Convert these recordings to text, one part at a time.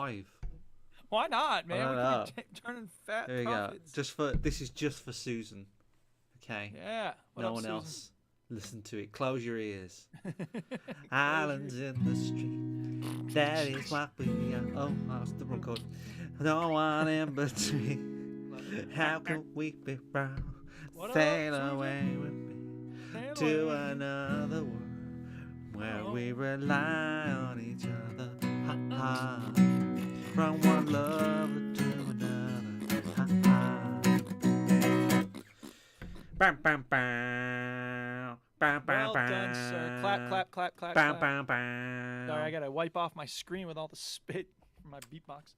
5. Why not, man? I We don't could be turning fat There you profits. go. This is just for Susan. Okay. Yeah. What No up, one Susan? else. Listen to it. Close your ears. Islands in the street. That is what we are. Oh, that's the wrong chord. No one in between. How can we be proud? Sail away with me to another world where we rely on each other. Ha ha. From one lover to another. Ha ha. Bam bam bam. Bam bam Well bam. done, sir. Clap, clap, clap, clap, Bam clap. bam bam. Sorry, I gotta wipe off my screen with all the spit from my beatbox.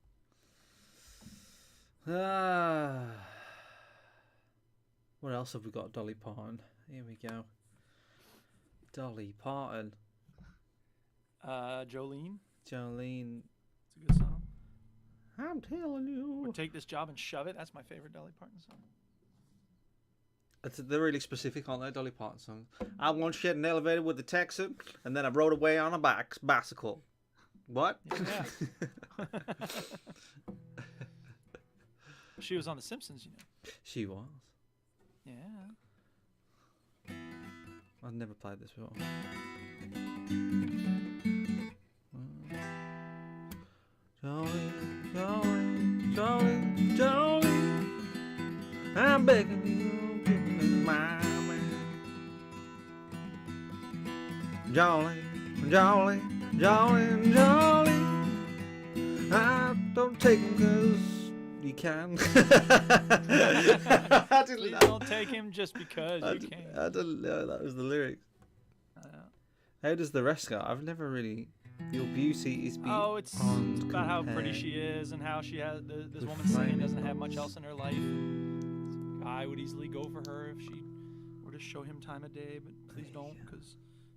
What else have we got? Dolly Parton. Here we go. Dolly Parton. Jolene. Jolene. It's a good song. I'm telling you. Or Take This Job and Shove It. That's my favorite Dolly Parton song. They're really specific, aren't they? Dolly Parton songs. I once shared an elevator with a Texan, and then I rode away on a bicycle. What? Yeah. She was on The Simpsons, you know. She was. Yeah. I've never played this before. Jolene, Jolene, Jolene, Jolene, I'm begging you, give me my man. Jolene, Jolene, Jolene, Jolene, I don't take him 'cause you can. Please don't take him just because you can. I didn't know that was the lyrics. How does the rest go? I've never really. Your beauty is beyond. Oh, it's about how pretty she is and how she has this woman singing doesn't have much else in her life. This guy would easily go for her if she were to show him time of day, but please don't, because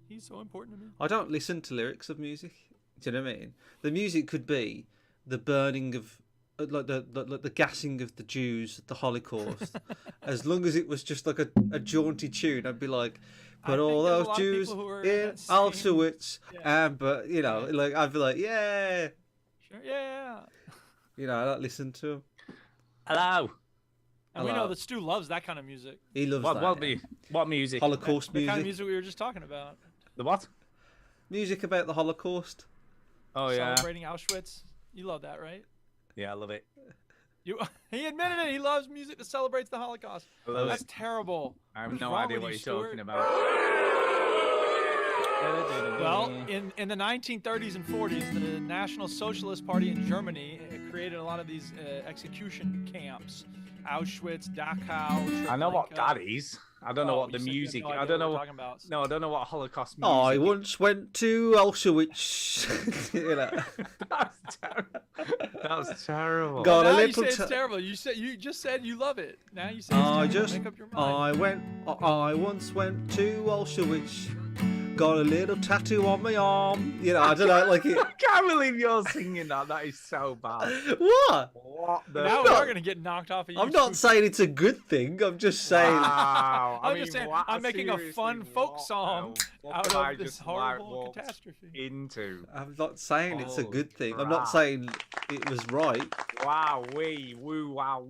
he's so important to me. I don't listen to lyrics of music. Do you know what I mean? The music could be the burning of, like the gassing of the Jews at the Holocaust. As long as it was just like a jaunty tune, I'd be like, put all those Jews in Auschwitz, but you know, like I'd be like, yeah, sure, yeah. You know, I don't listen to him. Hello. And we know that Stu loves that kind of music. He loves that. What music? Holocaust music. The kind of music we were just talking about. The what? Music about the Holocaust. Oh yeah. Celebrating Auschwitz. You love that, right? Yeah, I love it. He admitted it. He loves music that celebrates the Holocaust. That's terrible. I have no idea what you're talking about. Well, in the 1930s and 40s, the National Socialist Party in Germany created a lot of these execution camps. Auschwitz, Dachau. I know what that is. I don't know what the music. I don't know. No, I don't know what Holocaust music. I once went to Auschwitz. You know. That was terrible. Got a now little. You say it's terrible. You just said you love it. Now you say it's terrible. Make up your mind. I once went to Auschwitz. Got a little tattoo on my arm. You know, I don't know, like it. I can't believe you're singing that. That is so bad. What? What the? Now we're gonna get knocked off of YouTube. I'm not saying it's a good thing. I'm just saying. Wow. I'm just saying. I'm making a fun folk song out of this horrible catastrophe. I'm not saying it's a good thing. I'm not saying it was right. Wow, woo, wow,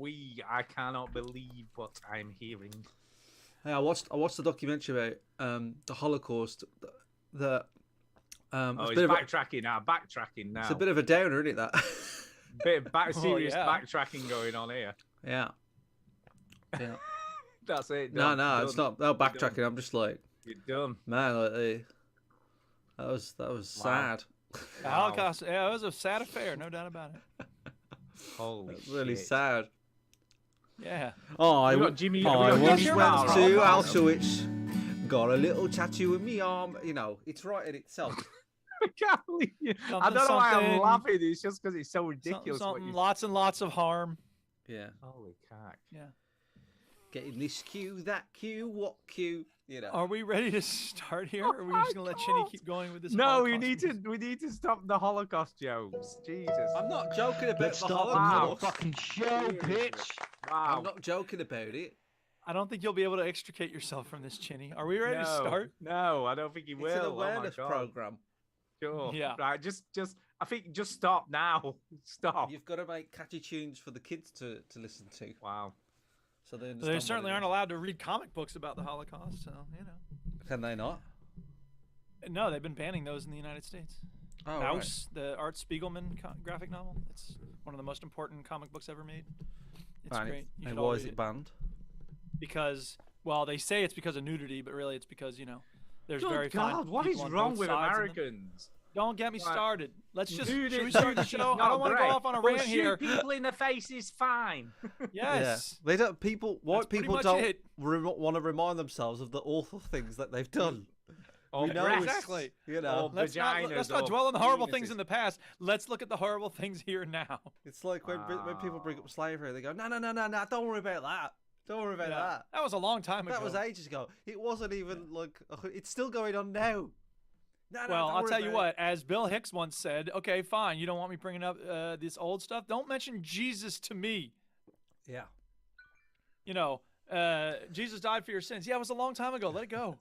I cannot believe what I'm hearing. Hey, I watched the documentary about the Holocaust. He's backtracking now. It's a bit of a downer, isn't it? That bit of serious backtracking going on here. Yeah. That's it. No, it's not. No backtracking. Done. I'm just like, you're done, man. Like, that was sad. The Holocaust. Yeah, it was a sad affair, no doubt about it. Holy shit. Really shit. sad. Yeah. Oh, I once went to Auschwitz. Got a little tattoo in my arm. You know, it's right in itself. I can't believe you. I don't know why I'm laughing. It's just because it's so ridiculous. Lots and lots of harm. Yeah. Holy cock. Yeah. Getting this cue, that cue, what cue? You know. Are we ready to start here? Or are we just gonna let Chinny keep going with this? No, we need to stop the Holocaust jokes. Jesus. I'm not joking about the Holocaust. Fucking show, bitch. Wow. I'm not joking about it. I don't think you'll be able to extricate yourself from this, Chinny. Are we ready to start? No, I don't think you will. It's an awareness program. Sure. Yeah. Right. Just I think just stop now. Stop. You've got to make catchy tunes for the kids to listen to. Wow. So they understand. They certainly aren't allowed to read comic books about the Holocaust, so you know. Can they not? No, they've been banning those in the United States. Oh, Maus, the Art Spiegelman graphic novel. It's one of the most important comic books ever made. It's great. You And should why all is read it banned? Because, well, they say it's because of nudity, but really it's because, you know, there's Good very God, fine what is people on wrong both with sides of them. Americans? Don't get me started. Let's just Nudity should we start the is show? not I don't want to go great, off on a but rant shoot here. people in the face is fine. Yes. They don't. People, white pretty people much don't it. want to remind themselves of the awful things that they've done. Or We know breasts, exactly. You know, or Let's vaginas, not or dwell on the horrible penises. things in the past. Let's look at the horrible things here now. it's like when people bring up slavery, they go, no, don't worry about that. Don't worry about that. That was a long time ago. That was ages ago. It wasn't even like it's still going on now. No, Well, don't I'll worry tell you about what. As Bill Hicks once said, okay, fine. You don't want me bringing up this old stuff. Don't mention Jesus to me. it. Yeah. You know, Jesus died for your sins. Yeah, it was a long time ago. Let it go.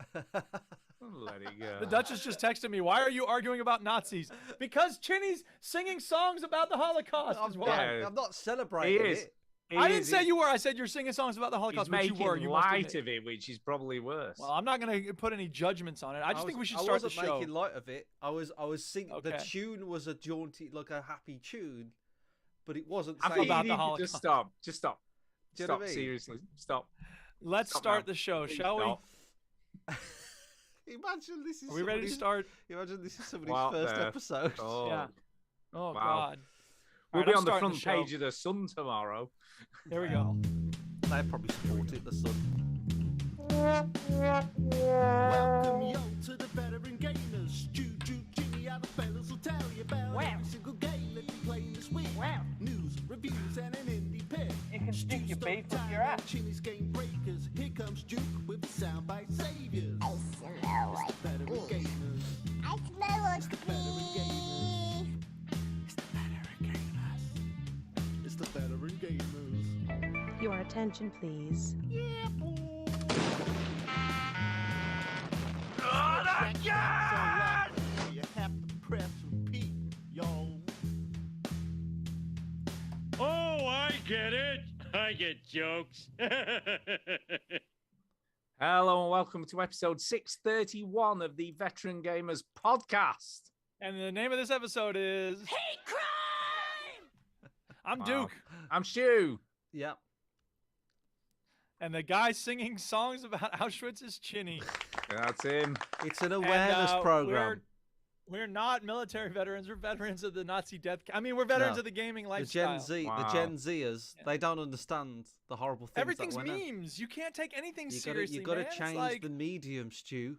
Let it go. The Duchess just texted me. Why are you arguing about Nazis? Because Chinny's singing songs about the Holocaust. Is why. I'm not celebrating He is. it. I didn't say you were. I said you're singing songs about the Holocaust, He's but you making were. You must light admit. of it, which is probably worse. Well, I'm not going to put any judgments on it. I just think we should I start the wasn't show. making light of it. I was singing. The Okay. tune was a jaunty, like a happy tune, but it wasn't I saying think about you the need to Holocaust. just stop. Just stop. Do you know what Stop. I mean? Seriously. Stop. Let's Stop start now. the show, Please shall stop. Imagine this is. we? Are we ready to start? Imagine this is somebody's What first the- episode. Oh. Yeah. Oh Wow. God. We'll All be right, on the I'm front starting page of the Sun tomorrow. Here we go. They probably support it. The Sun. Welcome yo to the veteran gamers. Juju, Chinny, other fellas will tell you about every single game that we play this week. News, reviews, and an indie pick. You can stick your Stu's beef Story up your Time ass. and Chinny's Game Breakers. Here comes Juke with the soundbite saviors. I smell It's the veteran gamers. I smell like It's the veteran gamers. It's the veteran gamers. It's the veteran gamers. Your attention, please. Yeah, boy. Oh, So loud, you have to press repeat, yo. Oh, I get it. I get jokes. Hello and welcome to episode 631 of the Veteran Gamers podcast. And the name of this episode is hate crime. I'm Wow. Duke, I'm Stu. Yeah. and the guy singing songs about Auschwitz is Chinny. That's him. It's an And, awareness program. We're not military veterans. We're veterans of the Nazi death. I mean, we're veterans No. of the gaming The lifestyle. Gen Z, Wow. the Gen Zers, Yeah. they don't understand the horrible things. Everything's that went on. memes. You can't take anything You seriously, gotta man. It's change like, the medium, Stu.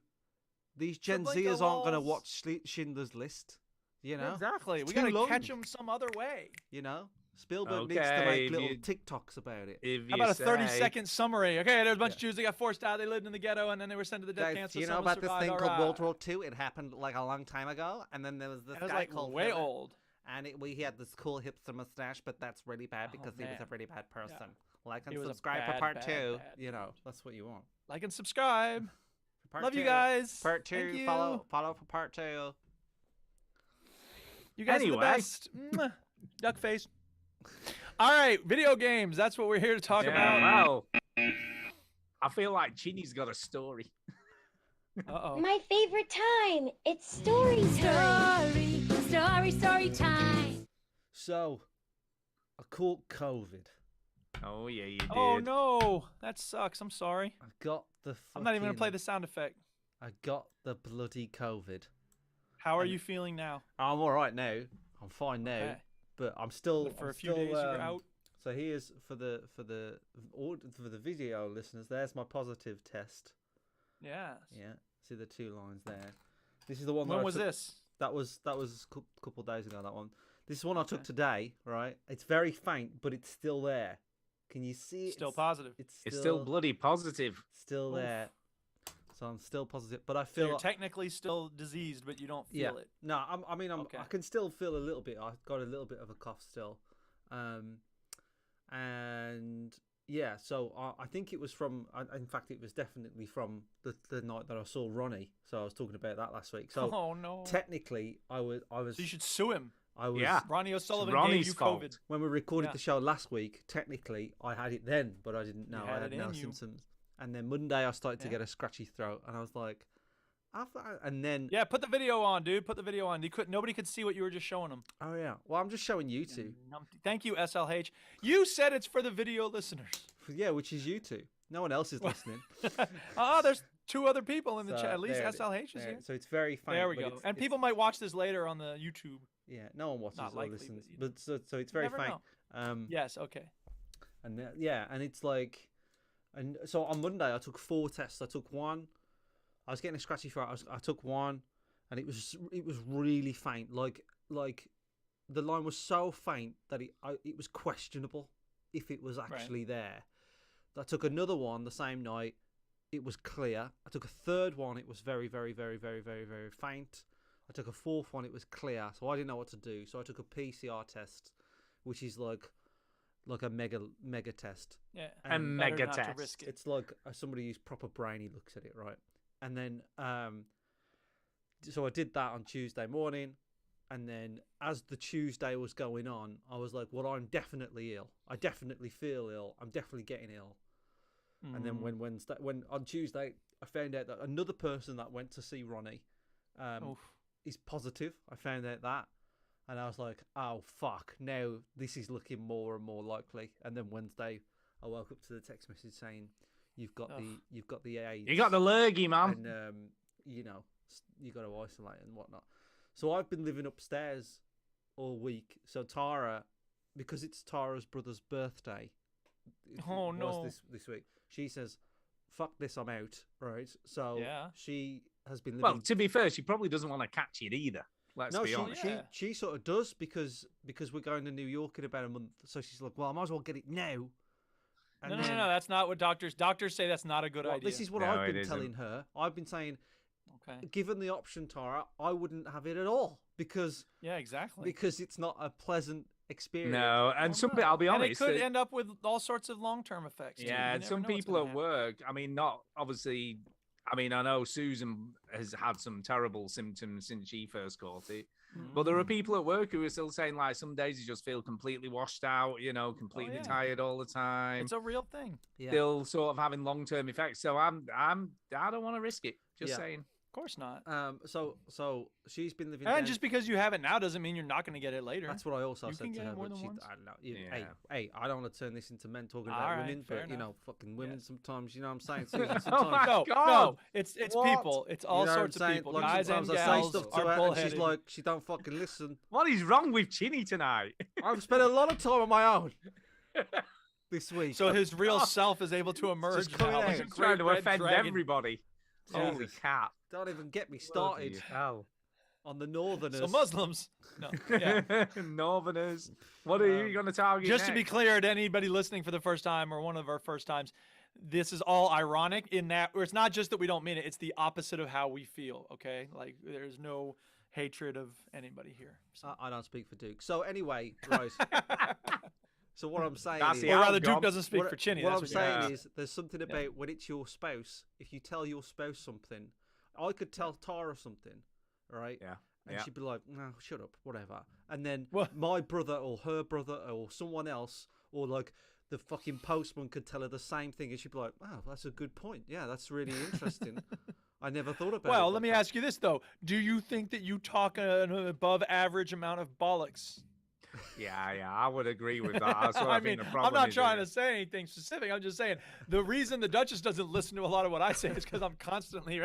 These Gen blink of Zers aren't gonna walls. watch Schindler's List. You know. Exactly. It's We too gotta long. catch them some other way. You know. Spielberg needs to Okay, make if little you- TikToks about it. If How you about a say- 30-second summary? Okay, there's a bunch of Jews that got forced out. They lived in the ghetto, and then they were sent to the death Guys, camp. do So you know some about this survived. thing All called World right. War II? It happened like a long time ago, and then there was this It was guy like called way Hitler, old. and he had this cool hipster mustache, but that's really bad because he was a man. really bad person. Like and He was a subscribe for bad, part bad, 2. bad You know, that's what you want. Like and subscribe. For part Love you 2. guys. Part Thank 2. you. Follow for part 2. You guys are the Anyway. best. Mwah. Duck face. All right, video games. That's what we're here to talk about. Well, I feel like Chinny's got a story. Uh-oh. My favorite time. It's story time. Story time. So, I caught COVID. Oh yeah, you did. Oh no, that sucks. I'm sorry. I got the. I'm not even gonna play fucking- the sound effect. I got the bloody COVID. How are you feeling now? I'm all right now. I'm fine now, Okay. but I'm still. But for I'm a few still, days you were out. So here's for the video listeners. There's my positive test. Yes. Yeah, see the 2 lines there. This is the one. When that I was took- this? That was a couple of days ago. That one. This is one I took today. Right. It's very faint, but it's still there. Can you see it? Still positive. It's still bloody positive. Still Oof. there. So I'm still positive, but I So feel you're like- technically still diseased, but you don't feel it. No, I Okay. can still feel a little bit. I've got a little bit of a cough still, and yeah. So I think it was from. In fact, it was definitely from the night that I saw Ronnie. So I was talking about that last week. So Oh no. technically, I was. So you should sue him. I was Yeah. Ronnie O'Sullivan Ronnie's gave you fault. COVID. when we recorded Yeah. the show last week. Technically, I had it then, but I didn't know You had I had it no in you. symptoms. And then Monday, I started to Yeah. get a scratchy throat, and I was like, and then Yeah, put the video on, dude. Put the video on. Nobody could see what you were just showing them. oh yeah, well I'm just showing you two. Thank you, SLH. You said it's for the video listeners. Yeah, which is you two. No one else is listening. There's 2 other people in the So, chat. At least there it- SLH is there- here. So it's very faint. There we but go. it's- And it's- people might watch this later on the YouTube. Yeah, no one watches Not or likely, listens, but you but so it's very never faint. know. Yes, okay. And yeah, and it's like, and so on Monday I took 4 tests. I took one. I was getting a scratchy throat. I took one, and it was really faint. Like the line was so faint that it was questionable if it was actually there. I took another one the same night. It was clear. I took a third one. It was very, very, very, very, very, very faint. I took a 4th one. It was clear. So I didn't know what to do. So I took a PCR test, which is like a mega test. Yeah. A better mega not to test. risk it. It's like somebody who's proper brainy looks at it, right? And then, so I did that on Tuesday morning. And then as the Tuesday was going on, I was like, well, I'm definitely ill. I definitely feel ill. I'm definitely getting ill. And then when on Tuesday, I found out that another person that went to see Ronnie is positive. I found out that. And I was like, oh, fuck. Now this is looking more and more likely. And then Wednesday, I woke up to the text message saying, you've got the AIDS. You got the lurgy, man. And, you got to isolate and whatnot. So I've been living upstairs all week. So Tara, because it's Tara's brother's birthday. Oh, no. This week. She says, fuck this, I'm out. Right? So Yeah. she has been living... Well, to be fair, she probably doesn't want to catch it either. Let's be honest. She sort of does because we're going to New York in about a month. So she's like, well, I might as well get it now. And No, that's not what doctors say. That's not a good idea. This is what I've been telling her. I've been saying, okay. Given the option, Tara, I wouldn't have it at all because exactly. Because it's not a pleasant experience. No, and I'll be honest. And it could end up with all sorts of long-term effects. Yeah, and some people at work, I mean, not obviously, I mean, I know Susan has had some terrible symptoms since she first caught it. But there are people at work who are still saying, like, some days you just feel completely washed out, completely tired all the time. It's a real thing. Yeah. Still sort of having long-term effects. So I don't want to risk it. Just saying. Of course not. So she's been living. And just because you have it now doesn't mean you're not going to get it later. That's what I also You said can to get her. it more But than she, once. I don't know. Hey, I don't want to turn this into men talking about All right, women, fair but enough. fucking women Yes. sometimes. You know what I'm saying? Susan, Oh sometimes. my no, God. it's What? people. It's all You know what sorts I'm of saying? people. Like, Guys and sometimes I say gals stuff to are her, and bullheaded. she's like, she don't fucking listen. What is wrong with Chinny tonight? I've spent a lot of time on my own this week. So his real self is able to emerge just coming now. out. Like a He's trying to great red offend dragon. everybody. Yeah. Holy cat. Don't even get me started Hell. on the Northerners. So Muslims. No. Yeah. Northerners. What are you going to target Just to be next? clear to anybody listening for the first time or one of our first times, this is all ironic in that, or it's not just that we don't mean it, it's the opposite of how we feel, okay? Like, there's no hatred of anybody here. So. I don't speak for Duke. So anyway, right. So what I'm saying That's is, the Or rather, outcome. Duke doesn't speak for Chinny. What that's I'm what saying Yeah. is, there's something about when it's your spouse. If you tell your spouse something, I could tell Tara something, right? Yeah. And Yeah. she'd be like, "No, shut up, whatever." And then What? my brother or her brother or someone else or like the fucking postman could tell her the same thing, and she'd be like, "Oh, that's a good point. Yeah, that's really interesting. I never thought about it." Well, let like me that." ask you this, though. Do you think that you talk an above average amount of bollocks? Yeah, I would agree with that. That's what I think mean, the I'm problem not is trying here. to say anything specific. I'm just saying the reason the Duchess doesn't listen to a lot of what I say is because I'm constantly.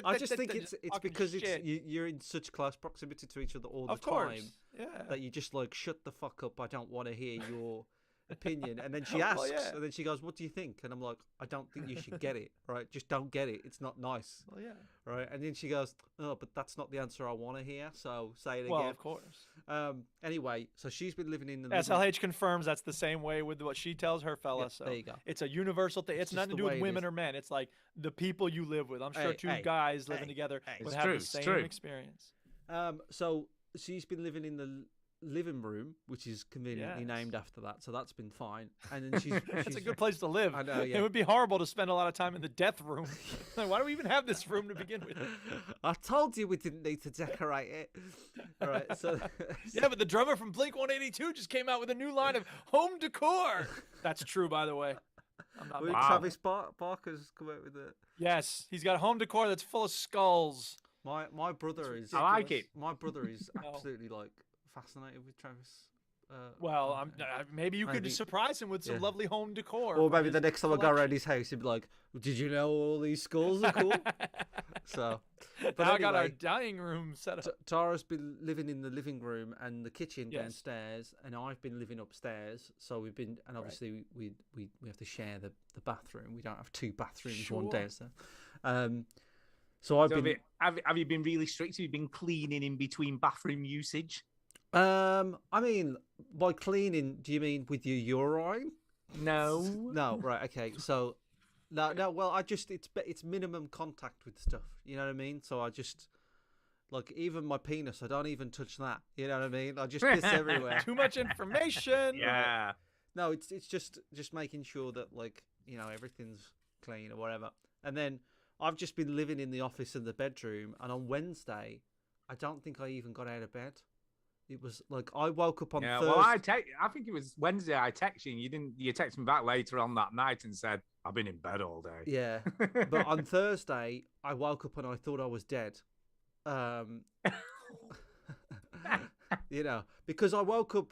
I just think it's talking because shit. you're in such close proximity to each other all the Of course, time yeah. that you just like shut the fuck up. I don't want to hear your opinion. And then she Well, asks, yeah. and then she goes, "What do you think?" And I'm like, "I don't think you should get it. Right? Just don't get it. It's not nice." Well, yeah. Right? And then she goes, "Oh, but that's not the answer I want to hear. So say it Well, again." of course. Anyway, so she's been living in the SLH confirms that's the same way with what she tells her fella. Yeah, so there you go. it's a universal thing. It's just nothing to the do way with it women is. or men. It's like the people you live with. I'm sure two Hey, guys living hey, together hey. would It's have true, the it's same true. experience. So she's been living in the living room, which is conveniently Yes. named after that, so that's been fine. And then It's a good place to live. I know, yeah. It would be horrible to spend a lot of time in the death room. Like, why do we even have this room to begin with? I told you we didn't need to decorate it. All right, so Yeah, but the drummer from Blink-182 just came out with a new line of home decor. That's true, by the way. I'm not making- Travis Barker's come out with it. Yes, he's got home decor that's full of skulls. My brother is. I like it. My brother is No. absolutely like fascinated with Travis. Well, maybe you could Maybe- surprise him with some yeah. lovely home decor. Or from maybe his the next time I go collection. around his house, he'd be like, "Did you know all these skulls are cool?" So, but Now I got our anyway, dining room set up. Tara's been living in the living room and the kitchen Yes. downstairs, and I've been living upstairs. So we've been, and obviously we have to share the bathroom. We don't have two bathrooms, one Sure. downstairs. So I've So been. have you been really strict? Have you been cleaning in between bathroom usage? I mean, by cleaning, do you mean with your urine? No. No, right, okay. So, no. Well, it's minimum contact with stuff. You know what I mean? So I just like even my penis. I don't even touch that. You know what I mean? I just piss everywhere. Too much information. Yeah. No, it's just making sure that like everything's clean or whatever. And then I've just been living in the office and the bedroom. And on Wednesday, I don't think I even got out of bed. It was like I woke up on Yeah. Thursday. Well, I think it was Wednesday. I texted you. And you didn't. You texted me back later on that night and said, "I've been in bed all day." Yeah, but on Thursday I woke up and I thought I was dead. Because I woke up.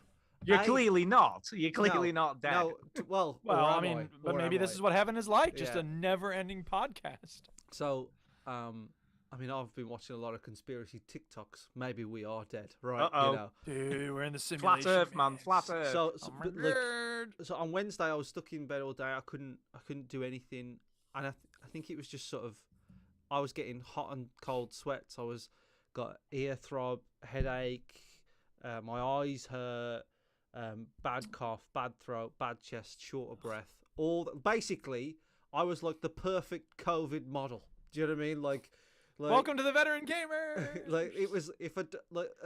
You're clearly not. You're clearly No, not dead. No, well, Well, or I am mean, but Or maybe am this I? is what heaven is like. Just Yeah. a never-ending podcast. So, I mean, I've been watching a lot of conspiracy TikToks. Maybe we are dead, right? Uh-oh. Dude, we're in the simulation. Flat Earth, man. Flat Earth. So, Oh my but, like, God. so on Wednesday I was stuck in bed all day. I couldn't do anything, and I think it was just sort of I was getting hot and cold sweats. I was got ear throb, headache, my eyes hurt, bad cough, bad throat, bad chest, short of breath. Basically, I was like the perfect COVID model. Do you know what I mean? Like Welcome to the Veteran Gamer. like it was if a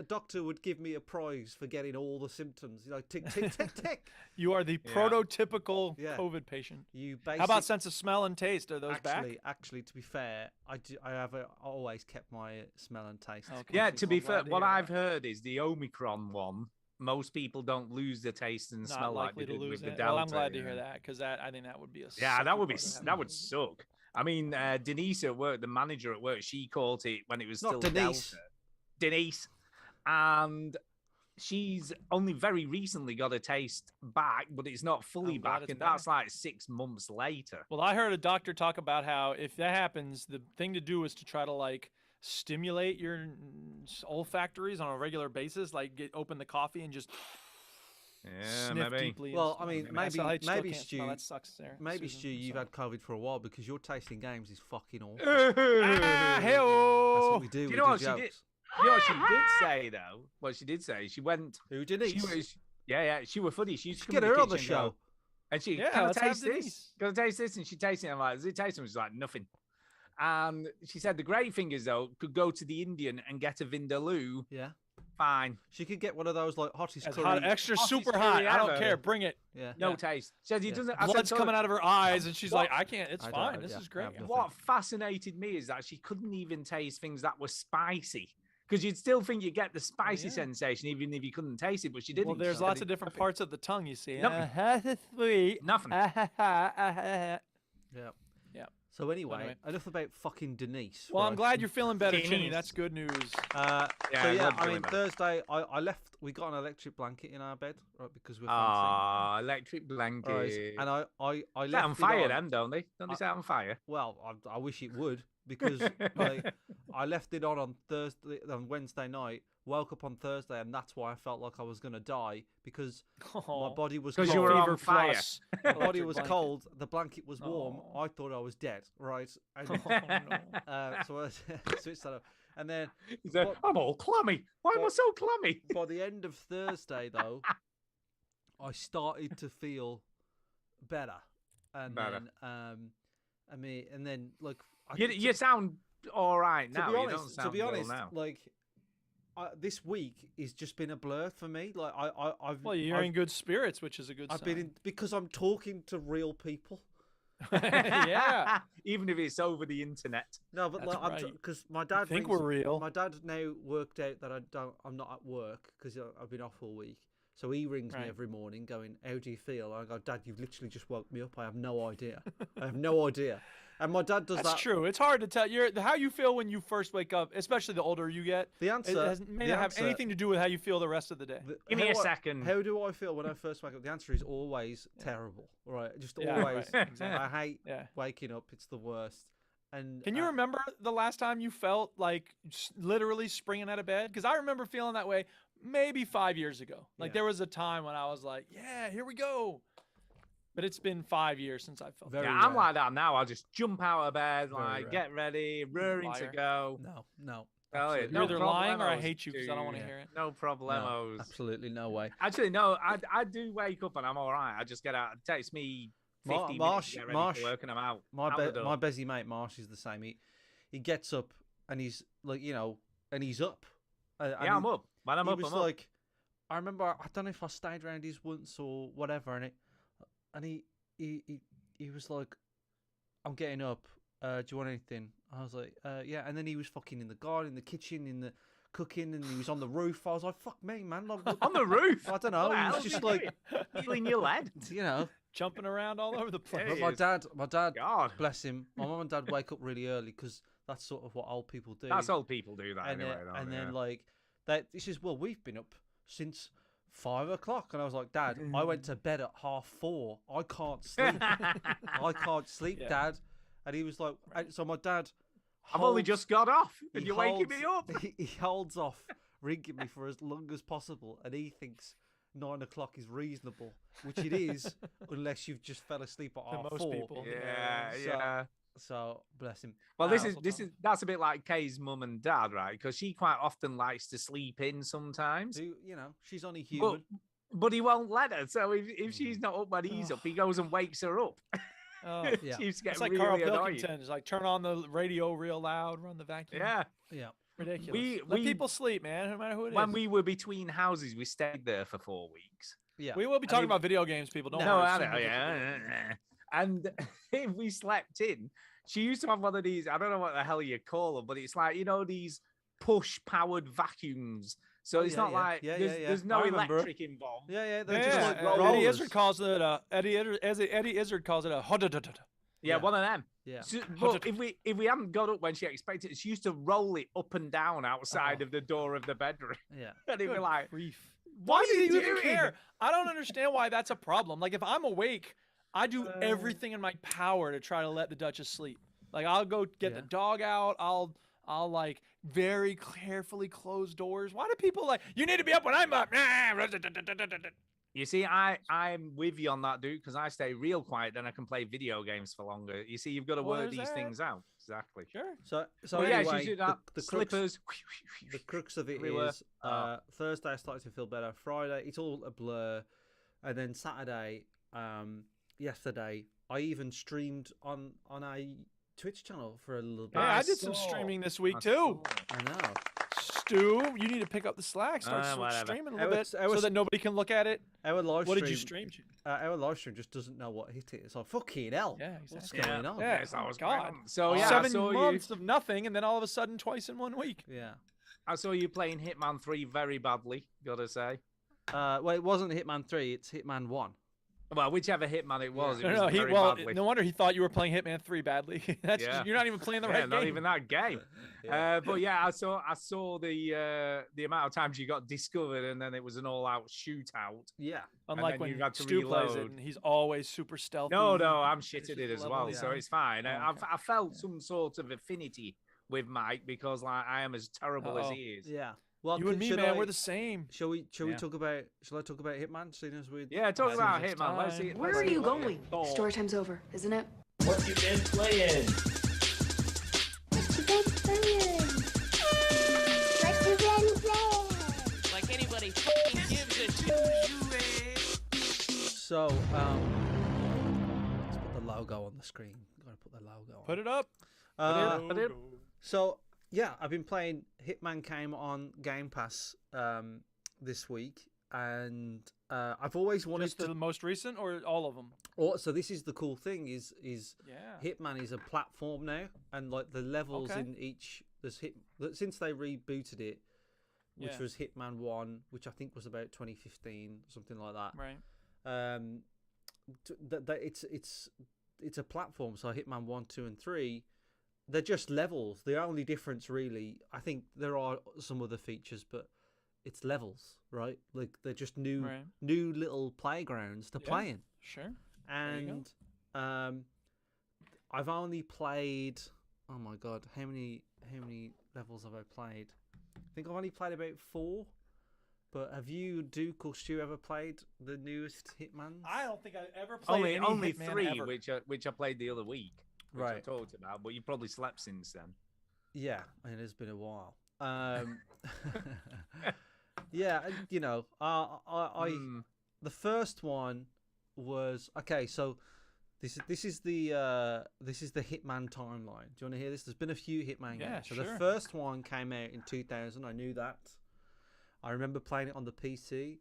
doctor would give me a prize for getting all the symptoms, tick tick tick tick. You are the prototypical Yeah. COVID patient. You basically How about sense of smell and taste? Are those back? actually, to be fair, I have always kept my smell and taste. Okay. yeah. I'm To be glad fair, to what hear I've that. heard is the Omicron one. Most people don't lose the taste and Not smell like likely they to did lose with the it. Delta. Well, I'm glad to yeah. hear that because I think that would be a Yeah, sucky that would be part of that would having- suck. I mean, Denise at work, the manager at work, she caught it when it was Not still Denise. Delta. Denise, and she's only very recently got a taste back, but it's not fully I'm glad back, it's and back. that's like 6 months later. Well, I heard a doctor talk about how if that happens, the thing to do is to try to like stimulate your olfactories on a regular basis, like open the coffee and just Yeah, sniff maybe. deeply. Well, I mean, Maybe maybe Stu. Stu, That sucks there. maybe Susan, Stu, I'm you've sorry. had COVID for a while because your tasting games is fucking awful. Ah, That's hey-oh. what we do. Do We you know do what she did? jokes. You know what she did say though? What she did say, she went. Who Denise? She was, yeah, she was funny. She used to come Get in her on the kitchen and go, show. and she, Yeah, can I let's have taste this? Denise. Can I taste this? And she tasted it. I'm like, does it taste? And she's like, nothing. And she said the great thing is though, could go to the Indian and get a vindaloo. Yeah, Fine, she could get one of those like hottest As curry. hot, extra Hottest super curry hot. I don't ever. care. Bring it. Yeah, no Yeah. taste. She said he Yeah. doesn't. I Blood's said, coming out of her eyes, and she's What? like, "I can't. It's I fine. don't- This yeah, is I great." have Yeah. nothing. What fascinated me is that she couldn't even taste things that were spicy. Because you'd still think you get the spicy yeah. sensation even if you couldn't taste it, but she didn't. Well, there's She lots said of it- different parts of the tongue. You see, Nothing. sweet. Nothing. yeah. Yeah. So anyway, Anyway. enough about fucking Denise. Well, I'm right? glad you're feeling better, Denise. Chinny. That's good news. So Yeah, yeah, I'm I feeling mean better. Thursday, I left. We got an electric blanket in our bed, right? Because we're fancy. Ah, electric blanket. Right, and I Set left on it fire, on. then, don't they? Don't they set on fire? Well, I wish it would because like, I left it on Wednesday night. Woke up on Thursday, and that's why I felt like I was gonna die because my body was 'Cause cold. you were on Fever fire. plus My body electric was blanket. cold. The blanket was warm. Oh. I thought I was dead. Right. And, Oh, no. so I switched that up, and then He said, What- I'm all clammy. Why am I what- so clammy? by the end of Thursday, though, I started to feel better, and Better. then and then like You sound all right now. to be You don't honest, sound well now. like this week has just been a blur for me. Like I've Well, you're in good spirits, which is a good I've sign. been in because I'm talking to real people. Yeah. Even if it's over the internet. No, but That's like right. because my dad think rings- we're real. My dad now worked out that I'm not at work because I've been off all week. So he rings me Right. every morning going, "How do you feel?" I go, "Dad, you've literally just woke me up. I have no idea. I have no idea." And my dad does That's that. true. It's hard to tell. How you feel when you first wake up, especially the older you get. The answer May the not have answer- anything to do with how you feel the rest of the day. Give me how a I- second. How do I feel when I first wake up? The answer is always terrible. Right? Just Yeah, always. right, exactly. I hate Yeah. waking up. It's the worst. And Can you remember the last time you felt like literally springing out of bed? Because I remember feeling that way maybe 5 years ago. Like Yeah. there was a time when I was like, yeah, here we go. But it's been 5 years since I felt Very that. Yeah, I'm rare. like that now. I'll just jump out of bed, Very like rare. get ready, raring to Liar. go. No. Tell you, absolutely You're either lying or I problemos, hate you because I don't want to dude. hear it. No problemos. No, absolutely no way. Actually, no. I do wake up and I'm all right. I just get out. It takes me 50 minutes to get ready Marsh- for work and I'm out. My out the door. my busy mate Marsh is the same. He gets up and he's like and he's up. And Yeah, I'm up. When I'm he up, was I'm up. like, I remember I don't know if I stayed around his once or whatever, and he was like, I'm getting up. Do you want anything? I was like, yeah. And then he was fucking in the garden, in the kitchen, in the cooking, and he was on the roof. I was like, fuck me, man. Like, On the roof. I don't know. What He else was are just you like, doing? Feeling your lead. Jumping around all over the place. Yeah, But my dad, God. bless him. My mum and dad wake up really early because that's sort of what old people do. That's old people do that and anyway. and don't then they? like that. He says, well, we've been up since 5 o'clock, and I was like, Dad, I went to bed at 3:30. I can't sleep. I can't sleep, Yeah. Dad. And he was like, so my dad. I've only holds- just got off, and he you're waking me holds- up. He holds off ringing me for as long as possible, and he thinks 9 o'clock is reasonable, which it is, unless you've just fell asleep at To most 4:30. people. Yeah, So- yeah. So bless him. Well, That's also that's a bit like Kay's mum and dad, right? Because she quite often likes to sleep in sometimes. Who, she's only human. But he won't let her. So if she's not up when he's up, he goes and wakes her up. Oh, Yeah. She's it's getting like really Carl annoyed. Pilkington. It's like turn on the radio real loud, run the vacuum. Yeah. Yeah. Ridiculous. Let people sleep, man, no matter who it is. When we were between houses, we stayed there for 4 weeks. Yeah. We will be talking if- about video games, people. Don't No, worry. I soon know, we'll get to yeah. And if we slept in, she used to have one of these, I don't know what the hell you call them, but it's like, these push-powered vacuums. So it's yeah, not yeah. like, Yeah, there's, yeah, there's I no remember. electric involved. Yeah, they're Yeah, just like Eddie rollers. Izzard calls it Eddie Izzard calls it a hodadadada. Yeah, Yeah. one of them. Yeah. So, but if we hadn't got up when she expected, she used to roll it up and down outside Oh. of the door of the bedroom. Yeah. And he'd be Good like, grief. "What Why are do you you even doing?" care? I don't understand why that's a problem. Like if I'm awake, I do everything in my power to try to let the Duchess sleep. Like I'll go get the Yeah. dog out. I'll like very carefully close doors. Why do people like you need to be up when I'm up? You see, I'm with you on that, dude, because I stay real quiet, then I can play video games for longer. You see, you've got to Well, work there's these that. things out. Exactly. Sure. So Well, yeah, anyway, she should have the crux, slippers. the crux of it everywhere. is Thursday I started to feel better. Friday it's all a blur, and then Saturday, yesterday I even streamed on a Twitch channel for a little bit. Yeah, I I did some saw. streaming this week I too. I know. Stu, you need to pick up the slack. Start Whatever. streaming a little bit I was- so that nobody can look at it. Our live What stream. did you stream? Our live stream just doesn't know what hit it. It's like fucking hell. Yeah, What's exactly. going on? Yeah. Yes, I was God. going. So yeah, I 7 saw months of nothing, and then all of a sudden, twice in 1 week. Yeah. I saw you playing Hitman 3 very badly. Gotta say. Well, it wasn't Hitman 3. It's Hitman 1. Well, whichever Hitman it was, No, it was very badly. no wonder he thought you were playing Hitman 3 badly. That's Yeah. you're not even playing the Yeah, right not game. even that game. Yeah. But yeah, I saw the amount of times you got discovered, and then it was an all-out shootout. Yeah. Unlike then you when got to Stu plays it, reload. and he's always super stealthy. No, I'm and it's shit at just it as level well, down. so it's fine. Oh, okay. I felt some sort of affinity with Mike because like I am as terrible as Uh-oh. he is. Yeah. Well, You and me, should man, I- we're the same. Shall we Yeah. talk about? Shall I talk about Hitman? Seeing as we. Yeah, talk That about seems it's Hitman. Let's time. see. Where let's are see you what going? thought. Story time's over, isn't it? What you been playing? What you been playing? What you been playing? Like anybody fucking gives a shit. So, let's put the logo on the screen. Gotta put the logo on. Put it up. Uh, Put it- So Yeah, I've been playing. Hitman came on Game Pass this week, and I've always wanted Just the most recent or all of them? So this is the cool thing is Yeah. Hitman is a platform now, and like the levels Okay. in each since they rebooted it, which Yeah. was Hitman 1, which I think was about 2015, something like that. Right. It's a platform. So Hitman 1, 2, and 3, they're just levels. The only difference, really, I think there are some other features, but it's levels, right? Like they're just new little playgrounds to play in. Sure. And I've only played. Oh my god, how many levels have I played? I think I've only played about 4. But have you, Duke or Stu, ever played the newest Hitman? I don't think I've ever played only Hitman 3, ever. which I played the other week, which I Right. talked about. But you probably slept since then. Yeah, it has been a while. Yeah, you know, the first one was okay. So this is the Hitman timeline. Do you want to hear this? There's been a few Hitman Yeah, games. So sure. the first one came out in 2000. I knew that. I remember playing it on the PC.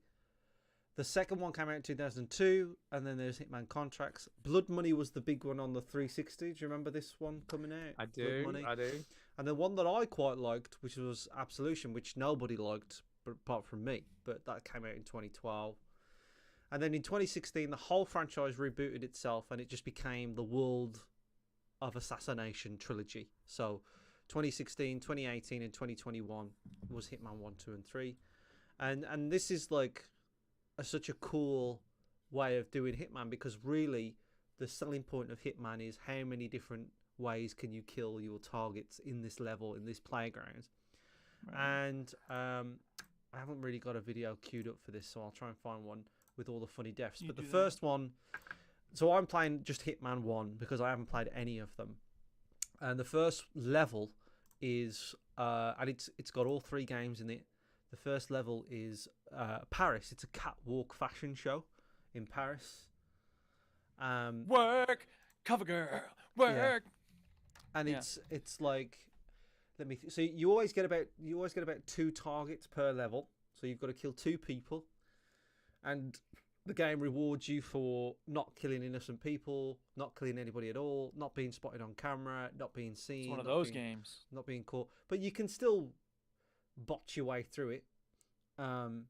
The second one came out in 2002, and then there's Hitman Contracts. Blood Money was the big one on the 360. Do you remember this one coming out? I Blood Money? do. And the one that I quite liked, which was Absolution, which nobody liked apart from me, but that came out in 2012. And then in 2016, the whole franchise rebooted itself, and it just became the World of Assassination trilogy. So 2016, 2018, and 2021 was Hitman 1, 2, and 3. And this is like such a cool way of doing Hitman, because really the selling point of Hitman is how many different ways can you kill your targets in this level, in this playground. And I haven't really got a video queued up for this, so I'll try and find one with all the funny deaths. But the first one, so I'm playing just Hitman 1 because I haven't played any of them. And the first level is and it's got all 3 games in it. The first level is Paris. It's a catwalk fashion show in Paris. Work, cover girl, work. And it's like, let me. So you always get about 2 targets per level. So you've got to kill 2 people, and the game rewards you for not killing innocent people, not killing anybody at all, not being spotted on camera, not being seen. It's one of those games. Not being caught, but you can still botch your way through it. I'm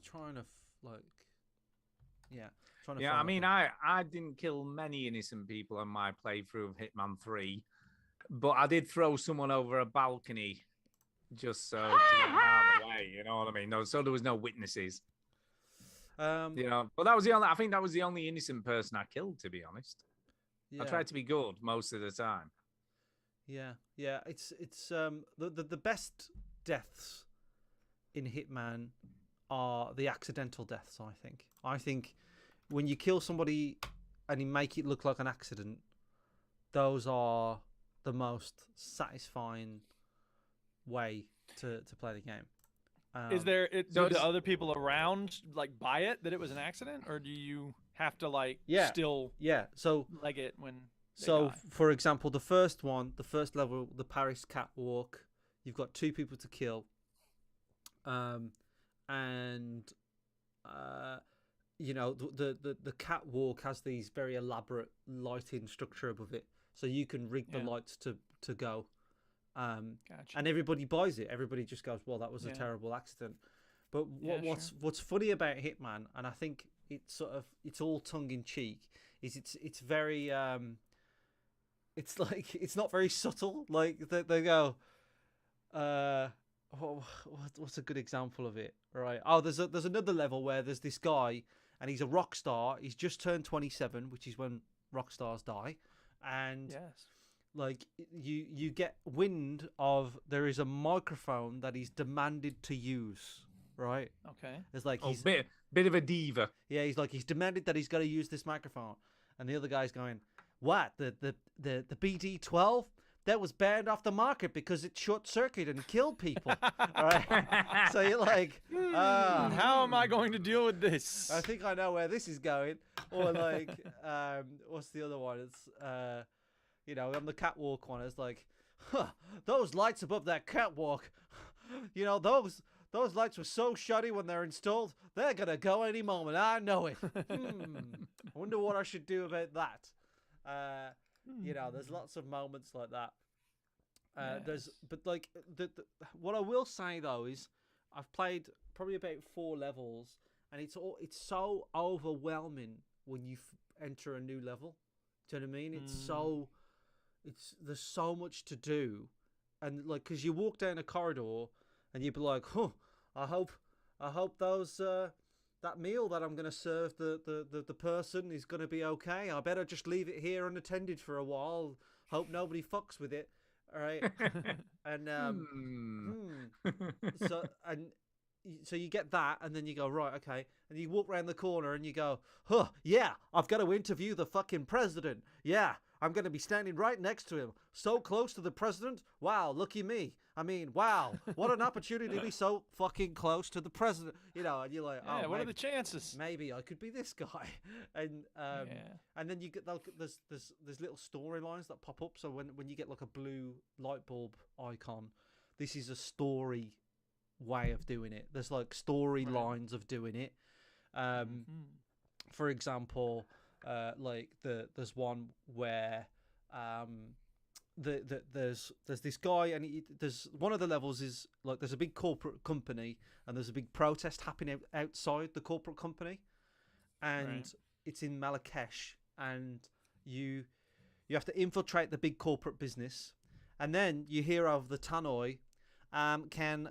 trying to Yeah, I mean, I didn't kill many innocent people on my playthrough of Hitman 3, but I did throw someone over a balcony just so to get them out of the way. You know what I mean? No, so there was no witnesses. You know, but that was I think that was the only innocent person I killed, to be honest. Yeah. I tried to be good most of the time. Yeah. It's the best deaths in Hitman are the accidental deaths. I think when you kill somebody and you make it look like an accident, those are the most satisfying way to play the game. Is there? Do the other people around like buy it that it was an accident, or do you have to still So leg it when? For example, the first level, the Paris catwalk, you've got 2 people to kill, and you know the catwalk has these very elaborate lighting structure above it, so you can rig the lights to go. Gotcha. And everybody buys it. Everybody just goes, "Well, that was a terrible accident." But what's funny about Hitman, and I think it's all tongue in cheek, is it's very it's like it's not very subtle. Like they go, what's a good example of it? Right? Oh, there's another level where there's this guy and he's a rock star. He's just turned 27, which is when rock stars die, and like you get wind of there is a microphone that he's demanded to use, right? Okay. It's like he's bit of a diva. Yeah, he's demanded that he's got to use this microphone, and the other guy's going, "What? The BD-12 that was banned off the market because it short circuited and killed people." All right. So you're like, how am I going to deal with this? I think I know where this is going. Or like, what's the other one? It's You know, on the catwalk one, it's like, huh, those lights above that catwalk, you know, those lights were so shoddy when they're installed. They're gonna go any moment. I know it. I wonder what I should do about that. You know, there's lots of moments like that. But like what I will say though is, I've played probably about 4 levels, and it's so overwhelming when you enter a new level. Do you know what I mean? There's so much to do, and like, because you walk down a corridor and you'd be like, huh, I hope those that meal that I'm gonna serve the person is gonna be okay. I better just leave it here unattended for a while. Hope nobody fucks with it. All right. And so you get that, and then you go, right, okay, and you walk around the corner and you go, huh, yeah, I've got to interview the fucking president. Yeah, I'm going to be standing right next to him, so close to the president. Wow, lucky me. I mean, wow, what an opportunity to be so fucking close to the president. You know, and you're like, Yeah, oh, what are the chances? Maybe I could be this guy. And and then you get there's little storylines that pop up. So when you get like a blue light bulb icon, this is a story way of doing it. There's like storylines of doing it. For example, like there's one where there's this guy, and there's one of the levels is like there's a big corporate company, and there's a big protest happening outside the corporate company, and it's in Marrakesh, and you have to infiltrate the big corporate business, and then you hear of the tannoy. Can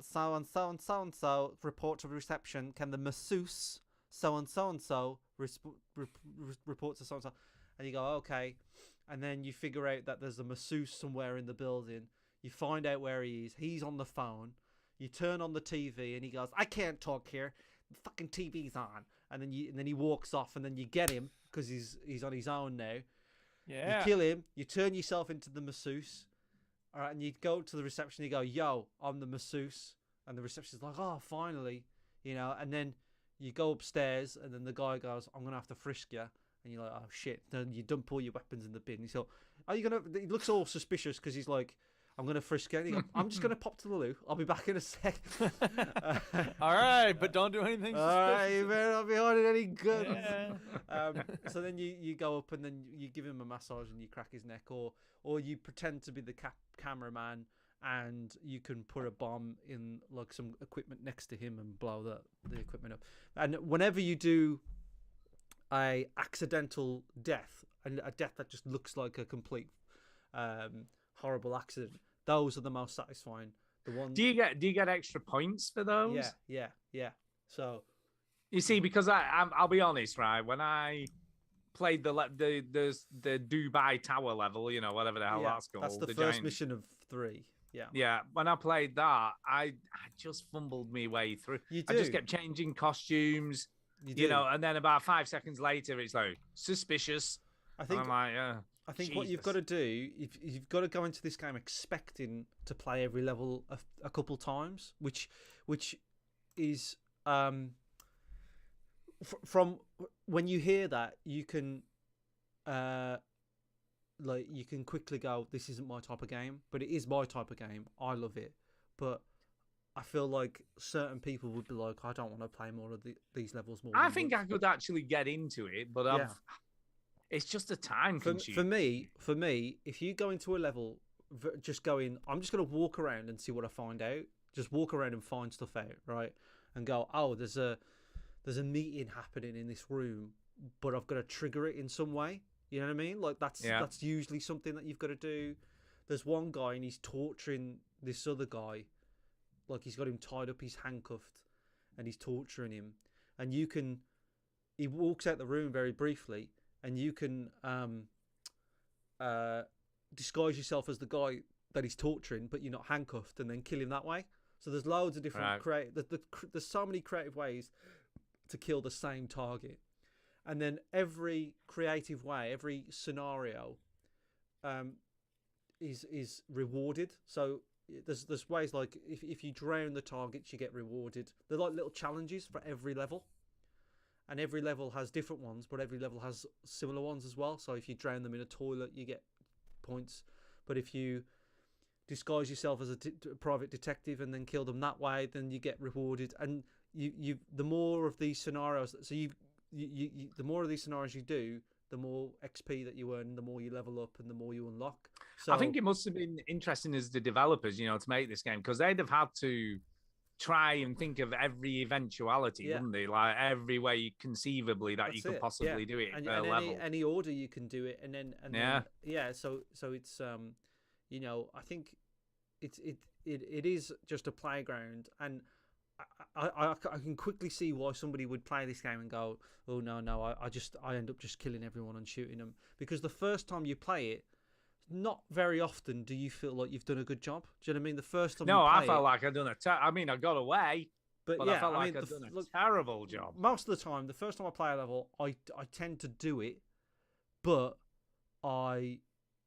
so and so and so and so report to reception? Can the masseuse so and so report to so and so? And you go, okay. And then you figure out that there's a masseuse somewhere in the building. You find out where he is. He's on the phone. You turn on the TV, and he goes, I can't talk here. The fucking TV's on. And then he walks off, and then you get him because he's on his own now. Yeah. You kill him. You turn yourself into the masseuse. All right, and you go to the reception. You go, yo, I'm the masseuse. And the receptionist's like, oh, finally. You know, and then you go upstairs, and then the guy goes, I'm going to have to frisk you. And you're like, oh, shit. Then you dump all your weapons in the bin. He's like, are you going to... He looks all suspicious because he's like, I'm going to frisk you. And he goes, I'm just going to pop to the loo. I'll be back in a sec. All right, but don't do anything suspicious. All right, you better not be hiding any guns. Yeah. So then you go up, and then you give him a massage, and you crack his neck. Or you pretend to be the cameraman, and you can put a bomb in like some equipment next to him and blow the equipment up. And whenever you do a accidental death, and a death that just looks like a complete horrible accident, those are the most satisfying. The ones. Do you get extra points for those? Yeah. So you see, because I'll be honest, right? When I played the Dubai Tower level, you know, whatever the hell that's called. That's the first giant mission of 3. Yeah. Yeah. When I played that, I just fumbled my way through. You do. I just kept changing costumes. You know, and then about 5 seconds later, it's like suspicious. I think. And I'm like, I think what you've got to do, you've got to go into this game expecting to play every level a couple times, which is from when you hear that, you can you can quickly go, this isn't my type of game, but it is my type of game. I love it, but I feel like certain people would be like, I don't want to play more of these levels more. I think I could actually get into it, but it's just a time consumer. For me, if you go into a level, just going, I'm just going to walk around and see what I find out. Just walk around and find stuff out, right? And go, oh, there's a meeting happening in this room, but I've got to trigger it in some way. You know what I mean? Like that's usually something that you've got to do. There's one guy and he's torturing this other guy. Like he's got him tied up, he's handcuffed, and he's torturing him. And he walks out the room very briefly, and you can disguise yourself as the guy that he's torturing, but you're not handcuffed, and then kill him that way. So there's loads of different there's so many creative ways to kill the same target. And then every creative way, every scenario is rewarded. So there's ways like if you drown the targets, you get rewarded. They're like little challenges for every level, and every level has different ones, but every level has similar ones as well. So if you drown them in a toilet, you get points. But if you disguise yourself as a private detective and then kill them that way, then you get rewarded. And you the more of these scenarios, so you the more of these scenarios you do, the more XP that you earn, the more you level up, and the more you unlock. So I think it must have been interesting as the developers, to make this game, because they'd have had to try and think of every eventuality, wouldn't they? Like every way conceivably that you could possibly do it and, per and level. any order you can do it, and then so it's I think it is just a playground, and I can quickly see why somebody would play this game and go, oh no, I end up just killing everyone and shooting them, because the first time you play it, not very often do you feel like you've done a good job. Do you know what I mean? The first time I felt like I'd done I got away, but yeah, I felt like I'd done a terrible job. Most of the time, the first time I play a level, I tend to do it, but I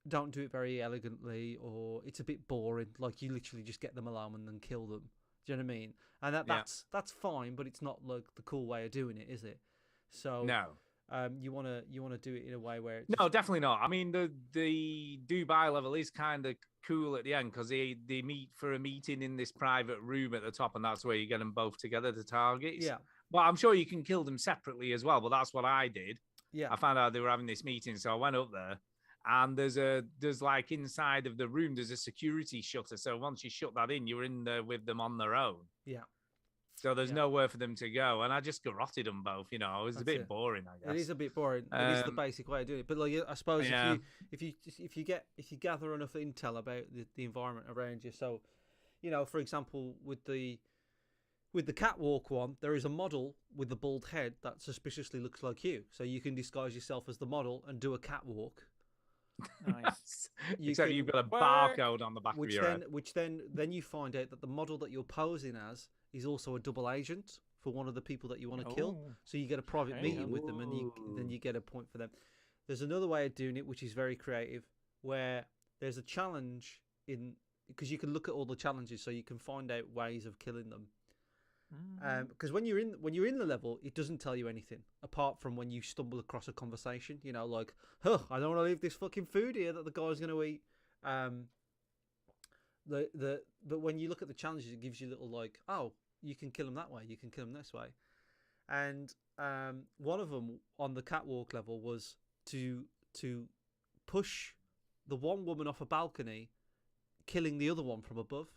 don't do it very elegantly, or it's a bit boring. Like you literally just get them alone and then kill them. Do you know what I mean? And that's fine, but it's not like the cool way of doing it, is it? So no. You wanna do it in a way where no, definitely not. I mean, the Dubai level is kind of cool at the end because they meet for a meeting in this private room at the top, and that's where you get them both together, the targets. Yeah. But I'm sure you can kill them separately as well. But that's what I did. Yeah. I found out they were having this meeting, so I went up there, and there's like inside of the room there's a security shutter. So once you shut that in, you're in there with them on their own. Yeah. So there's nowhere for them to go, and I just garroted them both. It was a bit boring, I guess. It is a bit boring. It is the basic way of doing it. But like, I suppose if you gather enough intel about the environment around you, so for example, with the catwalk one, there is a model with a bald head that suspiciously looks like you. So you can disguise yourself as the model and do a catwalk. Nice. Except you've got a barcode on the back of your head. Which then you find out that the model that you're posing as is also a double agent for one of the people that you want to kill. So you get a private meeting with them, and then you get a point for them. There's another way of doing it, which is very creative, where there's a challenge because you can look at all the challenges, so you can find out ways of killing them. Because when you're in the level, it doesn't tell you anything apart from when you stumble across a conversation. Like, I don't want to leave this fucking food here that the guy's going to eat. But when you look at the challenges, it gives you little like, oh, you can kill them that way, you can kill them this way, and one of them on the catwalk level was to push the one woman off a balcony, killing the other one from above.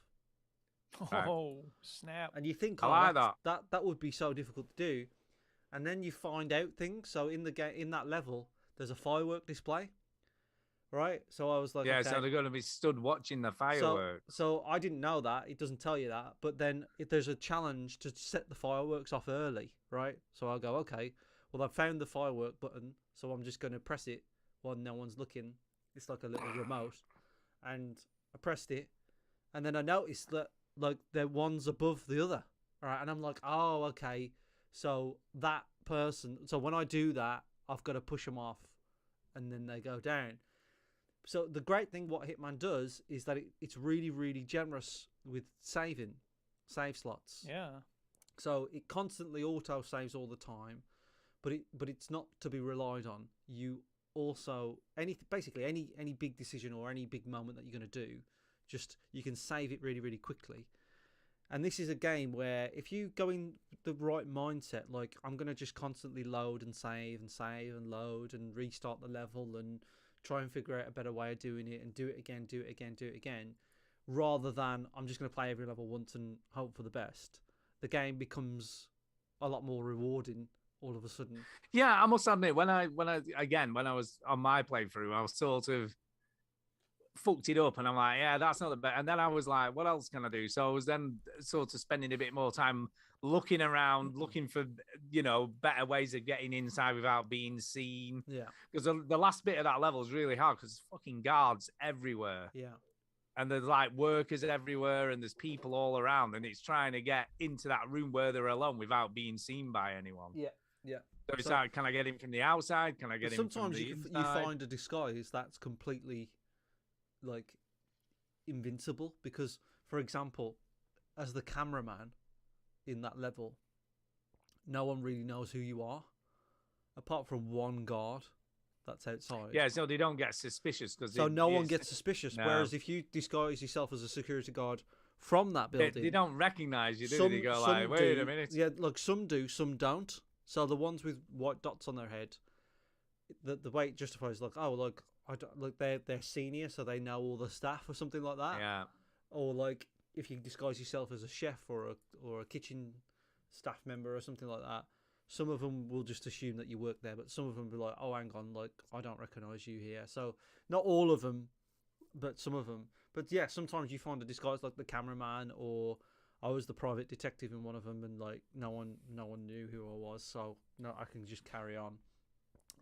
Oh, snap! And you think, I like that would be so difficult to do, and then you find out things. So in the game, in that level, there's a firework display, right? So I was like, yeah, okay. So they're going to be stood watching the fireworks. So I didn't know that. It doesn't tell you that. But then there's a challenge to set the fireworks off early, right? So I'll go, okay, well, I found the firework button, so I'm just going to press it while no one's looking. It's like a little remote, and I pressed it, and then I noticed that like they're one's above the other, right? And I'm like, oh, okay. So that person. So when I do that, I've got to push them off, and then they go down. So the great thing what Hitman does is that it's really, really generous with save slots. Yeah. So it constantly auto saves all the time, but it's not to be relied on. You also basically any big decision or any big moment that you're going to do, just you can save it really, really quickly. And this is a game where if you go in the right mindset, like I'm going to just constantly load and save and load and restart the level and try and figure out a better way of doing it and do it again, rather than I'm just going to play every level once and hope for the best. The game becomes a lot more rewarding all of a sudden. Yeah, I must admit, when I was on my playthrough, I was sort of fucked it up, and I'm like, yeah, that's not the best. And then I was like, what else can I do? So I was then sort of spending a bit more time looking around, looking for better ways of getting inside without being seen. Yeah, because the last bit of that level is really hard because there's fucking guards everywhere. Yeah. And there's like workers everywhere, and there's people all around, and it's trying to get into that room where they're alone without being seen by anyone. Yeah, yeah. So it's like, can I get in from the outside? Can I get in from the inside? inside? Sometimes you find a disguise that's completely like invincible, because, for example, as the cameraman in that level, no one really knows who you are, apart from one guard that's outside. Yeah, so they don't get suspicious because So no one gets suspicious. No. Whereas if you disguise yourself as a security guard from that building, they don't recognize you, do they? They go like, wait a minute. Yeah, look, some do, some don't. So the ones with white dots on their head, the way it justifies, like, oh, look, I don't, look, they're senior, so they know all the staff or something like that. Yeah. Or like if you disguise yourself as a chef or a kitchen staff member or something like that, some of them will just assume that you work there, but some of them will be like, oh, hang on, like, I don't recognise you here. So not all of them, but some of them. But yeah, sometimes you find a disguise like the cameraman, or I was the private detective in one of them, and like no one knew who I was, so no, I can just carry on.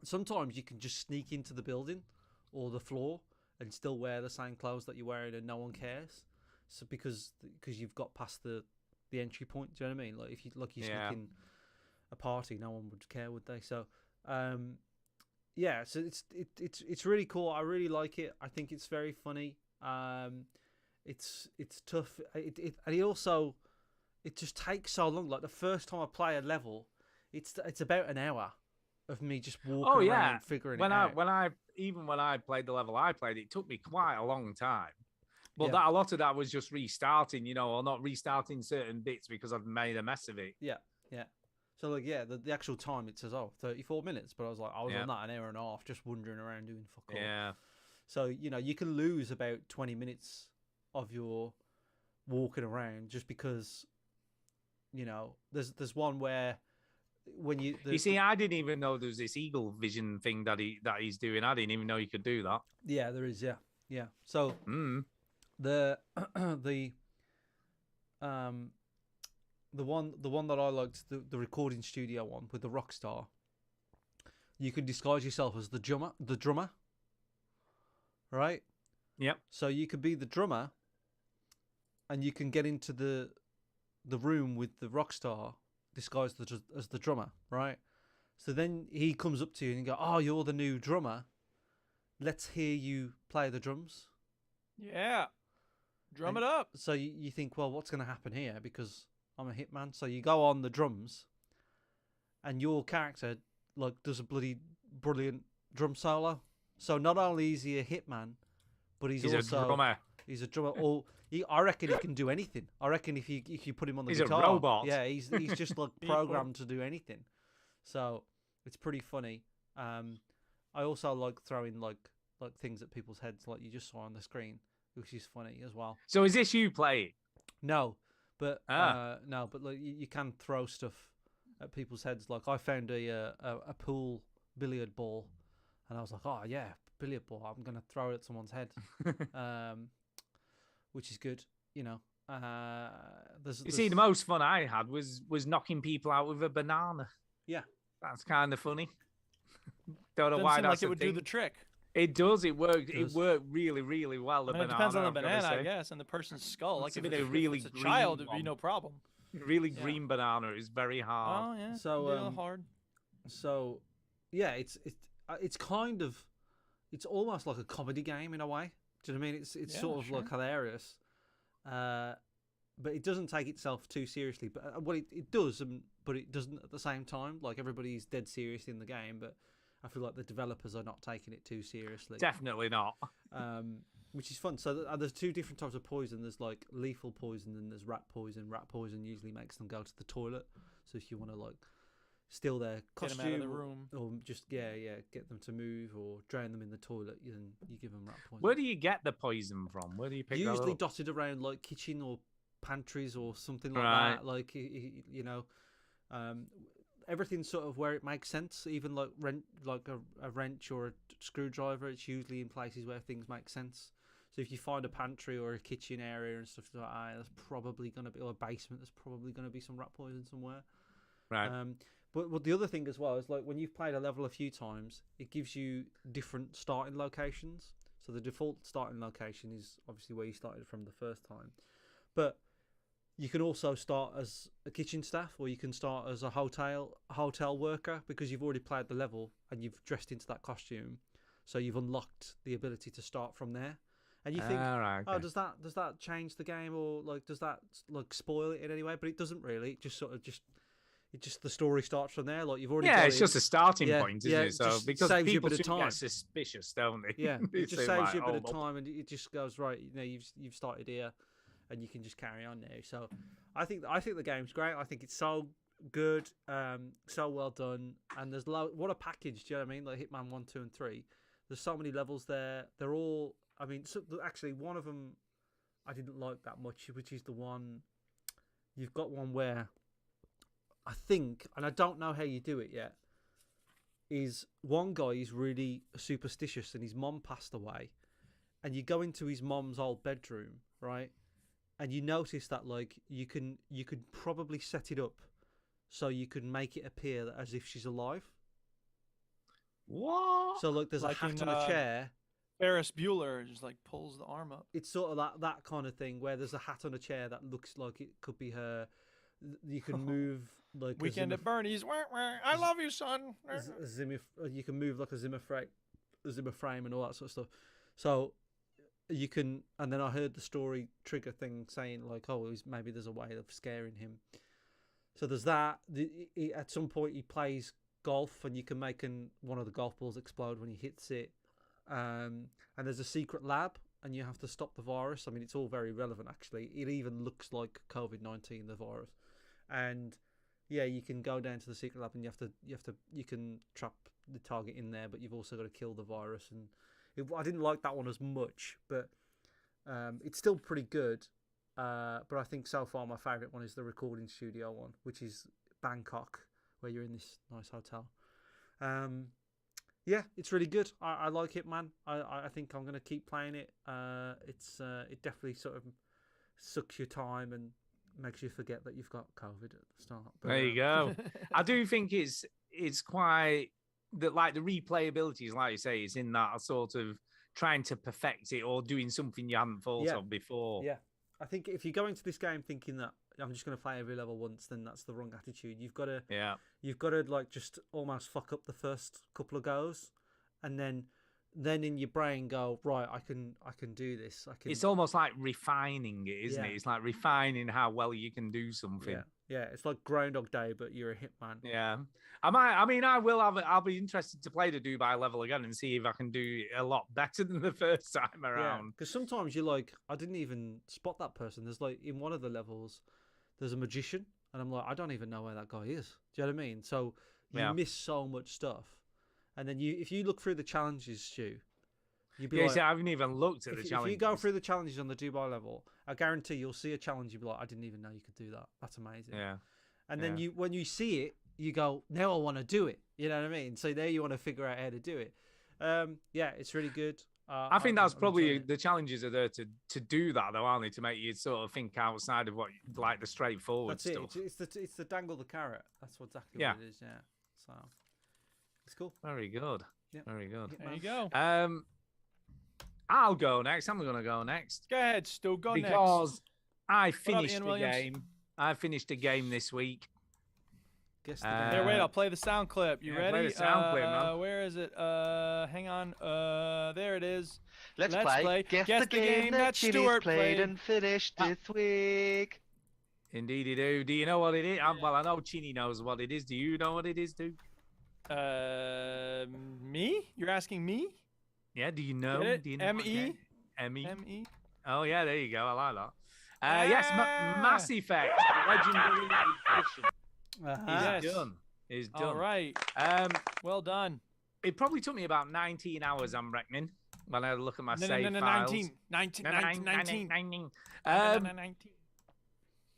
Sometimes you can just sneak into the building or the floor and still wear the same clothes that you're wearing, and no one cares. So because you've got past the entry point, do you know what I mean? Like if you sneak in a party, no one would care, would they? So yeah, so it's really cool. I really like it. I think it's very funny. It's tough. It just takes so long. Like the first time I play a level, it's about an hour of me just walking around figuring it out. When I played the level I played, it took me quite a long time. But a lot of that was just restarting, or not restarting certain bits because I've made a mess of it. Yeah. So like the actual time, it says 34 minutes, but I was like I was on that an hour and a half just wandering around doing fuck all. Yeah. So you can lose about 20 minutes of your walking around just because there's one where when you see, I didn't even know there was this eagle vision thing that he's doing. I didn't even know you could do that. Yeah, there is. Yeah. So the one that I liked, the recording studio one with the rock star, you can disguise yourself as the drummer, right? Yep. So you could be the drummer, and you can get into the room with the rock star disguised as the drummer, right? So then he comes up to you and you go, "Oh, you're the new drummer. Let's hear you play the drums." Yeah. Drum it up. So you think, well, what's going to happen here? Because I'm a hitman. So you go on the drums, and your character does a bloody brilliant drum solo. So not only is he a hitman, but he's also a drummer. He's a drummer. Or I reckon he can do anything. I reckon if you put him on the guitar, guitar, a robot. Yeah, he's just programmed to do anything. So it's pretty funny. I also like throwing like things at people's heads, like you just saw on the screen, which is funny as well. So is this you playing? No, but like you can throw stuff at people's heads. Like I found a pool billiard ball, and I was like, oh yeah, billiard ball. I'm gonna throw it at someone's head, which is good. See, the most fun I had was knocking people out with a banana. Yeah, that's kind of funny. Don't know Doesn't why seem that's like it would thing. do the trick. It does. It worked. It worked really, really well. The it depends on the banana, I guess, and the person's skull. Like if it's a child, it'd be no problem. Really green banana is very hard. Oh yeah. So hard. So yeah, it's kind of, it's almost like a comedy game in a way. Do you know what I mean? It's sort of like hilarious, but it doesn't take itself too seriously. But it does, but it doesn't at the same time. Like everybody's dead serious in the game, but I feel like the developers are not taking it too seriously. Definitely not. Which is fun. So there's two different types of poison. There's like lethal poison and there's rat poison. Rat poison usually makes them go to the toilet. So if you want to like steal their costume, get them out of the room, or just get them to move, or drown them in the toilet, then you give them rat poison. Where do you get the poison from? Where do you pick that up? Usually dotted around like kitchen or pantries or something like that. Like everything's sort of where it makes sense. Even like a wrench or a screwdriver, it's usually in places where things make sense. So if you find a pantry or a kitchen area and stuff like that, there's probably going to be, or a basement, there's probably going to be some rat poison somewhere. Right. But the other thing as well is like when you've played a level a few times, it gives you different starting locations. So the default starting location is obviously where you started from the first time, but you can also start as a kitchen staff, or you can start as a hotel worker, because you've already played the level and you've dressed into that costume. So you've unlocked the ability to start from there. And you think, oh, does that change the game, or like does that like spoil it in any way? But it doesn't really. It just sort of it just the story starts from there. Like you've already Yeah, got it's in. just a starting Yeah, point, isn't yeah, it? it So just because saves you a people bit of soon time. get suspicious, don't they? Yeah, They it just say, saves you a bit "Hold of up." time, and it just goes right. You know, you've started here, and you can just carry on now. So, I think the game's great. I think it's so good, so well done, and there's what a package. Do you know what I mean? Like Hitman 1, 2, and 3. There's so many levels there. They're all. I mean, actually, one of them I didn't like that much, which is the one. You've got one where I think, and I don't know how you do it yet. Is one guy is really superstitious, and his mom passed away, and you go into his mom's old bedroom, right? And you notice that like you could probably set it up so you could make it appear as if she's alive. What? So like there's Like a hat in, on a chair. Ferris Bueller just like pulls the arm up. It's sort of that kind of thing where there's a hat on a chair that looks like it could be her. You can move like Weekend at Bernie's. Wah, wah, I love you, son. you can move like a Zimmer frame and all that sort of stuff. So you can, and then I heard the story trigger thing saying like, oh, maybe there's a way of scaring him. So there's that. At some point he plays golf, and you can make one of the golf balls explode when he hits it. And there's a secret lab, and you have to stop the virus. I mean, it's all very relevant actually. It even looks like COVID-19, the virus. And yeah, you can go down to the secret lab, and you can trap the target in there, but you've also got to kill the virus. And I didn't like that one as much, but it's still pretty good. But I think so far my favourite one is the recording studio one, which is Bangkok, where you're in this nice hotel. Yeah, it's really good. I like it, man. I think I'm going to keep playing it. It definitely sort of sucks your time and makes you forget that you've got COVID at the start. But, there you go. I do think it's quite that, like the replayability is, like you say, it's in that sort of trying to perfect it or doing something you hadn't thought of before. Yeah, I think if you go into this game thinking that I'm just going to play every level once, then that's the wrong attitude. You've got to like just almost fuck up the first couple of goes, and then in your brain go, right, I can do this. It's almost like refining it, isn't it? It's like refining how well you can do something. Yeah, it's like Groundhog Day, but you're a hitman. Yeah, I'll be interested to play the Dubai level again and see if I can do it a lot better than the first time around. Because sometimes you're like, I didn't even spot that person. There's like in one of the levels, there's a magician, and I'm like, I don't even know where that guy is. Do you know what I mean? So you miss so much stuff. And then if you look through the challenges, Stu, you'd be like, see, I haven't even looked at the challenges. If you go through the challenges on the Dubai level, I guarantee you'll see a challenge. You'll be like, I didn't even know you could do that. That's amazing. Yeah. And then when you see it, you go, now I want to do it. You know what I mean? So there you want to figure out how to do it. Yeah, it's really good. I think that's probably the challenges are there to do that, though, aren't they? To make you sort of think outside of what like the straightforward stuff. It's the dangle the carrot. That's exactly what it is. Yeah. So it's cool. Very good. Yeah. Very good. There you go. I'll go next. I'm going to go next. Go ahead, Stu. Go next. Because I What up, finished Ian the Williams? game. I finished a game this week. Guess the Here, wait. I'll play the sound clip. You ready? Play the sound clip, man. Where is it? Hang on. There it is. Let's play. play. Guess Guess the game that Chinny's Stuart played played. and finished this week. Indeed, you do. Do you know what it is? Well, I know Chinny knows what it is. Do you know what it is, dude? Me? You're asking me? Yeah. Do you know? Get it? Do you know? what M.E.? game? M.E. M.E.? Oh yeah, there you go. I like that. Yes, Mass Effect Legendary Edition is done. Is done. All right. Well done. It probably took me about 19 hours, I'm reckoning, when I had a look at my save files. 19.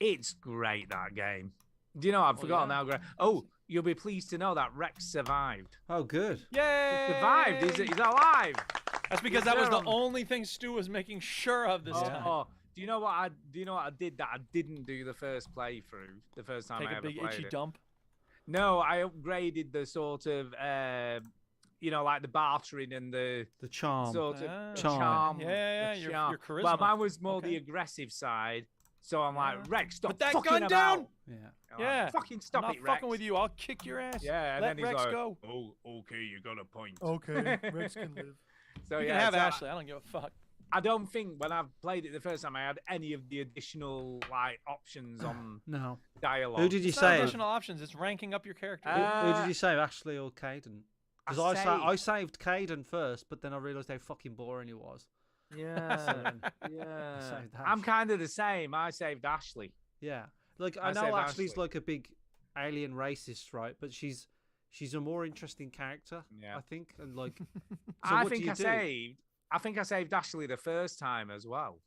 It's great, that game. Do you know, I've forgotten how great. Oh, you'll be pleased to know that Rex survived. Oh, good. Yay! He survived. He's alive. That's because that was the only thing Stu was making sure of this time. Oh, do you know what I did that I didn't do the first playthrough, the first time I ever played it? Take a big itchy dump? No, I upgraded the sort of, like the bartering and the charm. Sort of charm. Yeah, your charisma. Well, mine was more the aggressive side. So I'm like, Rex, stop Put that fucking gun about. down! Yeah. Fucking stop I'm not it, Rex. fucking with you. I'll kick your ass. Yeah, and Let then he's Rex like, go. oh, okay, you got a point. Okay, Rex can live. So You yeah, can have so Ashley. I don't give a fuck. I don't think when I played it the first time I had any of the additional like options on No. dialogue. Who did you It's not save? additional options. It's ranking up your character. Who did you save, Ashley or Caden? Because I saved- saved Caden first, but then I realised how fucking boring he was. Yeah, I yeah. saved Ash. I'm kind of the same. I saved Ashley. Yeah, like I I know saved Ashley's Ashley. like a big alien racist, right? But she's a more interesting character, Yeah. I think. And like, so I what do think you I do? saved. I think I saved Ashley the first time as well,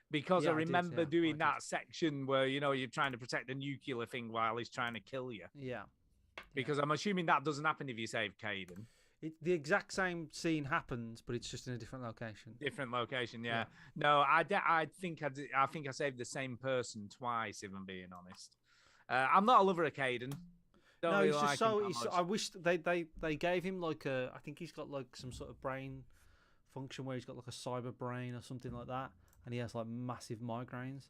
because Yeah, I I did, remember yeah, doing I that section where you're trying to protect the nuclear thing while he's trying to kill you. Yeah, Because I'm assuming that doesn't happen if you save Caden. the exact same scene happens, but it's just in a different location. Different location, yeah. Yeah. No, I think I think I saved the same person twice. If I'm being honest, I'm not a lover of Caden. Don't No, really he's just like him so. that He's, much. I wish they gave him like a. I think he's got like some sort of brain function where he's got like a cyber brain or something like that, and he has like massive migraines.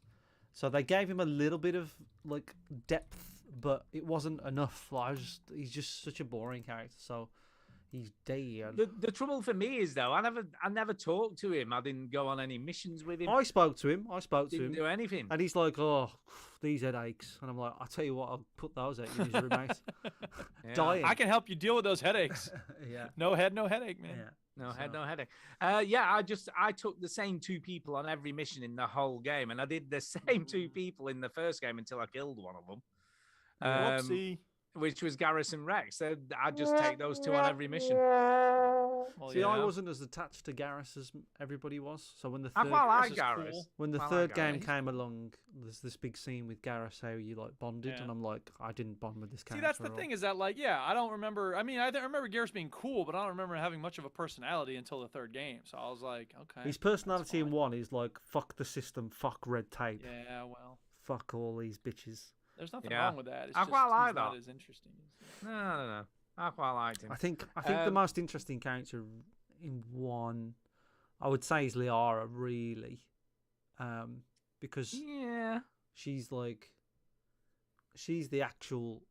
So they gave him a little bit of like depth, but it wasn't enough. Like he's just such a boring character. So he's dead. The trouble for me is though, I never talked to him. I didn't go on any missions with him. I spoke to him. Didn't do anything. And he's like, "Oh, these headaches," and I'm like, "I'll tell you what, I'll put those out your misery, mate." Yeah. Dying. I can help you deal with those headaches. Yeah. No head, no headache, man. Yeah. No So- head, no headache. Yeah, I took the same two people on every mission in the whole game, and I did the same two people in the first game until I killed one of them. Whoopsie. Which was Garrison Rex. So I'd just take those two on every mission. Well, See, I yeah. wasn't as attached to Garrus as everybody was. So when the I third, quite like is Garrus. cool. when the I like third game Garrus. came along, there's this big scene with Garrus how you like bonded, Yeah. and I'm like, I didn't bond with this See, character. that's the at all. thing is that, like, yeah, I don't remember. I mean, I remember Garrus being cool, but I don't remember having much of a personality until the third game. So I was like, okay. His personality in fine. one is like, fuck the system, fuck red tape, Yeah, well, fuck all these bitches. there's nothing Yeah. wrong with that. It's I just quite like he's not that. as interesting. No. I quite liked him. I think the Um, most interesting character in one, I would say, is Liara, really, because Yeah. she's the actual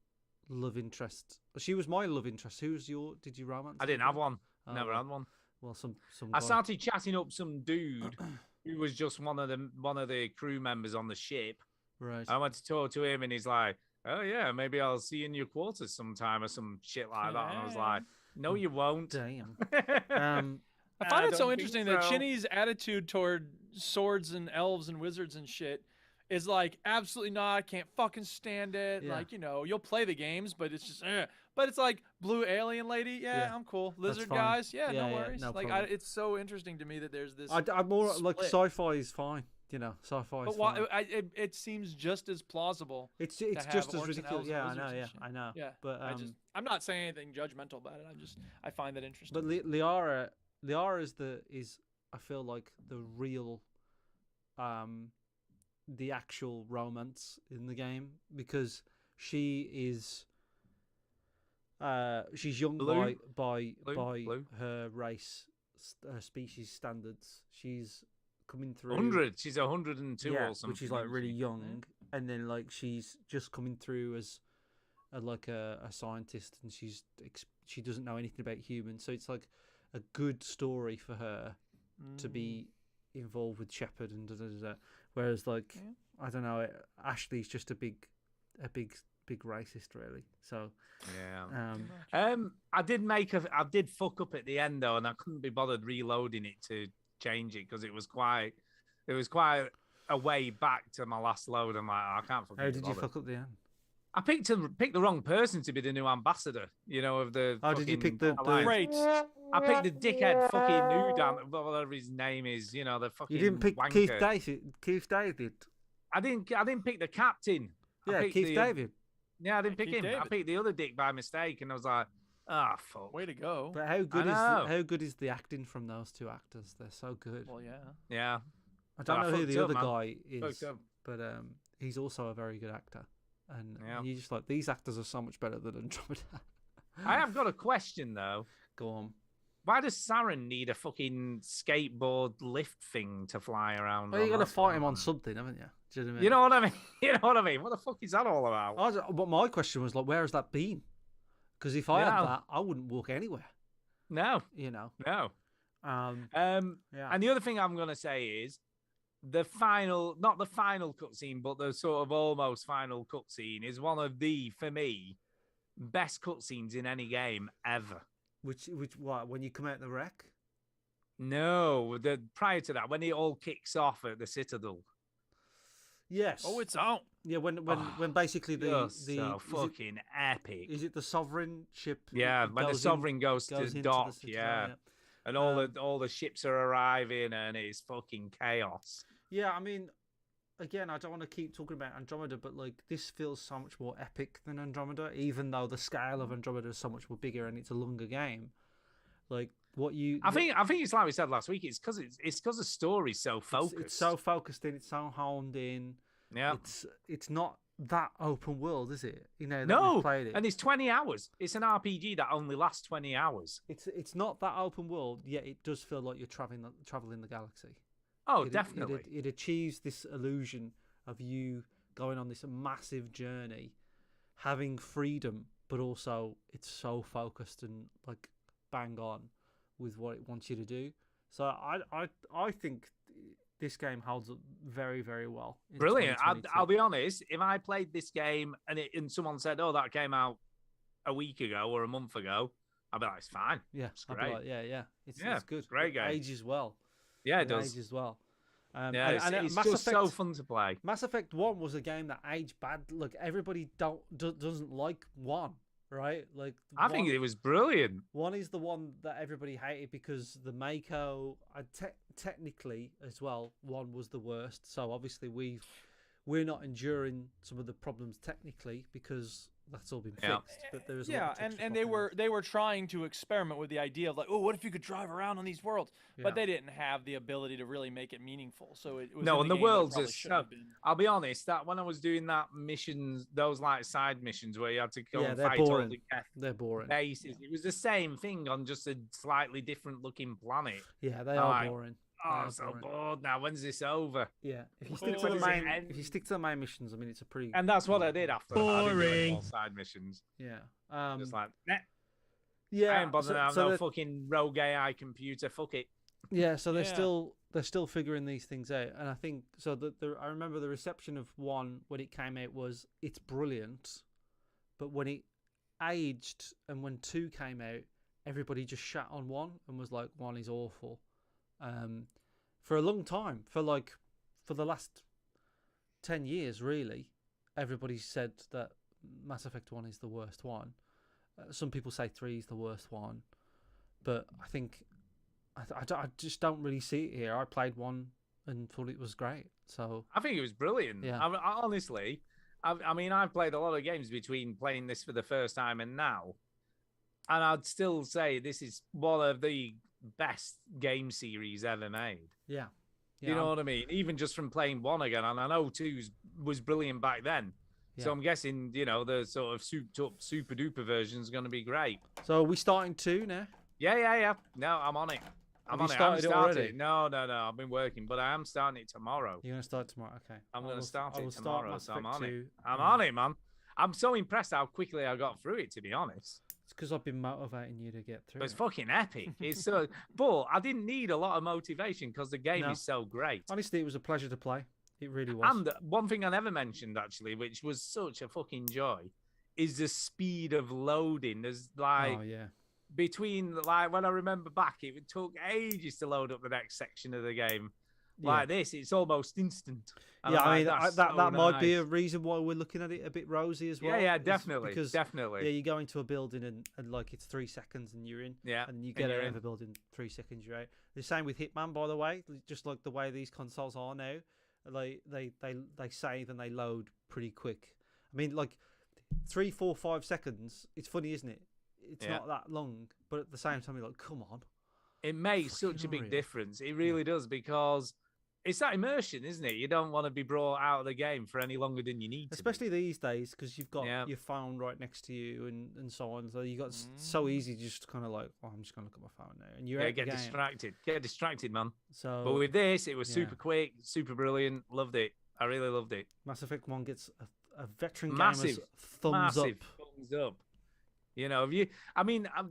love interest. She was my love interest. Did you romance? I didn't have one. Oh, Never well. had one. Well, some. I guy- started chatting up some dude who was just one of the crew members on the ship. Right. I went to talk to him, and he's like, "Oh yeah, maybe I'll see you in your quarters sometime," or some shit like that. And I was like, "No, you won't." Damn. I find it so don't think interesting that so. Chinny's attitude toward swords and elves and wizards and shit is like, absolutely not. I can't fucking stand it. Yeah. Like, you'll play the games, but it's just, but it's like blue alien lady. Yeah, Yeah, I'm cool. Lizard fine. guys. Yeah, Yeah, no yeah, worries. no Like, problem. it's so interesting to me that there's this. I'm more like split. sci-fi is fine. Sci-fi is But why, fine. it seems just as plausible. It's have just as orcs and ridiculous. elves and Yeah, I wizards know. and Yeah, shit. I know. Yeah, But I'm not saying anything judgmental about it. I find that interesting. but Liara is I feel like the real, the actual romance in the game, because she is. She's young Blue? by Blue? her race, her species standards. She's coming through 100. She's 102 yeah, or something. which is like isn't really she? young, and then like she's just coming through as a scientist, and she doesn't know anything about humans, so it's like a good story for her to be involved with Shepard and whereas like I don't know, Ashley's just a big racist, really. So Yeah. I did fuck up at the end though, and I couldn't be bothered reloading it to change it because it was quite a way back to my last load. I'm like, I can't fucking. how be did you bothered. fuck up the end? I picked the wrong person to be the new ambassador. Of the. Oh, did you pick fucking the- alliance. Great. I picked the dickhead fucking new whatever his name is. The fucking. You didn't pick wanker. Keith David. I didn't pick the captain. I Yeah, picked Keith the- David. Yeah, I didn't pick Keith him. I David. picked the other dick by mistake, and I was like, ah, fuck. Way to go. But how good know. how good is the acting from those two actors? They're so good. Well, yeah. Yeah. I don't I know who fucked the up, other man. guy is, Fucked up. but he's also a very good actor. And Yeah. you're just like, these actors are so much better than Andromeda. I have got a question though. Go on. Why does Saren need a fucking skateboard lift thing to fly around? Well, you got to That's fight what him I on want. something, haven't you? Do you know what I mean? You know what I mean? You know what I mean? What the fuck is that all about? But my question was like, where has that been? Because if I had Yeah. that, I wouldn't walk anywhere. No, You know. no. Yeah. And the other thing I'm gonna say is the final, not the final cutscene, but the sort of almost final cutscene is one of the, for me, best cutscenes in any game ever. Which what? When you come out the wreck? No, prior to that, when it all kicks off at the Citadel. Yes. Oh, it's out. Yeah, when basically the so fucking epic. Is it the sovereign ship? Yeah, when the sovereign goes to into the dock, Citadel, yeah. And all the ships are arriving, and it's fucking chaos. Yeah, I mean, again, I don't want to keep talking about Andromeda, but like this feels so much more epic than Andromeda, even though the scale of Andromeda is so much more bigger and it's a longer game. Like I think it's like we said last week. It's because the story's so focused. It's so focused in. It's so honed in. Yeah. It's not that open world, is it? You know, no. we've played it. And it's 20 hours. It's an RPG that only lasts 20 hours. It's not that open world, yet it does feel like you're traveling the galaxy. Oh, definitely. It achieves this illusion of you going on this massive journey, having freedom, but also it's so focused and like bang on with what it wants you to do. So I think this game holds up very, very well. Brilliant. I'll be honest. If I played this game and someone said, "Oh, that came out a week ago or a month ago," I'd be like, "It's fine. Yeah, it's great. It's good. Great game. It ages well. Yeah, it does. Ages well. It's just so fun to play. Mass Effect 1 was a game that aged bad. Look, everybody doesn't like 1, right? Like I think it was brilliant. 1 is the one that everybody hated because the Mako, technically as well, 1 was the worst. So obviously we're not enduring some of the problems technically because that's all been fixed. But there was and they were trying to experiment with the idea of like, oh, what if you could drive around on these worlds? But they didn't have the ability to really make it meaningful. So it was and the worlds are so. I'll be honest, that when I was doing that missions, those like side missions where you had to go and fight all the they're boring bases, it was the same thing on just a slightly different looking planet. Yeah, they are boring. Oh, I'm so bored now. When's this over? Yeah, if you stick to the main missions, I mean, it's a pretty. And that's what I did after. Boring. I did all side missions. Yeah. Just like, nah. Yeah. I ain't bothered now. No fucking rogue AI computer. Fuck it. Yeah. So they're still figuring these things out, and I think so. I remember the reception of 1 when it came out was it's brilliant, but when it aged and when 2 came out, everybody just shat on 1 and was like 1 is awful. For a long time, for the last 10 years, really, everybody said that Mass Effect 1 is the worst one. Some people say 3 is the worst one, but I think I just don't really see it here. I played 1 and thought it was great. So I think it was brilliant. Yeah. I honestly, I mean, I've played a lot of games between playing this for the first time and now, and I'd still say this is one of the best game series ever made. Yeah. You know what I mean? Even just from playing 1 again, and I know 2 was brilliant back then. Yeah. So I'm guessing, the sort of souped up super duper version is going to be great. So are we starting 2 now? Yeah. No, I'm on it. Have you started it already? No. I've been working, but I am starting it tomorrow. You're going to start tomorrow? Okay. I'm going to start it tomorrow, so I'm on it. I'm Mm. on it, man. I'm so impressed how quickly I got through it, to be honest. It's because I've been motivating you to get through But it's it. fucking epic. It's so, but I didn't need a lot of motivation because the game is so great. Honestly, it was a pleasure to play. It really was. And one thing I never mentioned, actually, which was such a fucking joy, is the speed of loading. There's like, between, like, when I remember back, it took ages to load up the next section of the game. Like this, it's almost instant. And I mean, that that might be a reason why we're looking at it a bit rosy as well. Yeah, definitely. Because, definitely. Yeah, you go into a building and like it's 3 seconds and you're in. Yeah. And you get out of a building, 3 seconds, you're out. The same with Hitman, by the way. Just like the way these consoles are now, they save and they load pretty quick. I mean, like 3, 4, 5 seconds. It's funny, isn't it? It's not that long, but at the same time, you're like, come on. It makes such a big difference. It really does, because it's that immersion, isn't it? You don't want to be brought out of the game for any longer than you need to. Especially these days, because you've got your phone right next to you and so on. So you got so easy just kind of like, oh, I'm just going to look at my phone now. And you're get distracted. Get distracted, man. So, but with this, it was super quick, super brilliant. Loved it. I really loved it. Mass Effect 1 gets a veteran massive thumbs up. Thumbs up. You know, do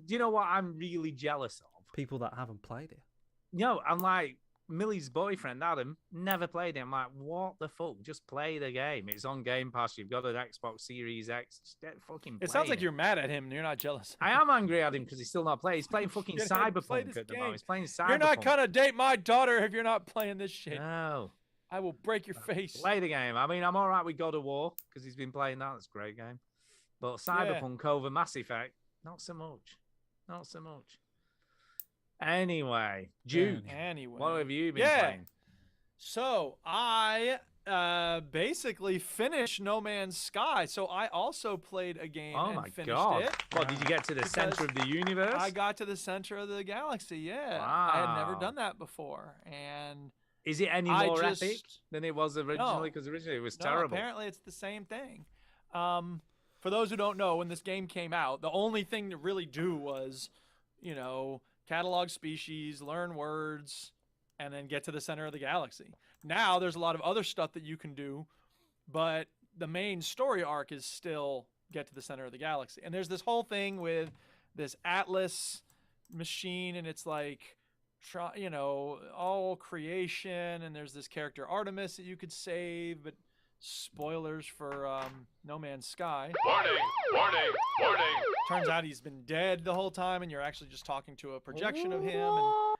you know what I'm really jealous of? People that haven't played it. I'm like, Millie's boyfriend, Adam, never played it. I'm like, what the fuck? Just play the game. It's on Game Pass. You've got an Xbox Series X. Just get fucking It sounds playing like you're mad at him and you're not jealous. I am angry at him because he's still not playing. He's playing fucking Get ahead and play Cyberpunk this at the game. moment. He's playing Cyberpunk. You're not gonna date my daughter if you're not playing this shit. No. I will break your face. Play the game. I mean, I'm all right with God of War because he's been playing that. That's a great game. But Cyberpunk over Mass Effect, not so much. Not so much. Anyway, Duke, what have you been playing? So I basically finished No Man's Sky. So I also played a game and finished it. What, did you get to the center of the universe? I got to the center of the galaxy, yeah. Wow. I had never done that before. And is it any more epic than it was originally? Because originally it was terrible. Apparently it's the same thing. For those who don't know, when this game came out, the only thing to really do was, catalog species, learn words, and then get to the center of the galaxy. Now there's a lot of other stuff that you can do, but the main story arc is still get to the center of the galaxy. And there's this whole thing with this Atlas machine, and it's like, all creation, and there's this character Artemis that you could save, but spoilers for No Man's Sky. Warning. Turns out he's been dead the whole time, and you're actually just talking to a projection of him. And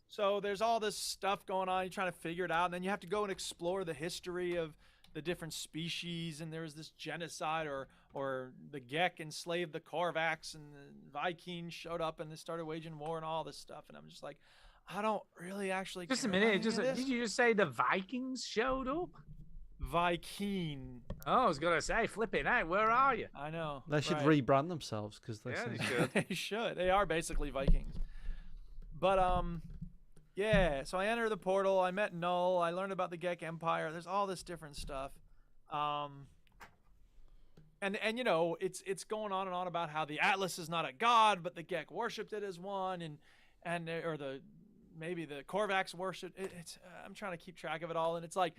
so there's all this stuff going on. You're trying to figure it out, and then you have to go and explore the history of the different species. And there was this genocide, or the Gek enslaved the Korvax, and the Vikings showed up and they started waging war and all this stuff. And I'm just like, I don't really actually. Just a minute. Did you just say the Vikings showed up? Viking. Oh, I was gonna say, flipping out. Where are you? I know. They should rebrand themselves because they should. They should. They are basically Vikings. But so I entered the portal. I met Null. I learned about the Gek Empire. There's all this different stuff. And it's going on and on about how the Atlas is not a god, but the Gek worshipped it as one, and maybe the Korvax worshipped it. I'm trying to keep track of it all, and it's like,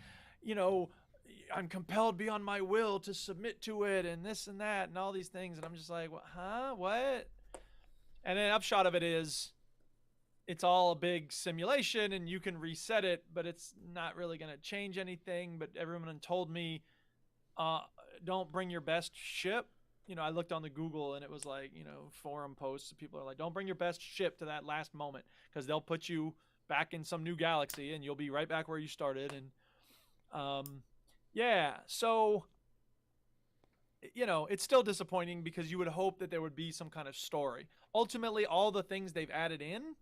I'm compelled beyond my will to submit to it, and this and that, and all these things, and I'm just like, what? And then upshot of it is, it's all a big simulation, and you can reset it, but it's not really going to change anything. But everyone told me, don't bring your best ship. I looked on the Google, and it was like, forum posts. People are like, don't bring your best ship to that last moment, because they'll put you back in some new galaxy, and you'll be right back where you started. And so it's still disappointing because you would hope that there would be some kind of story. Ultimately, all the things they've added in,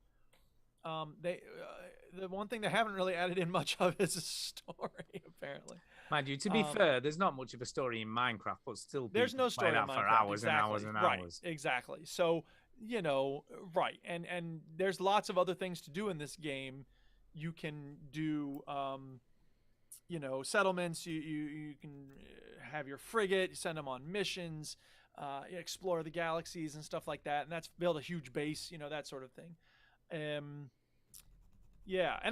the one thing they haven't really added in much of is a story, apparently. Mind you, to be fair, there's not much of a story in Minecraft, but still there's no story in Minecraft for hours exactly. and hours and hours. Right, exactly. So, right. And there's lots of other things to do in this game. You can do settlements. You can have your frigate, send them on missions, explore the galaxies and stuff like that, and that's build a huge base, that sort of thing. And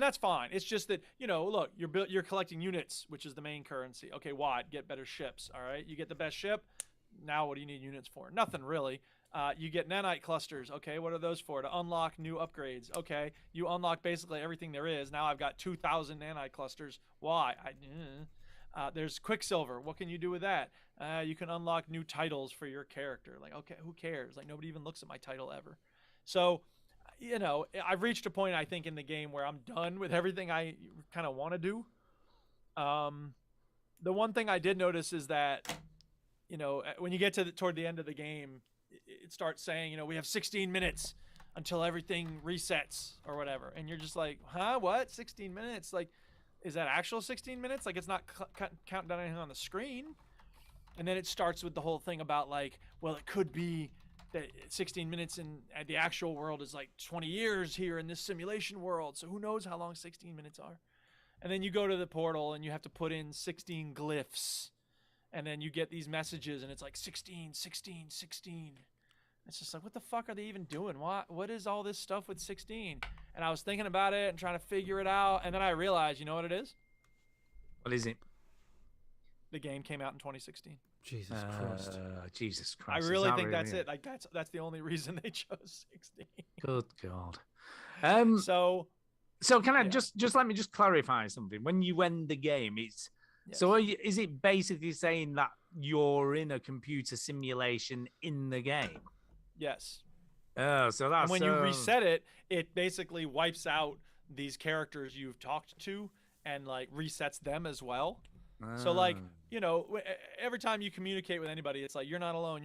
that's fine. It's just that, look, you're collecting units, which is the main currency. Okay, why? Get better ships. All right, you get the best ship. Now, what do you need units for? Nothing really. You get nanite clusters. Okay, what are those for? To unlock new upgrades. Okay, you unlock basically everything there is. Now I've got 2,000 nanite clusters. Why? There's Quicksilver. What can you do with that? You can unlock new titles for your character. Like, okay, who cares? Like, nobody even looks at my title ever. So, I've reached a point, I think, in the game where I'm done with everything I kind of want to do. The one thing I did notice is that, when you get toward the end of the game, it starts saying, we have 16 minutes until everything resets or whatever. And you're just like, what? 16 minutes? Like, is that actual 16 minutes? Like, it's not counting down anything on the screen. And then it starts with the whole thing about, like, well, it could be that 16 minutes in the actual world is like 20 years here in this simulation world. So who knows how long 16 minutes are. And then you go to the portal and you have to put in 16 glyphs. And then you get these messages and it's like 16, 16, 16. It's just like, what the fuck are they even doing? What is all this stuff with 16? And I was thinking about it and trying to figure it out. And then I realized, you know what it is? What is it? The game came out in 2016. Jesus Christ. Jesus Christ. I really think that's it. Like, that's the only reason they chose 16. Good God. So So can I just let me just clarify something? When you end the game, it's so is it basically saying that you're in a computer simulation in the game? Yes. Oh, so that's and when you reset it, it basically wipes out these characters you've talked to and like resets them as well. So like, you know, every time you communicate with anybody, it's like, you're not alone.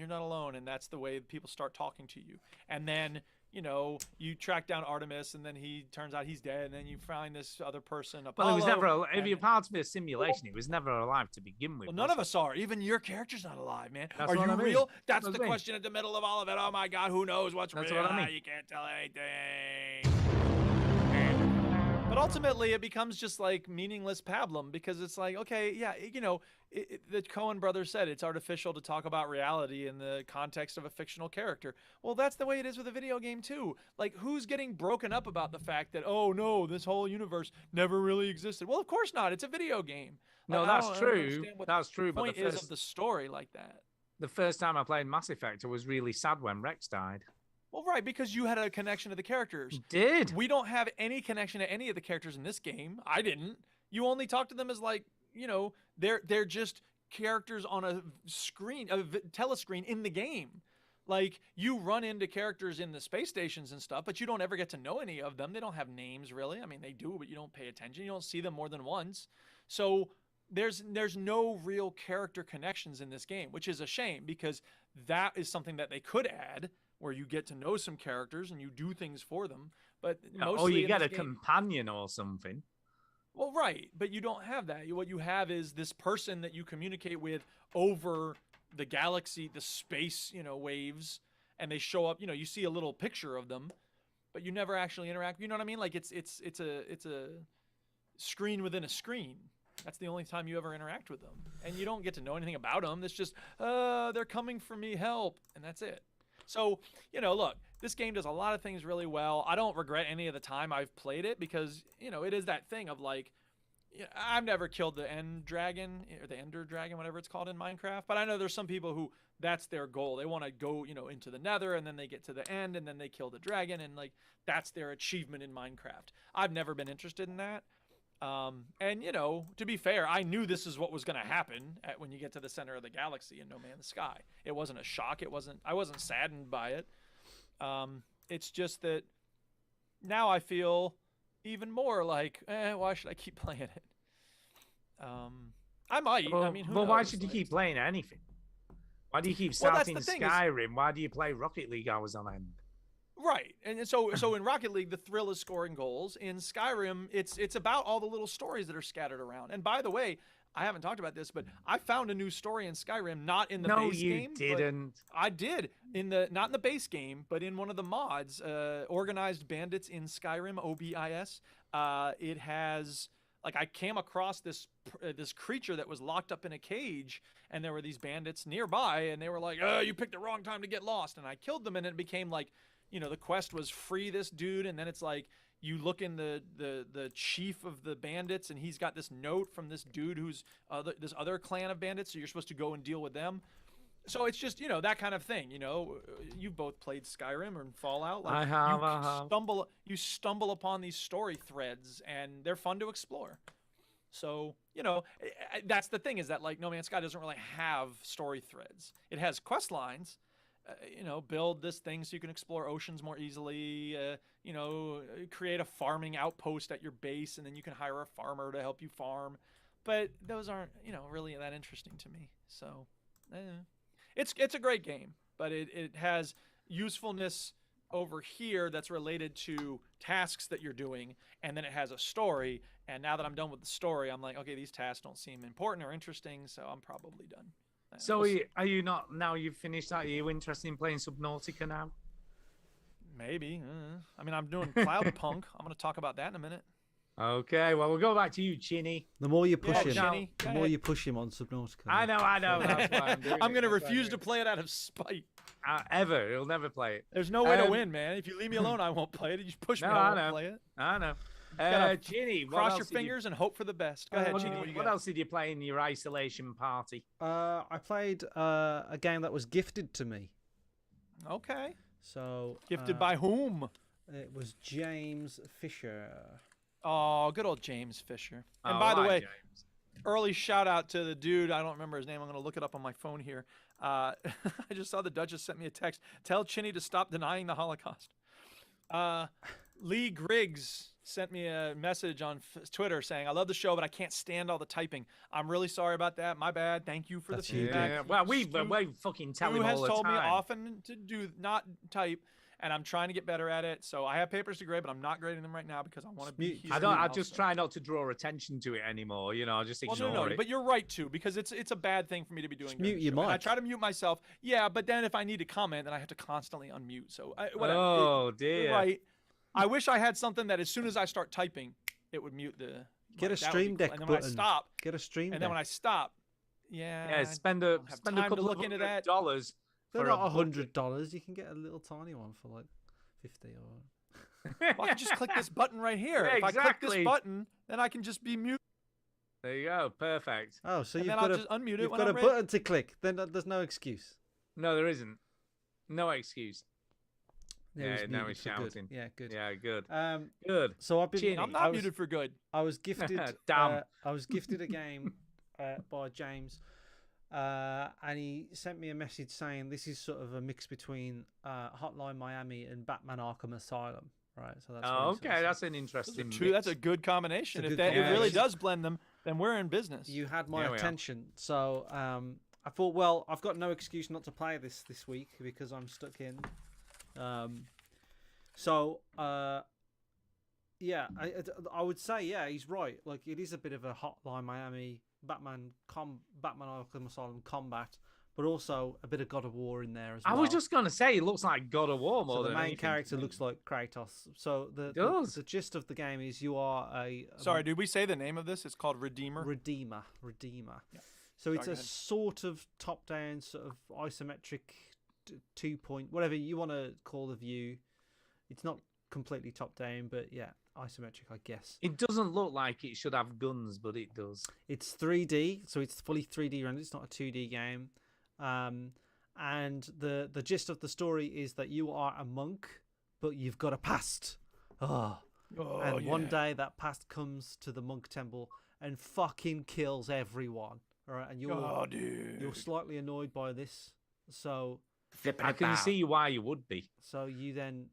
And that's the way people start talking to you. And then, you know, you track down Artemis and then he turns out he's dead. And then you find this other person, Apollo. Well, it was never, if you're part of a simulation, it was never alive to begin with. Well, none of us are. Even your character's not alive, man. That's are what you I mean. real? That's That's the what I mean. question at the middle of all of it. Oh my God, who knows what's That's real? what I mean. You can't tell anything. But ultimately, it becomes just like meaningless pablum because it's like, okay, yeah, you know, the Coen brothers said it's artificial to talk about reality in the context of a fictional character. Well, that's the way it is with a video game too. Like, who's getting broken up about the fact that, oh no, this whole universe never really existed? Well, of course not. It's a video game. No, Like, that's true. That's true. The But point is of the story like that. the first time I played Mass Effect, I was really sad when Rex died. Well, right, because you had a connection to the characters. Did We don't have any connection to any of the characters in this game. I didn't. You only talk to them as like, you know, they're just characters on a screen, telescreen in the game. Like, you run into characters in the space stations and stuff, but you don't ever get to know any of them. They don't have names, really. I mean, they do, but you don't pay attention. You don't see them more than once. So there's no real character connections in this game, which is a shame because that is something that they could add, where you get to know some characters and you do things for them. But mostly or you in get this a game, companion or something. well, right, but you don't have that. What you have is this person that you communicate with over the galaxy, the space, you know, waves, and they show up. You know, you see a little picture of them, but you never actually interact. You know what I mean? Like it's a screen within a screen. That's the only time you ever interact with them, and you don't get to know anything about them. It's just, they're coming for me, help, and that's it. So, you know, look, this game does a lot of things really well. I don't regret any of the time I've played it because, you know, it is that thing of like, I've never killed the end dragon or the ender dragon, whatever it's called in Minecraft. But I know there's some people who that's their goal. They want to go, you know, into the nether and then they get to the end and then they kill the dragon. And like, that's their achievement in Minecraft. I've never been interested in that. And, you know, to be fair, I knew this is what was going to happen when you get to the center of the galaxy in No Man's Sky. It wasn't a shock. I wasn't saddened by it. It's just that now I feel even more like, why should I keep playing it? I might. Well, I mean, who well, why knows? should you Like, keep playing anything? Why do you keep Well, that's starting the thing is- Skyrim? Why do you play Rocket League hours on end? Right, and so in Rocket League, the thrill is scoring goals. In Skyrim, it's about all the little stories that are scattered around. And by the way, I haven't talked about this, but I found a new story in Skyrim, not in the base game. No, you didn't. I did not in the base game, but in one of the mods, Organized Bandits in Skyrim, OBIS. It has like I came across this creature that was locked up in a cage, and there were these bandits nearby, and they were like, "Oh, you picked the wrong time to get lost," and I killed them, and it became like, you know, the quest was free this dude, and then it's like you look in the chief of the bandits, and he's got this note from this dude who's this other clan of bandits, so you're supposed to go and deal with them. So it's just, you know, that kind of thing. You know, you've both played Skyrim or Fallout. Like, I have. You stumble upon these story threads, and they're fun to explore. So, you know, that's the thing is that like No Man's Sky doesn't really have story threads. It has quest lines. You know, build this thing so you can explore oceans more easily, you know, create a farming outpost at your base, and then you can hire a farmer to help you farm. But those aren't, you know, really that interesting to me. So it's a great game, but it has usefulness over here that's related to tasks that you're doing, and then it has a story. And now that I'm done with the story, I'm like, okay, these tasks don't seem important or interesting, so I'm probably done. So are you not, now you've finished that, are you interested in playing Subnautica now? Maybe. I mean, I'm doing Cloudpunk. I'm going to talk about that in a minute. Okay, well, we'll go back to you, Chinny. The more you push him, Chinny, the more you push him on Subnautica. I know. That's why I'm doing I'm going to it. That's why refuse I'm to play it out of spite. ever. He'll never play it. There's no way to win, man. If you leave me alone, I won't play it. If you push me, No, I I won't know. play it. I know. Gotta Chinny, what Cross else your did you- fingers and hope for the best. Go ahead, Chinny. What do you What got? else did you play in your isolation party? I played a game that was gifted to me. Okay. So Gifted by whom? It was James Fisher. Oh, good old James Fisher. And Oh, by the right, way, James. early shout out to the dude. I don't remember his name. I'm going to look it up on my phone here. I just saw the Duchess sent me a text. Tell Chinny to stop denying the Holocaust. Lee Griggs sent me a message on Twitter saying, I love the show, but I can't stand all the typing. I'm really sorry about that. My bad. Thank you for That's the you, feedback. Yeah, well, we fucking tell Stu him has all the told me time. often to not type, and I'm trying to get better at it. So I have papers to grade, but I'm not grading them right now because I want to be here. I just try not to draw attention to it anymore. You know, I just ignore it. But you're right too, because it's a bad thing for me to be doing. Mute your And I mic. try to mute myself. Yeah, but then if I need to comment, then I have to constantly unmute. So whatever. Oh, dear. You're right. I wish I had something that as soon as I start typing, it would mute the. Get a mic. That would be Stream cool. Deck And then when I button. stop, Get a Stream and Deck. then when I stop, yeah, spend I a don't have spend a time to couple look of into that. $100 They're for not a $100. You can get a little tiny one for like 50 or. Well, I can just click this button right here. Yeah, If I click this exactly. button, then I can just be mute. There you go. Perfect. Oh, so And you've then I'll got just unmute it you've when got I'm a ready. button to click. Then there's no excuse. No, there isn't. No excuse. Yeah, Yeah, he's now muted he's for good. shouting. Yeah, good. Yeah, good. Good. So I've been. Chinny. I'm I not was, muted for good. I was gifted. Damn. I was gifted a game by James, and he sent me a message saying this is sort of a mix between Hotline Miami and Batman Arkham Asylum. Right. So that's. Oh, what he okay. says. That's an interesting. That's a good combination. It's a If good that it really combination. does blend them, then we're in business. You had my Yeah, we are. attention, so I thought, well, I've got no excuse not to play this week because I'm stuck in. Yeah, I would say, yeah, he's right. Like, it is a bit of a Hotline Miami, Batman Arkham Asylum combat, but also a bit of God of War in there as well. I was just gonna say, it looks like God of War more So the than main anything to character me. looks like Kratos. So does. the gist of the game is you are a Sorry, did we say the name of this? It's called Redeemer. Redeemer. Yeah. So it's Sorry, a go ahead. sort of top-down, sort of isometric, 2-point, whatever you want to call the view. It's not completely top-down, but yeah, isometric, I guess. It doesn't look like it should have guns, but it does. It's 3D, so it's fully 3D rendered. It's not a 2D game. And the gist of the story is that you are a monk, but you've got a past. And one day that past comes to the monk temple and fucking kills everyone. All right, and you're slightly annoyed by this, so I can see why you would be. so you then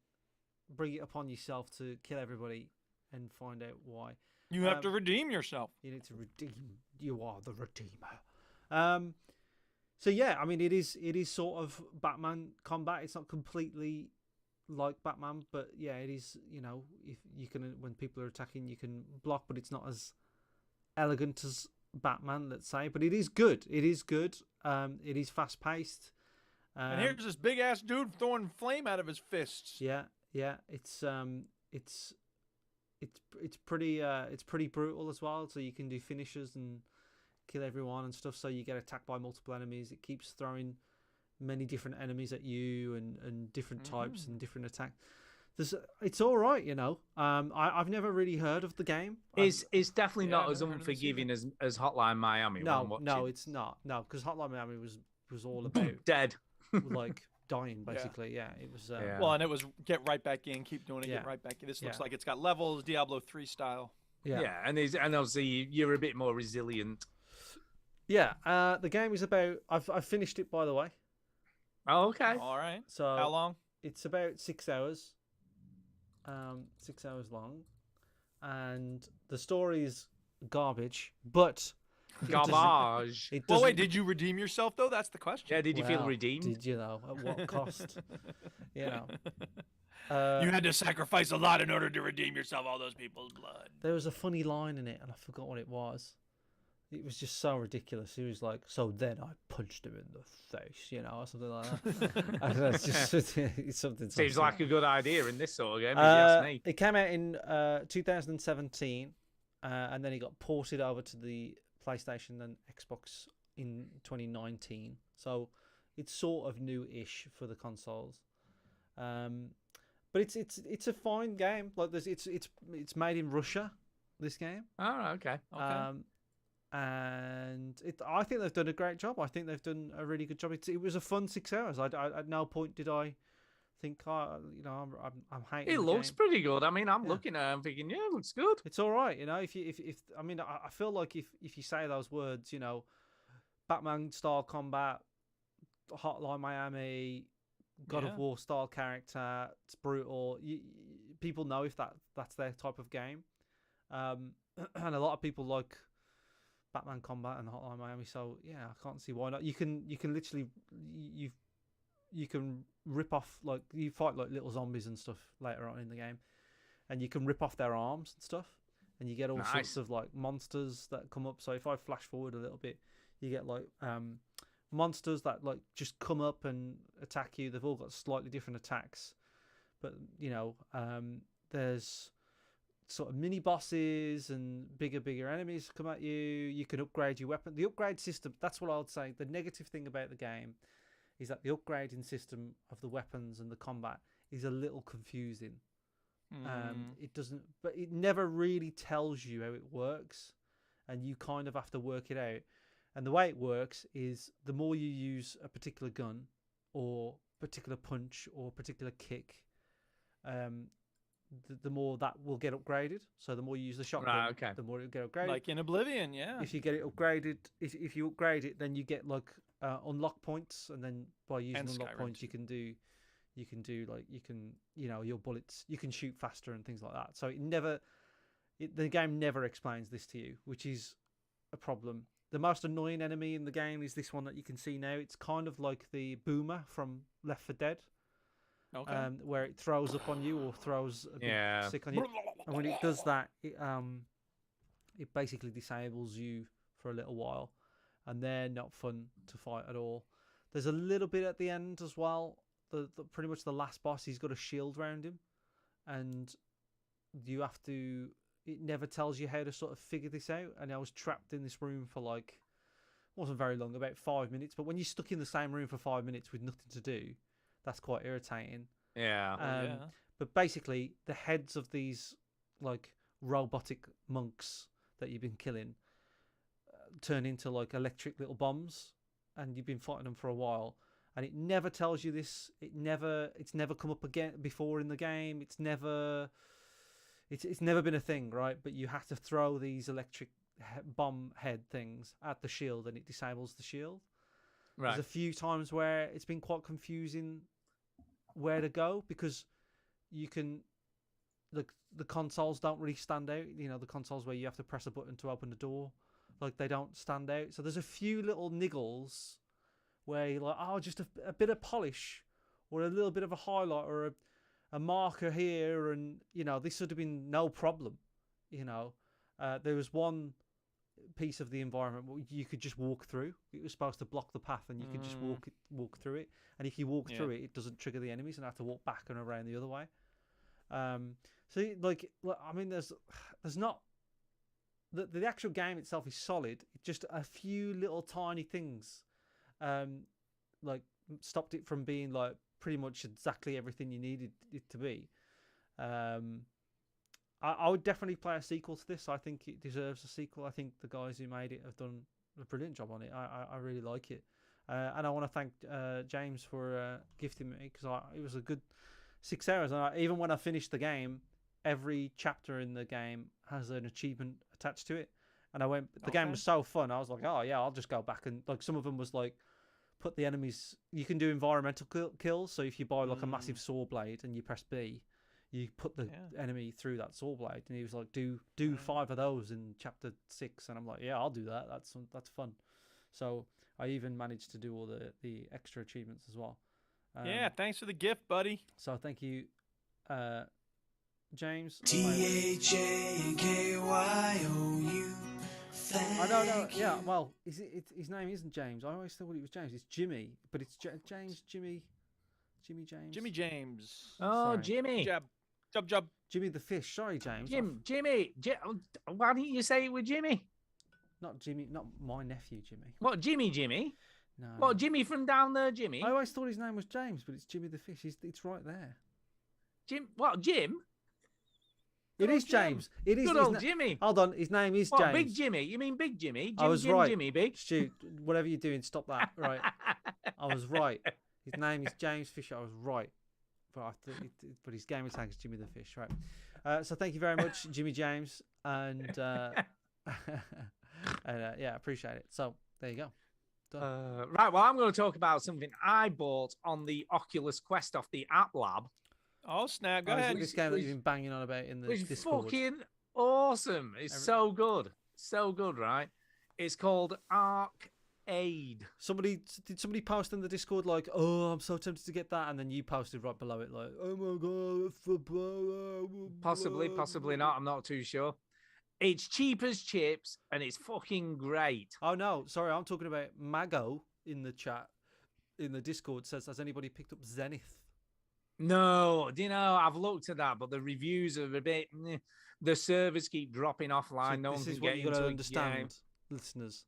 bring it upon yourself to kill everybody and find out why. You have to redeem yourself. You need to redeem. You are the redeemer. So yeah, I mean, it is sort of Batman combat. It's not completely like Batman, but yeah, it is. You know, if you can, when people are attacking, you can block, but it's not as elegant as Batman, let's say. But it is good. It is good. It is fast paced. And here's this big ass dude throwing flame out of his fists. Yeah. It's pretty brutal as well. So you can do finishers and kill everyone and stuff. So you get attacked by multiple enemies. It keeps throwing many different enemies at you and different types and different attacks. It's all right, you know. I've never really heard of the game. It's definitely Yeah, not I've as never heard of this unforgiving as Hotline Miami. when I'm No, watching. it's not. No, because Hotline Miami was all about Dead. like dying, basically. Yeah, it was. Yeah. Well, and it was get right back in, keep doing it, Yeah. get right back in. This looks Yeah. like it's got levels, Diablo 3 style. Yeah, and obviously you're a bit more resilient. Yeah. The game is about. I've finished it, by the way. Oh, okay. All right. So How long? It's about 6 hours. 6 hours long, and the story is garbage. But Garbage. it Well, doesn't. wait, did you redeem yourself though? That's the question. Yeah, did you feel Well, redeemed? Did you know at what cost? you know. You had to sacrifice a lot in order to redeem yourself, all those people's blood. There was a funny line in it, and I forgot what it was. It was just so ridiculous. He was like, "So then I punched him in the face," you know, or something like that. I don't know, it's just it's something. Seems like a good idea in this sort of game, if you ask me. It came out in 2017, and then it got ported over to the PlayStation and Xbox in 2019. So it's sort of new-ish for the consoles. But it's a fine game. Like it's made in Russia. This game. Oh, okay. And I think they've done a great job. I think they've done a really good job. It was a fun 6 hours. At no point did I think, I'm hating. It the looks game. pretty good. I mean, I'm Yeah. looking at it, I'm thinking, yeah, it looks good. It's all right, if I mean, I feel like if you say those words, Batman style combat, Hotline Miami, God of War style character, it's brutal. People know if that's their type of game, and a lot of people like Batman combat and Hotline Miami. So yeah, I can't see why not. You can literally you can rip off, like, you fight like little zombies and stuff later on in the game, and you can rip off their arms and stuff, and you get all sorts of like monsters that come up. So if I flash forward a little bit, you get like monsters that like just come up and attack you. They've all got slightly different attacks, but there's sort of mini bosses and bigger enemies come at you. You can upgrade your weapon. The upgrade system, that's what I would say. The negative thing about the game is that the upgrading system of the weapons and the combat is a little confusing. It doesn't, but it never really tells you how it works, and you kind of have to work it out. And the way it works is the more you use a particular gun or particular punch or particular kick, the more that will get upgraded. So the more you use the shotgun, the more it'll get upgraded. Like in Oblivion, yeah. If you get it upgraded, if you upgrade it, then you get like unlock points, and then by using unlock points, you can your bullets, you can shoot faster and things like that. So the game never explains this to you, which is a problem. The most annoying enemy in the game is this one that you can see now. It's kind of like the boomer from Left 4 Dead. Okay. Where it throws up on you or throws a big stick on you. And when it does that, it basically disables you for a little while, and they're not fun to fight at all. There's a little bit at the end as well. The pretty much the last boss, he's got a shield around him, and you have to. It never tells you how to sort of figure this out. And I was trapped in this room for like, wasn't very long, about 5 minutes. But when you're stuck in the same room for 5 minutes with nothing to do, that's quite irritating. Yeah. But basically, the heads of these like robotic monks that you've been killing turn into like electric little bombs, and you've been fighting them for a while. And it never tells you this. It's never come up again before in the game. It's never been a thing, right? But you have to throw these electric bomb head things at the shield, and it disables the shield. Right. There's a few times where it's been quite confusing where to go, because you can the consoles don't really stand out. The consoles where you have to press a button to open the door, like, they don't stand out. So there's a few little niggles where you're like, just a bit of polish or a little bit of a highlight or a marker here, and this would have been no problem. There was one piece of the environment where you could just walk through. It was supposed to block the path, and you could just walk through it. And if you walk through it, it doesn't trigger the enemies, and have to walk back and around the other way. So like, I mean, there's not the actual game itself is solid. Just a few little tiny things, like, stopped it from being like pretty much exactly everything you needed it to be. I would definitely play a sequel to this. I think it deserves a sequel. I think the guys who made it have done a brilliant job on it. I really like it. And I want to thank James for gifting me, because it was a good 6 hours. And even when I finished the game, every chapter in the game has an achievement attached to it. And the game was so fun. I was like, oh yeah, I'll just go back. And like, some of them was like, put the enemies, you can do environmental kills. So if you buy like a massive saw blade and you press B, you put the enemy through that saw blade. And he was like, do 5 of those in chapter 6. And I'm like, yeah, I'll do that. That's fun. So I even managed to do all the extra achievements as well. Yeah, thanks for the gift, buddy. So thank you, James. THAKYOU. I know. Yeah, well, his name isn't James. I always thought it was James. It's Jimmy, but it's James, Jimmy James. Jimmy James. Oh, Sorry. Jimmy. Job. Jimmy the Fish. Sorry, James. Jimmy. Why didn't you say it with Jimmy? Not Jimmy. Not my nephew, Jimmy. What, Jimmy? No. What, Jimmy from down there, Jimmy? I always thought his name was James, but it's Jimmy the Fish. It's right there. Jim? It is James. It is. Good old Jimmy. Hold on, his name is What, James. Big Jimmy? You mean Big Jimmy? I was right. Jimmy, Big. Stu, whatever you're doing, stop that. Right. I was right. His name is James Fisher. I was right. but his gamer tag is Jimmy the Fish, right? So thank you very much, Jimmy James, and yeah, appreciate it. So there you go. Right, well, I'm going to talk about something I bought on the Oculus Quest off the App Lab. Oh, snap. Go ahead. This game that you've been banging on about in the It's Discord. fucking awesome. It's so good. So good, right? It's called Ark-Ade. Did somebody post in the Discord like, oh, I'm so tempted to get that, and then you posted right below it like, oh my god, Possibly not. I'm not too sure. It's cheap as chips, and it's fucking great. Oh no, sorry, I'm talking about Mago in the chat, in the Discord says, has anybody picked up Zenith? No, do you know, I've looked at that, but the reviews are a bit. The servers keep dropping offline. So no one this can is what get you got into to a understand, game. listeners.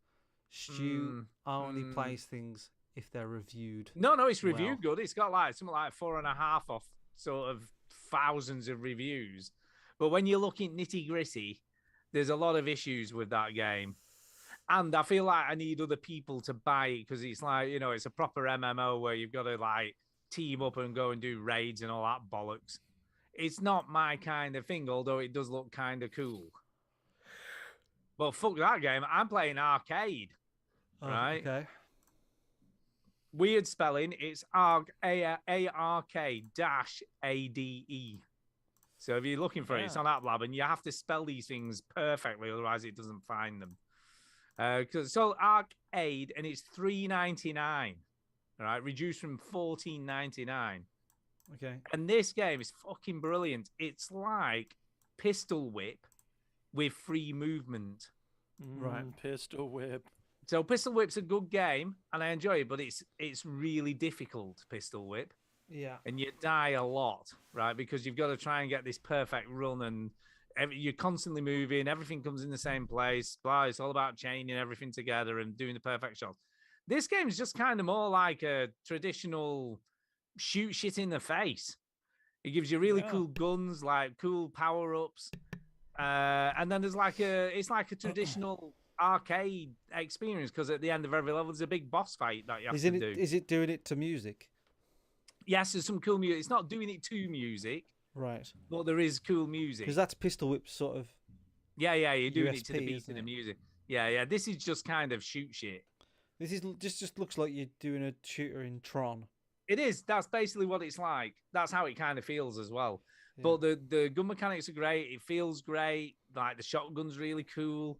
Stu only plays things if they're reviewed. No, it's reviewed good. It's got like something like 4.5 off sort of thousands of reviews. But when you're looking nitty gritty, there's a lot of issues with that game. And I feel like I need other people to buy it because it's like, you know, it's a proper MMO where you've got to like team up and go and do raids and all that bollocks. It's not my kind of thing, although it does look kind of cool. But fuck that game. I'm playing Ark-Ade. Right? Okay. Weird spelling. It's ARK-ADE. So if you're looking for it, it's on App Lab, and you have to spell these things perfectly, otherwise it doesn't find them. So Ark-Ade, and it's $3.99, right? Reduced from $14.99. Okay. And this game is fucking brilliant. It's like Pistol Whip with free movement. Right. Pistol Whip. So Pistol Whip's a good game, and I enjoy it, but it's really difficult, Pistol Whip. Yeah. And you die a lot, right? Because you've got to try and get this perfect run, and you're constantly moving. Everything comes in the same place. Blah. It's all about chaining everything together and doing the perfect shots. This game is just kind of more like a traditional shoot shit in the face. It gives you really cool guns, like cool power-ups. And then there's it's like a traditional arcade experience because at the end of every level, there's a big boss fight that you have to do. Is it doing it to music? Yes, there's some cool music. It's not doing it to music. Right. But there is cool music. Because that's Pistol Whip's sort of. Yeah, you're doing it to the USP, beat isn't of the it? music. Yeah. This is just kind of shoot shit. This just looks like you're doing a shooter in Tron. It is. That's basically what it's like. That's how it kind of feels as well. Yeah. But the gun mechanics are great. It feels great. Like the shotgun's really cool.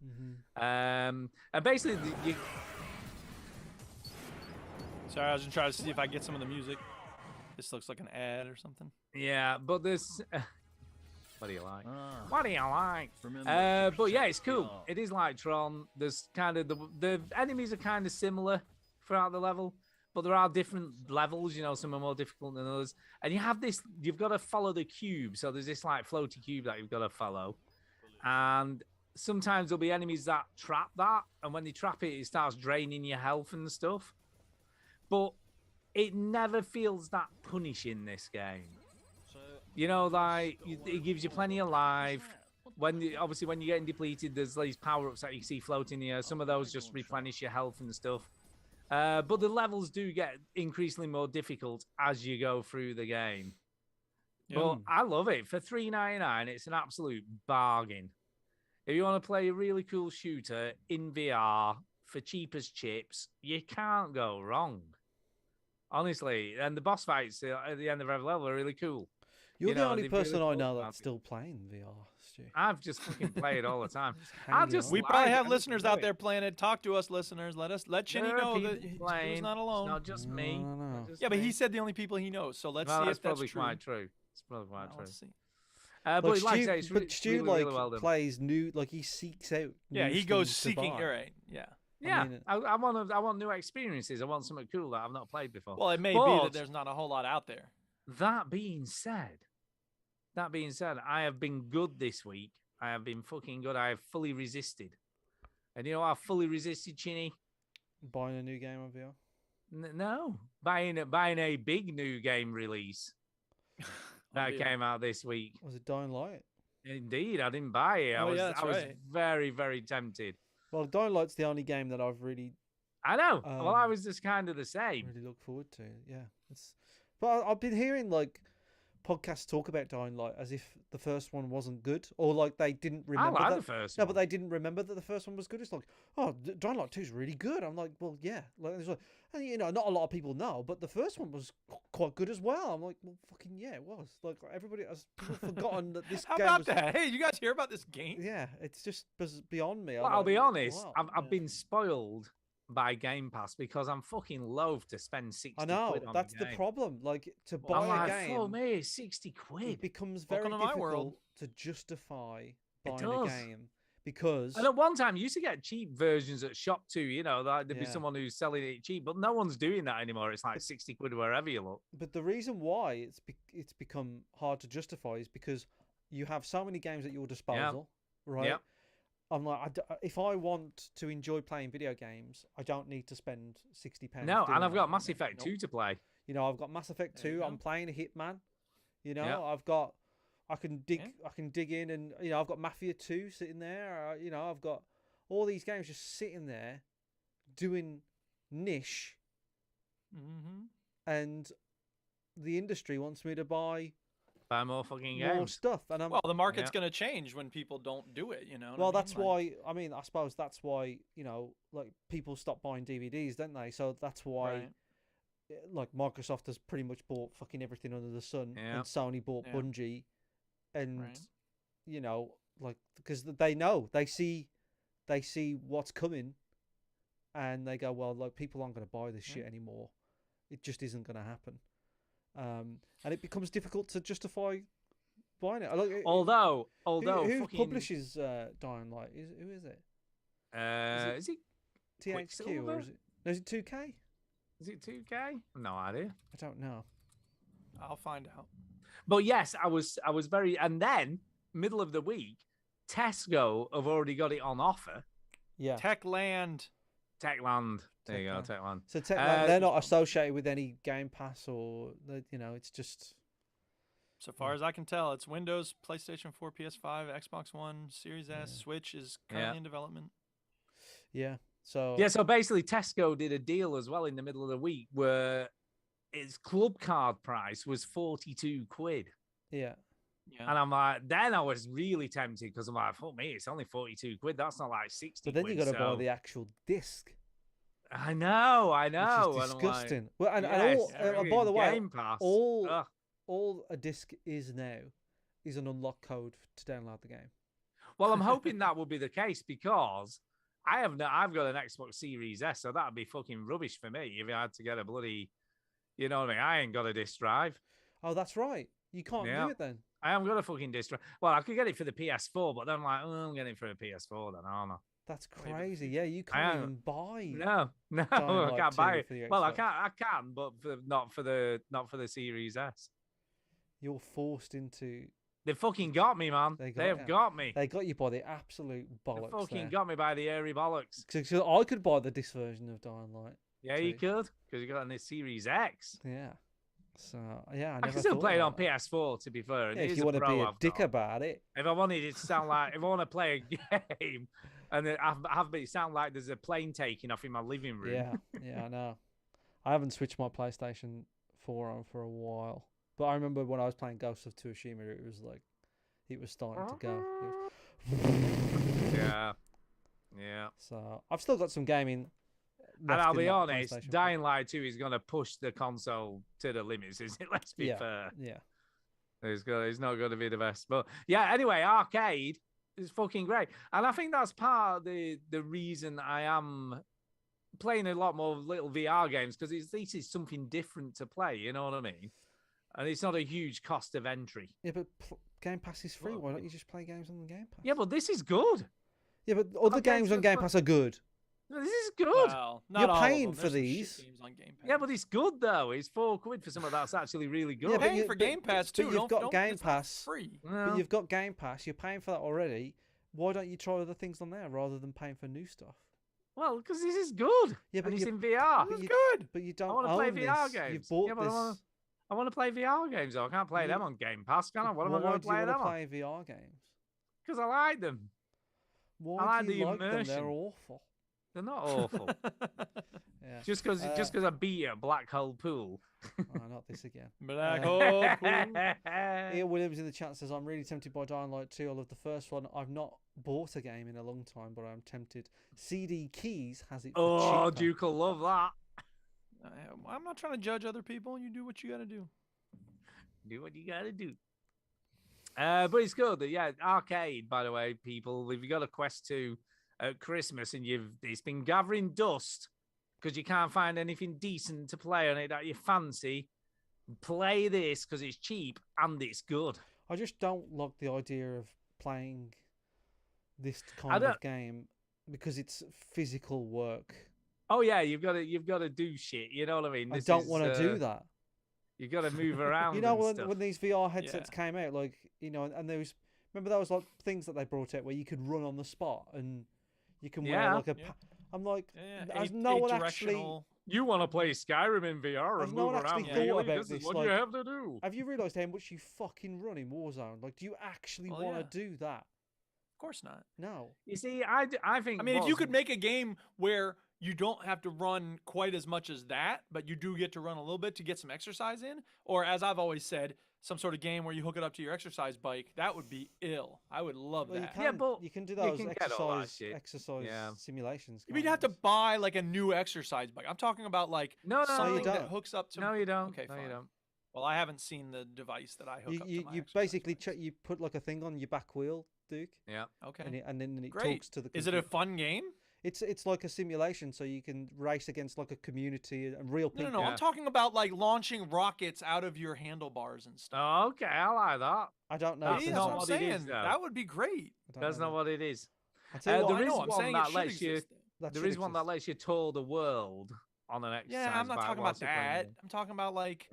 And basically, Sorry, I was just trying to see if I get some of the music. This looks like an ad or something. yeah. But this. What do you like? What do you like? Remember to But yeah, protect it's cool. your- It is like Tron. There's kind of the enemies are kind of similar throughout the level, but there are different levels. You know, some are more difficult than others. And you have this. You've got to follow the cube. So there's this like floaty cube that you've got to follow, and sometimes there'll be enemies that trap that, and when they trap it, it starts draining your health and stuff. But it never feels that punishing, this game. You know, like it gives you plenty of life. Obviously when you're getting depleted, there's these power-ups that you see floating here. Some of those just replenish your health and stuff. But the levels do get increasingly more difficult as you go through the game. But I love it. For $3.99, it's an absolute bargain. If you want to play a really cool shooter in VR for cheap as chips, you can't go wrong. Honestly, and the boss fights at the end of every level are really cool. You're the only they've person really I know thought that's still playing VR, Stu. I've just fucking played all the time. We probably have listeners out there playing it. Talk to us, listeners. Let Chinny There are know that people he's not alone. It's not just me. No. Just Yeah, but me. he said the only people he knows. So let's Well, see that's if that's probably true. quite true. It's probably quite Well, true. let's see. But Like like I Stu, say, it's but Stu really, like really well done. plays new, like he seeks out. Yeah, new he goes things to seeking. buy. You're right. Yeah. Yeah, mean, I want new experiences. I want something cool that I've not played before. Well, it may be But that there's not a whole lot out there. That being said, I have been good this week. I have been fucking good. I have fully resisted. And you know how I fully resisted, Chinny? Buying a new game on VR. No, buying a big new game release that yeah. came out this week. Was it Dying Light? Indeed, I didn't buy it. Oh, yeah, that's I was right. very, very tempted. Well, Dying Light's the only game that I've really I know. Well, I Um, was just kind of the same. really look forward to. Yeah, but I've been hearing like podcasts talk about Dying Light as if the first one wasn't good, or like they didn't remember I like that. the first No, one. but they didn't remember that the first one was good. It's like, oh, Dying Light 2 is really good. I'm like, well, yeah. Like, it's like, and, you know, not a lot of people know, but the first one was quite good as well. I'm like, well, fucking yeah, it was. Like, everybody has forgotten that this How game about was... that? Hey, you guys hear about this game? Yeah, it's just beyond me. Well, I'm I'll like, be honest. wow. I've been spoiled by Game Pass because I'm fucking loath to spend 60 I know, quid on that's a the game. problem. Like, to I'm buy like, a for game, me, it's 60 quid. it becomes very Welcome to my world. difficult to justify buying a does. game because... And at one time, you used to get cheap versions at shop too. You know, like there'd be Yeah. someone who's selling it cheap, but no one's doing that anymore. It's like 60 quid wherever you look. But the reason why it's become hard to justify is because you have so many games at your disposal, right? Yep. I'm like, if I want to enjoy playing video games, I don't need to spend £60. No, doing and I've that. got Mass Effect 2 to play. You know, I've got Mass Effect There you 2. go. I'm playing a Hitman. You know, Yep. I can dig in, and you know, I've got Mafia 2 sitting there. You know, I've got all these games just sitting there doing niche, Mm-hmm. and the industry wants me to buy Buy more fucking more games. stuff, and I'm Well, the market's going to change when people don't do it, you know? what well, I mean? that's Like, why. I mean, I suppose that's why, you know, like people stop buying DVDs, don't they? So that's why, Right. like Microsoft has pretty much bought fucking everything under the sun, Yeah. and Sony bought Yeah. Bungie, and Right. you know, like because they know they see what's coming, and they go, well, like people aren't going to buy this Yeah. shit anymore. It just isn't going to happen, and it becomes difficult to justify buying it. Like, Although who fucking, publishes Dying Light? Who is it? is it THQ Quicksilver? or is it? No, is it 2K? is it 2K? No idea. I don't know. I'll find out. But yes, I was very, and then middle of the week, Tesco have already got it on offer. Yeah. Techland. Techland. There you go, Techland. Techland. So Techland, Uh, they're not associated with any Game Pass or you know, it's just So far as I can tell, it's Windows, PlayStation 4, PS5, Xbox One, Series S, Switch is currently Yeah. in development. yeah. So Yeah, so basically Tesco did a deal as well in the middle of the week where its club card price was 42 quid. yeah. Yeah. And I'm like, then I was really tempted because I'm like, fuck me, it's only 42 quid. That's not like 60 But then quid. you got to buy so- the actual disc, I know. which is And I'm like, disgusting. Well, and yes, all, by friggin' the way, Game Pass. all Ugh. all a disc is now is an unlock code to download the game. Well, I'm hoping that will be the case because I've got an Xbox Series S, so that'd be fucking rubbish for me if I had to get a bloody, you know what I mean? I ain't got a disc drive. Oh, that's right. You can't Yeah. do it then. I haven't got a fucking disc drive. Well, I could get it for the PS4, but then I'm like, oh, I'm getting it for the PS4 then, aren't I? That's but crazy. Yeah, you can't even buy. No, Dying I Light can't 2 buy it. for the Well, I Xbox. can, but not for the Series S. You're forced into. They fucking got me, man. They They have ya. got me. They got you by the absolute They bollocks. fucking there. got me by the airy bollocks. So I could buy the disc version of Dying Light. Yeah, you too. could, because you got it on the Series X. Yeah. So yeah, I I never can still thought play it on about that. PS4, to be fair. And Yeah, it if is you want to Pro be a I've dick got. about it. If I wanted it to sound like, if I want to play a game, and then have it sound like there's a plane taking off in my living room. Yeah, yeah, I know. I haven't switched my PlayStation 4 on for a while, but I remember when I was playing Ghost of Tsushima, it was like, it was starting to go. Yeah. Yeah. So I've still got some gaming. And left I'll in be that honest, PlayStation 4. Dying Light 2 is going to push the console to the limits, isn't it? Let's be Yeah. fair. Yeah. It's not going to be the best. But yeah, anyway, Ark-Ade is fucking great. And I think that's part of the reason I am playing a lot more little VR games, because at least it's something different to play, you know what I mean? And it's not a huge cost of entry. Yeah, but Game Pass is free. Well, Why don't you just play games on the Game Pass? Yeah, but this is good. Yeah, but other Okay, games so on Game for- Pass are good. This is good. Well, not You're all of paying them. for There's some shit these. games on Game Pass. Yeah, but it's good though. It's £4 for something that's actually really good. Yeah, but paying you- for but- Game Pass but too. you've Don't- got don't- Game it's not Pass. free. But Well, you've got Game Pass. You're paying for that already. Why don't you try other things on there rather than paying for new stuff? well, because this is good. Yeah, but and it's you- in VR. but It's you- good. But you don't wanna play own VR this. games. You've bought Yeah, but this. I want to play VR games though. I can't play You- them on Game Pass, can I? What am I Why going do to you play want them to on? play VR games? Because I like them. Why like do you the like them? They're immersion. awful. They're not awful. Yeah. Just because I beat you at Black Hole Pool. Oh, not this again. Black hole. Ian Williams in the chat says, I'm really tempted by Dying Light 2. I love the first one. I've not bought a game in a long time, but I'm tempted. CD Keys has it for Oh, cheaper. Duke will love that. I'm not trying to judge other people. You do what you got to do. Do what you gotta do. But it's good. Yeah, Ark-Ade, by the way, people. If you got a Quest 2 at Christmas and it's been gathering dust because you can't find anything decent to play on it that you fancy, play this because it's cheap and it's good. I just don't like the idea of playing this kind of game because it's physical work. Oh yeah, you've got to do shit. You know what I mean? I don't want to do that. You got to move around. You know, and when these VR headsets came out, like, you know, and there was, remember those like things that they brought out where you could run on the spot and you can wear like a. I'm like, has no one actually. You want to play Skyrim in VR and move around? Thought about this is this, what like, you have to do. Have you realised how much you fucking run in Warzone? Like, do you actually want to do that? Of course not. No. You see, I think. I mean, if you could make a game where you don't have to run quite as much as that, but you do get to run a little bit to get some exercise in, or as I've always said, some sort of game where you hook it up to your exercise bike, that would be ill. I would love that. You can do those exercise simulations. You'd have to buy like a new exercise bike. I'm talking about like something that hooks up to. No, you don't. Okay, no, fine. you don't. Well, I haven't seen the device that I hook up to my You basically you put like a thing on your back wheel, Duke. Yeah. Okay. And then it Great. talks to the computer. Is it a fun game? It's like a simulation, so you can race against like a community and real people. No. I'm talking about like launching rockets out of your handlebars and stuff. Oh, okay, I like that. I don't know. That's not what I'm saying. That would be great. That's not what it is. There is one that lets you. There is one that lets you tour the world on an exercise. Yeah, I'm not talking about that. I'm talking about like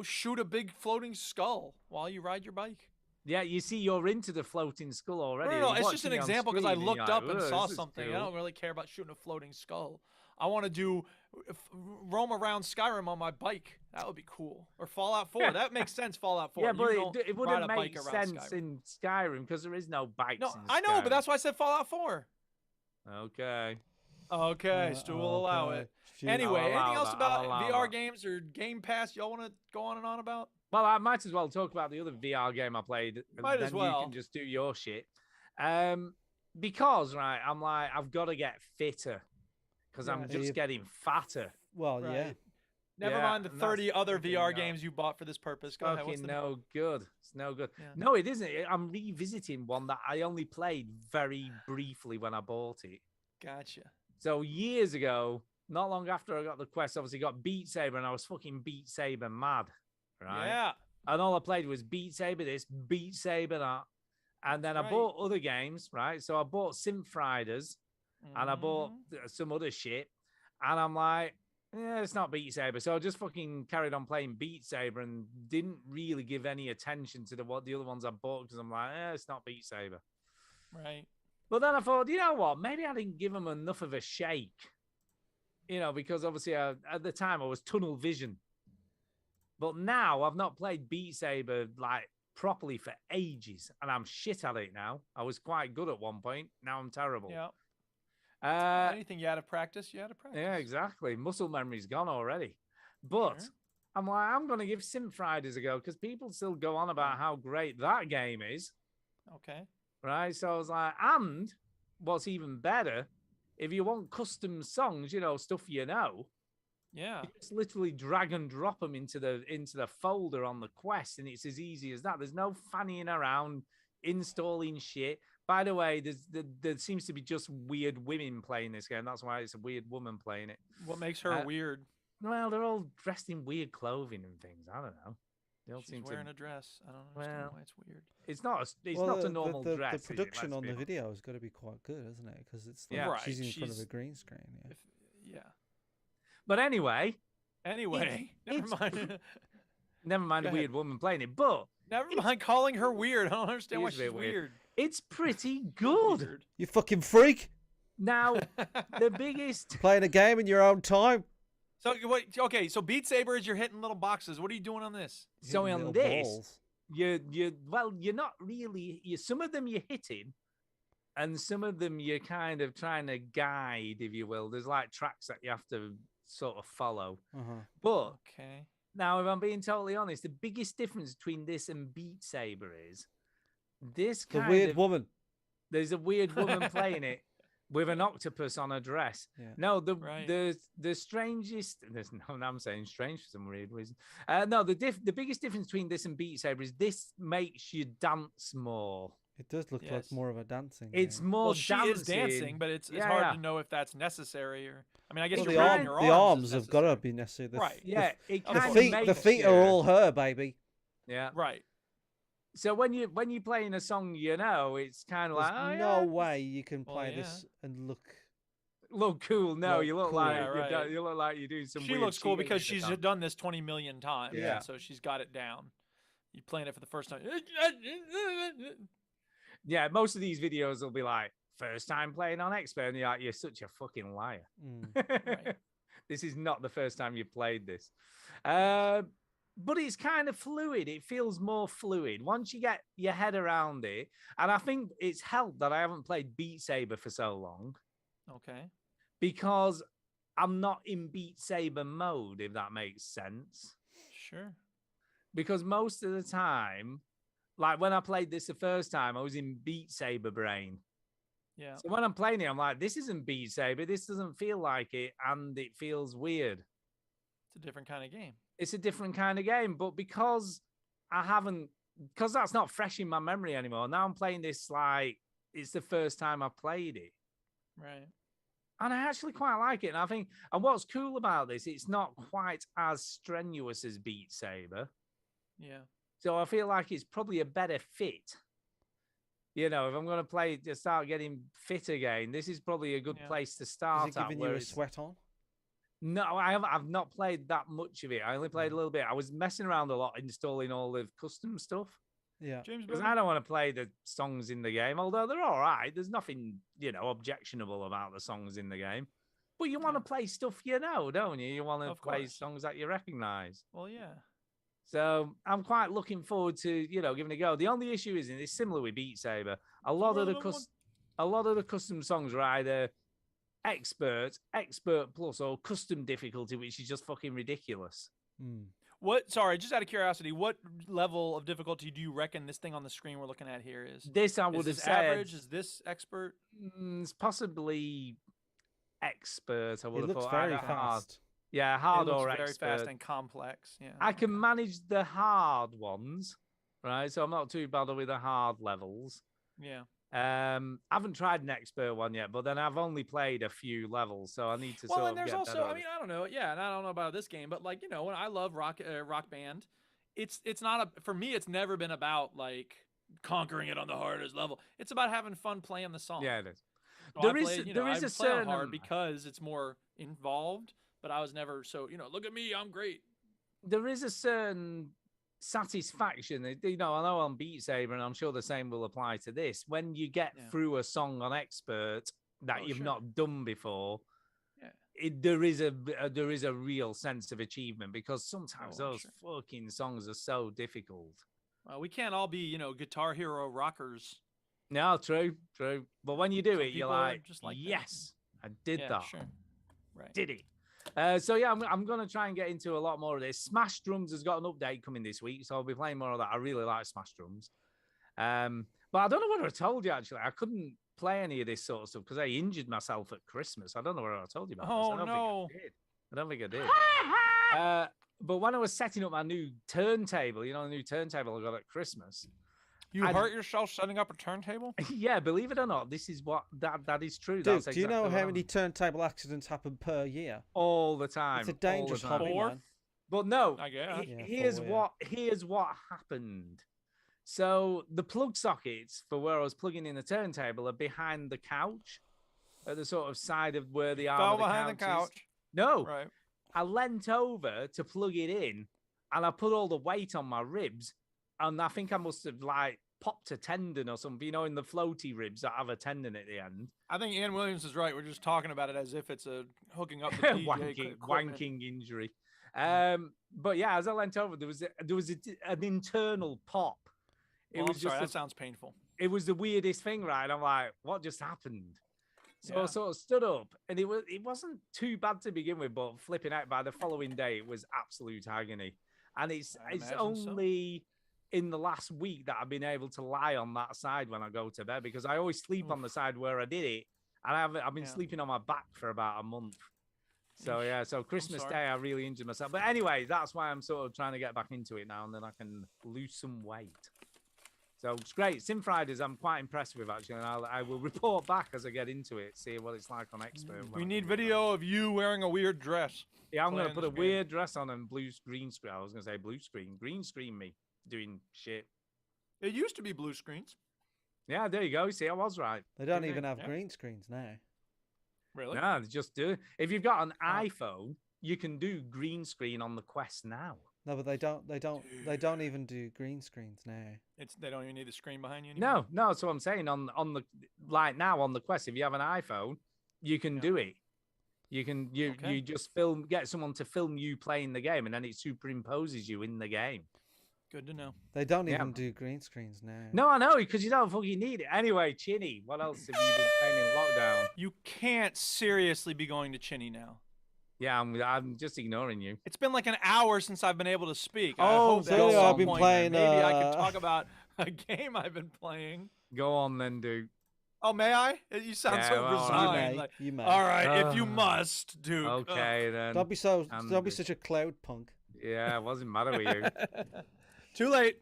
shoot a big floating skull while you ride your bike. Yeah, you see, you're into the floating skull already. No, it's just an example because I looked up and saw something. Cool. I don't really care about shooting a floating skull. I want to do roam around Skyrim on my bike. That would be cool. Or Fallout 4. That makes sense. Fallout 4. Yeah, but it wouldn't make sense in Skyrim because there is no bikes. No, I know, but that's why I said Fallout 4. Okay. Okay, Stu will allow it. Anyway, anything else about VR games or Game Pass y'all want to go on and on about? Well, I might as well talk about the other VR game I played. Might as well. You can just do your shit. Because, right, I'm like, I've got to get fitter because I'm just getting fatter. Well, yeah. Never mind the 30 other VR games you bought for this purpose. Go ahead. What's no good. It's no good. Yeah. No, it isn't. I'm revisiting one that I only played very briefly when I bought it. Gotcha. So years ago, not long after I got the Quest, obviously got Beat Saber, and I was fucking Beat Saber mad. Right? Yeah. And all I played was Beat Saber this, Beat Saber that. And then I bought other games, right? So I bought Synthriders and I bought some other shit. And I'm like, it's not Beat Saber. So I just fucking carried on playing Beat Saber and didn't really give any attention to what the other ones I bought because I'm like, it's not Beat Saber. Right. But then I thought, you know what? Maybe I didn't give them enough of a shake. You know, because obviously at the time I was tunnel vision. But now I've not played Beat Saber like properly for ages, and I'm shit at it now. I was quite good at one point. Now I'm terrible. Yeah. Anything you had to practice, you had to practice. Yeah, exactly. Muscle memory's gone already. But I'm like, I'm going to give Synthriders a go because people still go on about how great that game is. Okay. Right. So I was like, and what's even better, if you want custom songs, you know, stuff you know. Yeah, you just literally drag and drop them into the folder on the Quest, and it's as easy as that. There's no fannying around installing shit. By the way, there seems to be just weird women playing this game. That's why it's a weird woman playing it. What makes her weird? Well, they're all dressed in weird clothing and things. I don't know. They all She's wearing a dress. I don't understand why it's weird. It's not a normal dress. The production on the video has got to be quite good, hasn't it? Because it's like she's in front of a green screen. Yeah. But anyway, never mind. Never mind a weird woman playing it, but never mind calling her weird. I don't understand why she's weird. It's pretty good. You fucking freak. Now, the biggest playing a game in your own time. So what? Okay, so Beat Saber is you're hitting little boxes. What are you doing on this? So on this, you're not really. Some of them you're hitting, and some of them you're kind of trying to guide, if you will. There's like tracks that you have to sort of follow. But Okay. now, if I'm being totally honest, the biggest difference between this and Beat Saber is this The kind weird of woman. there's a weird woman playing it with an octopus on a dress. Yeah. No, Right. the strangest. There's no, I'm saying strange for some weird reason. No, the biggest difference between this and Beat Saber is this makes you dance more. It does look like Yes. more of a dancing. It's game. more Well, she dancing. is dancing, but it's Yeah, hard yeah. to know if that's necessary or. I mean, I guess Well, you're the, moving arm, your the arms arms is have got to necessary. be necessary. Right. Yeah, it The kind feet, of the makes feet are you- all her, baby. Yeah. Right. So when you're playing a song, you know, it's kind of There's like, oh, no yeah, way you can Well, play yeah. this and look. look cool. No, Look you look cool. like Yeah, right. you look like you're doing some. She weird looks cool because cheerleader she's dance. done this 20 million times. Yeah. So she's got it down. You playing it for the first time. Yeah, most of these videos will be like first time playing on expert, and you're like, you're such a fucking liar. Right. This is not the first time you've played this. But it's kind of fluid. It feels more fluid once you get your head around it. And I think it's helped that I haven't played Beat Saber for so long Okay. because I'm not in Beat Saber mode, if that makes sense. Sure. Because most of the time, like when I played this the first time, I was in Beat Saber brain. Yeah. So when I'm playing it, I'm like, this isn't Beat Saber. This doesn't feel like it. And it feels weird. It's a different kind of game. It's a different kind of game. But because that's not fresh in my memory anymore. Now I'm playing this like it's the first time I played it. Right. And I actually quite like it. And what's cool about this, it's not quite as strenuous as Beat Saber. Yeah. So I feel like it's probably a better fit. You know, if I'm going to start getting fit again, this is probably a good Yeah. place to Is start it at. giving where you a it's- sweat on? No, I've not played that much of it. I only played a little bit. I was messing around a lot, installing all the custom stuff. Yeah. James Because Bond? I don't want to play the songs in the game, although they're all right. There's nothing, objectionable about the songs in the game. But you want to play stuff you know, don't you? You want to Of play course. songs that you recognize. Well, yeah. So I'm quite looking forward to, giving it a go. The only issue is, and it's similar with Beat Saber, a lot of the custom songs are either expert plus, or custom difficulty, which is just fucking ridiculous. Sorry, just out of curiosity, what level of difficulty do you reckon this thing on the screen we're looking at here is? This I would Is have this said average? Is this expert? it's possibly expert. I would It have looks thought very either hard. fast. Yeah, It hard looks or very expert. fast and complex. Yeah. I can manage the hard ones, right? So I'm not too bad with the hard levels. Yeah. I haven't tried an expert one yet, but then I've only played a few levels, so I need to Well, sort and of there's get also, better I at mean, it. I don't know, yeah, and I don't know about this game, but like, when I love rock band, it's not for me. It's never been about like conquering it on the hardest level. It's about having fun playing the song. Yeah, it is. So There I is- played, there I is a would play on certain hard because it's more involved. But I was never so look at me, I'm great. There is a certain satisfaction. I know on Beat Saber, and I'm sure the same will apply to this. When you get through a song on expert that you've not done before, there is a real sense of achievement, because sometimes those fucking songs are so difficult. We can't all be Guitar Hero rockers. No, true. But when you do Some it, you're people are like, just like that. yes, I did Yeah, that. sure. Right. Did it. So yeah, I'm going to try and get into a lot more of this. Smash Drums has got an update coming this week, so I'll be playing more of that. I really like Smash Drums. But I don't know whether I told you, actually. I couldn't play any of this sort of stuff because I injured myself at Christmas. I don't know whether I told you about Oh, this. no. I don't think I did. But when I was setting up my new turntable, the new turntable I got at Christmas. You hurt yourself setting up a turntable? Yeah, believe it or not, this is what that is true. Dude, That's do you know exactly how what many turntable accidents happen per year? all the time. It's a all the dangerous time. hobby, man. But no, I guess. Yeah, here's four, what happened. So the plug sockets for where I was plugging in the turntable are behind the couch, at the sort of side of where the arm Fell of the behind the couch is. couch. No, Right. I leant over to plug it in, and I put all the weight on my ribs, and I think I must have like popped a tendon or something, in the floaty ribs that have a tendon at the end. I think Ian Williams is right. We're just talking about it as if it's a hooking up the DJ equipment. wanking injury. But yeah, as I leant over, there was an internal pop. Well, I'm sorry, that sounds painful. it was the weirdest thing, right? I'm like, what just happened? So I Yeah. sort of stood up, and it wasn't too bad to begin with, but flipping out by the following day, it was absolute agony. And it's imagine so. only in the last week that I've been able to lie on that side when I go to bed, because I always sleep on the side where I did it, and I've been sleeping on my back for about a month. So yeah, so Christmas sorry. Day I really injured myself. But anyway, that's why I'm sort of trying to get back into it now, and then I can lose some weight. So it's great. Synthriders, I'm quite impressed with, actually, and I will report back as I get into it, see what it's like on Expert. We need video of you wearing a weird dress. Yeah, I'm going to playing put a this game. weird dress on and green screen. I was going to say blue screen. Green screen me doing shit. It used to be blue screens. Yeah, there you go. See, I was right. They don't Didn't even I? have green screens now. Really? No, they just do. If you've got an iPhone, you can do green screen on the Quest now. No, but they don't even do green screens now. They don't even need the screen behind you anymore. No, that's what I'm saying. On the like now on the Quest, if you have an iPhone, you can do it. You can you just get someone to film you playing the game, and then it superimposes you in the game. Good to know. They don't even do green screens now. No, I know, because you don't fucking need it. Anyway, Chinny, what else have you been playing in lockdown? You can't seriously be going to Chinny now. Yeah, I'm just ignoring you. It's been like an hour since I've been able to speak. I Oh, hope that so at some I've been point playing, maybe I could talk about a game I've been playing. Go on then, dude. Oh, may I? You sound Yeah, so well, resigned. you may, like, you may. All right, if you must, Duke. Okay then. Don't be such a Cloudpunk. Yeah, it wasn't matter with you. Too late.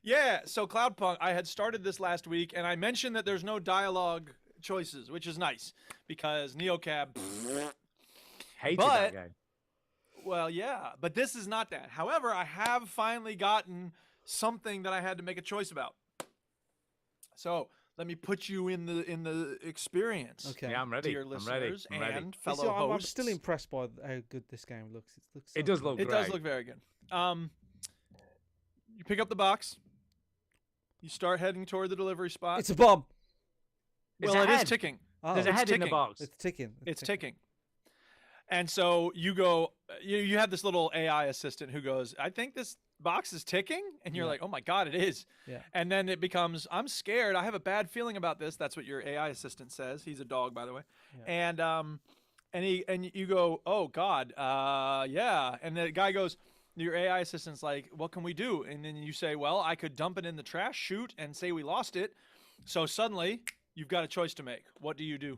Yeah, so Cloudpunk, I had started this last week, and I mentioned that there's no dialogue choices, which is nice, because Neocab... Hated that game. Well, yeah, but this is not that. However, I have finally gotten something that I had to make a choice about. So let me put you in the experience. Okay. Yeah, I'm ready. Dear I'm listeners ready. I'm ready. and fellow Listen, I'm hosts. still impressed by how good this game looks. It does look It great. does look very good. You pick up the box. You start heading toward the delivery spot. It's a bomb. It's well, a it is head. ticking. Oh, There's a it's head in the ticking. box. It's ticking. It's ticking. And so you go, you have this little AI assistant who goes, I think this box is ticking. And you're like, oh my God, it is. Yeah. And then it becomes, I'm scared. I have a bad feeling about this. That's what your AI assistant says. He's a dog, by the way. Yeah. And you go, oh God, yeah. And the guy goes, your AI assistant's like, what can we do? And then you say, well, I could dump it in the trash chute and say we lost it. So suddenly you've got a choice to make. What do you do?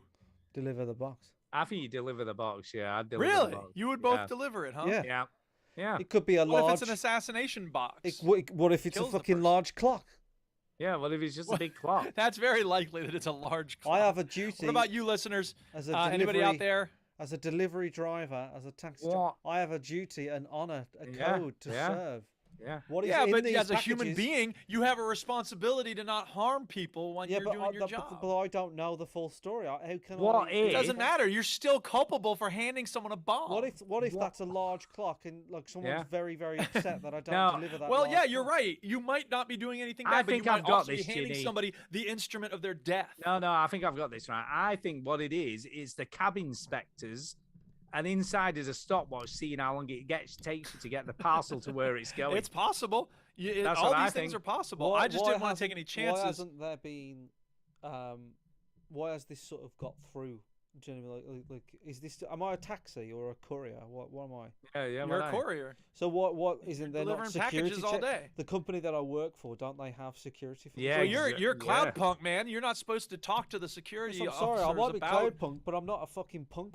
Deliver the box. I think you deliver the box. Yeah, I'd deliver Really? the box. You would both Yeah. deliver it, huh? Yeah. Yeah. Yeah. It could be a What large. if it's an assassination box? What if it's a Kills the fucking person. large clock? Yeah. What if it's just a big clock? That's very likely that it's a large clock. I have a duty. What about you, listeners? as a Anybody out delivery- there? As a delivery driver, as a taxi What? driver, I have a duty, an honor, a Yeah, code to yeah. serve. Yeah. What is Yeah, in but these as a human packages- being, you have a responsibility to not harm people when you're doing your job. But I don't know the full story. How can What I? It doesn't matter. You're still culpable for handing someone a bomb. What if that's a large clock and like someone's Yeah. very upset that I don't No. deliver that? Well, large yeah, you're clock? right. You might not be doing anything I bad, but you think might I've got also be this, handing Chinny. somebody the instrument of their death. No, I think I've got this right. I think what it is the cab inspectors, and inside is a stopwatch seeing how long it takes you to get the parcel to where it's going. It's possible. That's All what I these things think. are possible. Why- I just why didn't want to take hasn't- any chances. Why hasn't there been? Why has this sort of got through? Genuinely, like, is this? Am I a taxi or a courier? What am I? Yeah, You're well, a courier. So what isn't there not delivering security packages all check? day. The company that I work for, don't they have security? For Yeah, So this? you're exa- Cloudpunk, man. You're not supposed to talk to the security Yes, I'm sorry, I officers might be about. Cloudpunk, but I'm not a fucking punk.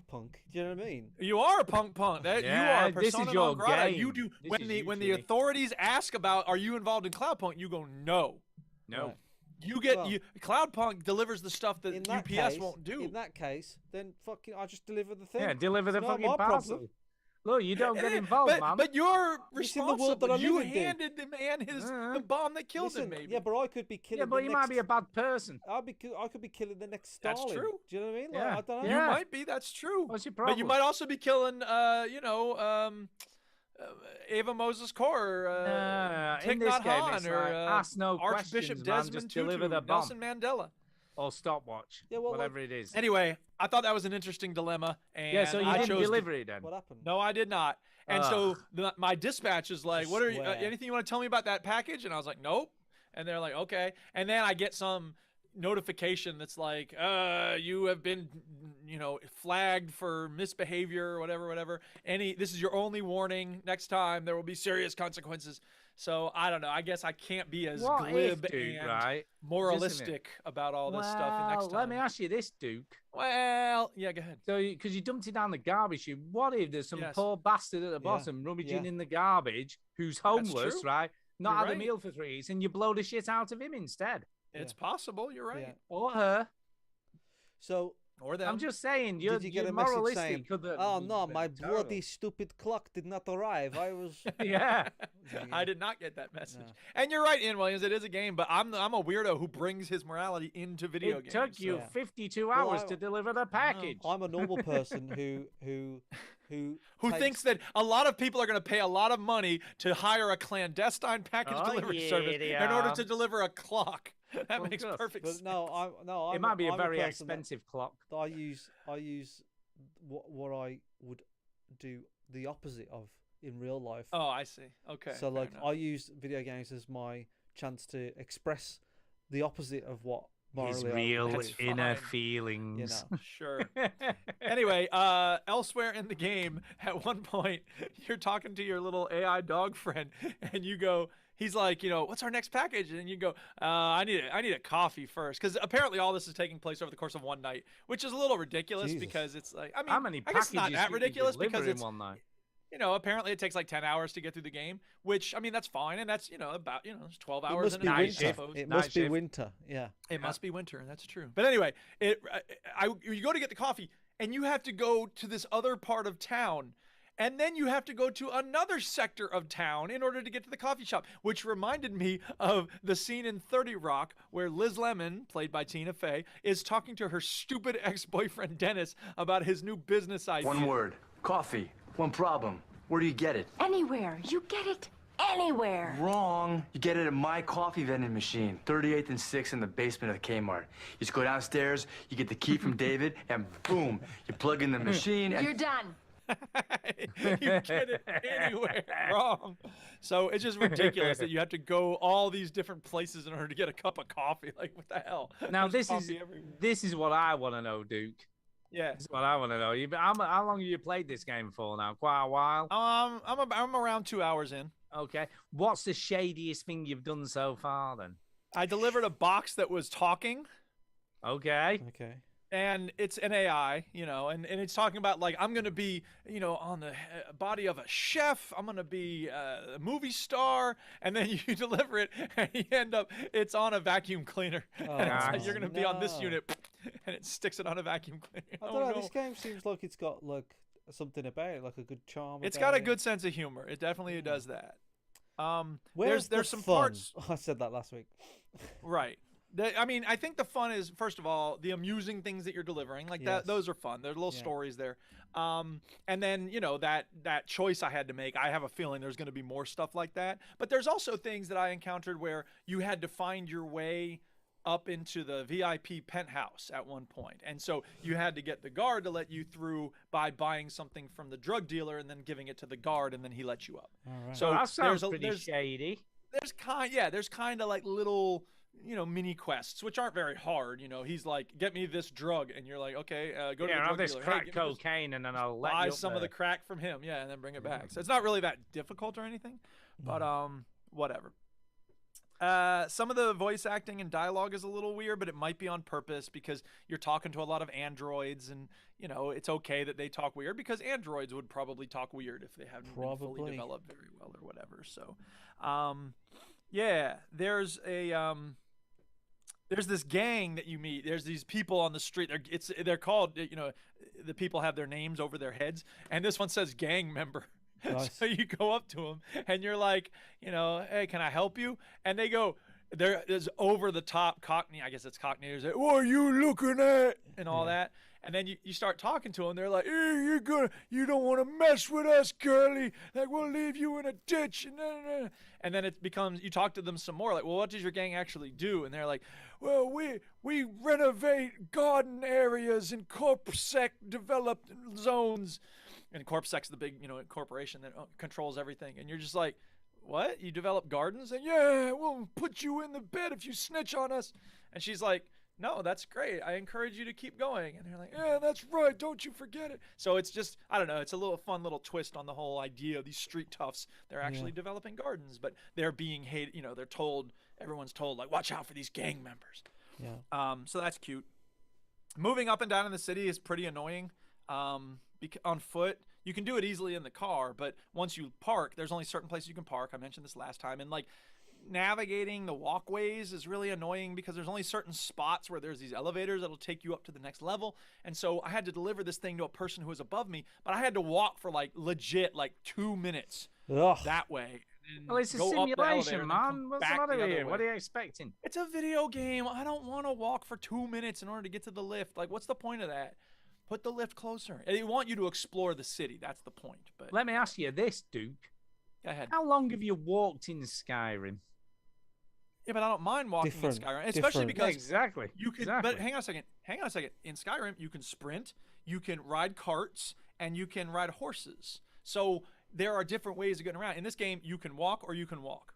Do you know what I mean? You are a punk. That Yeah, you are a this is persona your non grata. game. You do This when is the you, when the Chinny. authorities ask about are you involved in Cloudpunk, you go no. No. Right. You get Well- Cloudpunk delivers the stuff that In that UPS case, won't do. In that case, then fucking I just deliver the thing. Yeah, deliver the It's not fucking my parcel. problem. Look, you don't get involved, but, man. But you're It's in the world that responsible. I You live in, dude. handed the man the bomb that killed Listen, him. Maybe. yeah, but I could be killing. Yeah, but the you next, might be a bad person. I could be killing the next That's Stalin. true. Do you know what I mean? Like, Yeah. I don't know. You Yeah. might be. That's true. What's your But you problem? might also be killing, Ava Moses Core, in Thich this Nhat game, Hanh, it's or like, ask no Archbishop questions, man, Desmond just Tutu, deliver the bomb. Nelson Mandela. Or stopwatch. Yeah, well, whatever it is. Anyway, I thought that was an interesting dilemma, and Yeah, so you I didn't chose to- deliver it then. What happened? No, I did not. And so my dispatch is like, I "What are you? swear. Anything you want to tell me about that package?" And I was like, "Nope." And they're like, okay. And then I get some notification that's like, you have been, flagged for misbehavior or whatever. This is your only warning. Next time there will be serious consequences. So I don't know. I guess I can't be as glib and moralistic about all this stuff. And next time. Let me ask you this, Duke. Well, yeah, go ahead. So, because you dumped it down the garbage chute, what if there's some poor bastard at the bottom rummaging in the garbage who's homeless, right? Not had a meal for 3 weeks, and you blow the shit out of him instead? It's possible. You're right. Yeah. Or her. So, or them. I'm just saying, did you get a moralistic. message saying, "Oh no, my bloody stupid clock did not arrive. I was." Yeah. I did not get that message. No. And you're right, Ian Williams. It is a game, but I'm a weirdo who brings his morality into video games. It took you 52 hours to deliver the package. I'm a normal person who thinks that a lot of people are going to pay a lot of money to hire a clandestine package delivery service in order to deliver a clock. That makes perfect sense. It might be a very expensive clock. I use what I would do the opposite of in real life. Oh, I see. Okay. So like I use video games as my chance to express the opposite of what his real inner feelings. Sure. Anyway, elsewhere in the game, at one point, you're talking to your little AI dog friend, and you go. He's like, what's our next package? And you go, I need a coffee first, because apparently all this is taking place over the course of one night, which is a little ridiculous because it's like, how many I guess packages it's not that ridiculous because it's one night. Apparently it takes like 10 hours to get through the game, which that's fine, and that's about it's 12 hours in a night shift. It must be winter. Yeah. It must be winter. That's true. But anyway, you go to get the coffee, and you have to go to this other part of town. And then you have to go to another sector of town in order to get to the coffee shop, which reminded me of the scene in 30 Rock where Liz Lemon, played by Tina Fey, is talking to her stupid ex-boyfriend Dennis about his new business idea. One word, coffee. One problem. Where do you get it? Anywhere. You get it anywhere. Wrong. You get it at my coffee vending machine, 38th and 6th in the basement of the Kmart. You just go downstairs, you get the key from David, and boom, you plug in the machine and... You're done. You get it anywhere. Wrong. So it's just ridiculous that you have to go all these different places in order to get a cup of coffee. Like, what the hell? Now this is what I want to know, Duke. Yeah, this is what I want to know. How long have you played this game for now? Quite a while. I'm around 2 hours in. Okay. What's the shadiest thing you've done so far then? I delivered a box that was talking. Okay. And it's an AI, and it's talking about, like, I'm going to be, on the body of a chef. I'm going to be a movie star. And then you deliver it, and you end up, it's on a vacuum cleaner. Oh, like, you're going to be on this unit, and it sticks it on a vacuum cleaner. I don't know. This game seems like it's got, like, something about it, like a good charm. It's got a good sense of humor. It definitely does that. There's some fun? parts. I said that last week. Right. I think the fun is, first of all, the amusing things that you're delivering, like that. Those are fun. There are little stories there. And then, that choice I had to make, I have a feeling there's going to be more stuff like that. But there's also things that I encountered where you had to find your way up into the VIP penthouse at one point. And so you had to get the guard to let you through by buying something from the drug dealer and then giving it to the guard, and then he lets you up. All right. So that sounds pretty shady. There's kind of like little, mini quests, which aren't very hard. He's like, get me this drug, and you're like, okay, go to the drug this dealer. Crack cocaine, and then I'll buy some of the crack from him, and then bring it back. So it's not really that difficult or anything, but whatever. Some of the voice acting and dialogue is a little weird, but it might be on purpose because you're talking to a lot of androids, and it's okay that they talk weird because androids would probably talk weird if they haven't been fully developed very well or whatever. So, there's this gang that you meet. There's these people on the street. They're called, the people have their names over their heads, and this one says gang member. Nice. So you go up to them and you're like, hey, can I help you? And they go, there's over the top Cockney. I guess it's Cockney. There's like, what are you looking at? And all that. And then you start talking to them. They're like, hey, you don't want to mess with us, girlie. Like, we'll leave you in a ditch. And then it becomes, you talk to them some more. Like, well, what does your gang actually do? And they're like, well, we renovate garden areas in corpsec developed zones. And CorpSec's the big, corporation that controls everything. And you're just like, what? You develop gardens? And yeah, we'll put you in the bed if you snitch on us. And she's like, no, that's great. I encourage you to keep going. And they're like, yeah, that's right. Don't you forget it. So it's just, I don't know. It's a little fun little twist on the whole idea of these street toughs. They're actually developing gardens, but they're being hated. You know, they're told, everyone's told, like, watch out for these gang members. Yeah. So that's cute. Moving up and down in the city is pretty annoying. On foot, you can do it easily in the car, but once you park, there's only certain places you can park. I mentioned this last time. And like, navigating the walkways is really annoying because there's only certain spots where there's these elevators that'll take you up to the next level. And so I had to deliver this thing to a person who was above me, but I had to walk for like legit like 2 minutes that way. Well, it's a simulation, man. What's the matter with you? What are you expecting? It's a video game. I don't want to walk for 2 minutes in order to get to the lift. Like, what's the point of that? Put the lift closer. They want you to explore the city. That's the point. But let me ask you this, Duke. Go ahead. How long have you walked in Skyrim? Yeah, but I don't mind walking in Skyrim, especially because you can. But hang on a second. In Skyrim, you can sprint, you can ride carts, and you can ride horses. So there are different ways of getting around. In this game, you can walk or you can walk.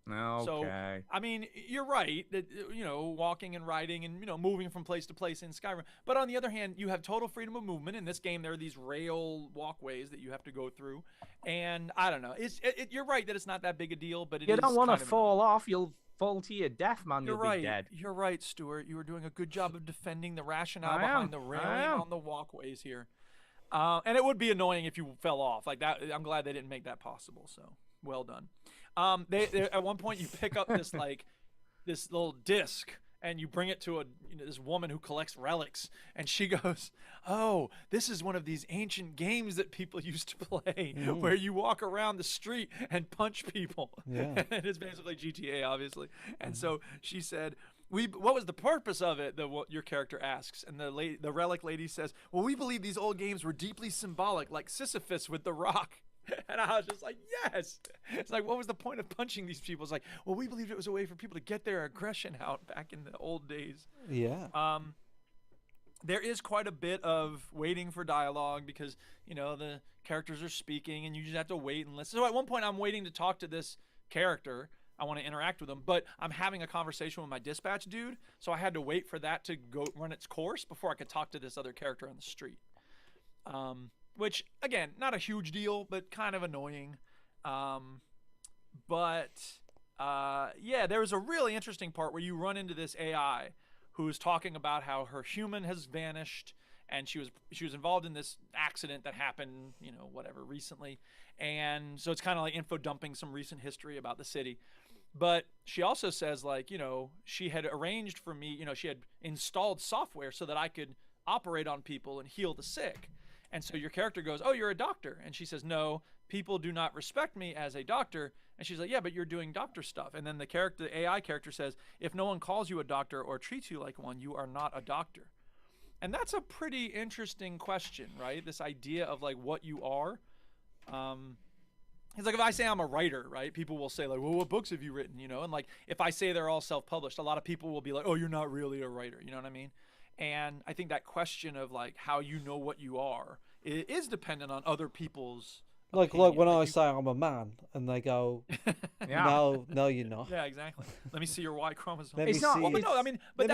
Okay. So, I mean, you're right that, you know, walking and riding and, you know, moving from place to place in Skyrim. But on the other hand, you have total freedom of movement. In this game, there are these rail walkways that you have to go through. And I don't know. You're right that it's not that big a deal, but you don't want to fall off. You'll fall to your death, man. You'll be dead. You're right, Stuart. You were doing a good job of defending the rationale behind the railing on the walkways here. And it would be annoying if you fell off like that. I'm glad they didn't make that possible. So well done. They at one point you pick up this like this little disc and you bring it to this woman who collects relics, and she goes, "Oh, this is one of these ancient games that people used to play, where you walk around the street and punch people." Yeah. And it's basically GTA, obviously. And so she said, what was the purpose of it? What your character asks, and the relic lady says, "Well, we believe these old games were deeply symbolic, like Sisyphus with the rock." And I was just like, yes. It's like, what was the point of punching these people? It's like, well, we believed it was a way for people to get their aggression out back in the old days. Yeah. There is quite a bit of waiting for dialogue because, you know, the characters are speaking and you just have to wait and listen. So at one point I'm waiting to talk to this character. I want to interact with them, but I'm having a conversation with my dispatch dude. So I had to wait for that to go run its course before I could talk to this other character on the street. Which, again, not a huge deal, but kind of annoying. Yeah, there was a really interesting part where you run into this AI who's talking about how her human has vanished, and she was involved in this accident that happened, you know, whatever, recently. And so it's kind of like info dumping some recent history about the city. But she also says, like, you know, she had arranged for me, you know, she had installed software so that I could operate on people and heal the sick. And so your character goes, "Oh, you're a doctor." And she says, "No, people do not respect me as a doctor." And she's like, "Yeah, but you're doing doctor stuff." And then the AI character says, "If no one calls you a doctor or treats you like one, you are not a doctor." And that's a pretty interesting question, right? This idea of like what you are. It's like if I say I'm a writer, right? People will say like, "Well, what books have you written?" You know, and like if I say they're all self-published, a lot of people will be like, "Oh, you're not really a writer." You know what I mean? And I think that question of like how you know what you are is dependent on other people's like when I say I'm a man and they go, no, you're not. Yeah, exactly. Let me see your Y chromosome. Let me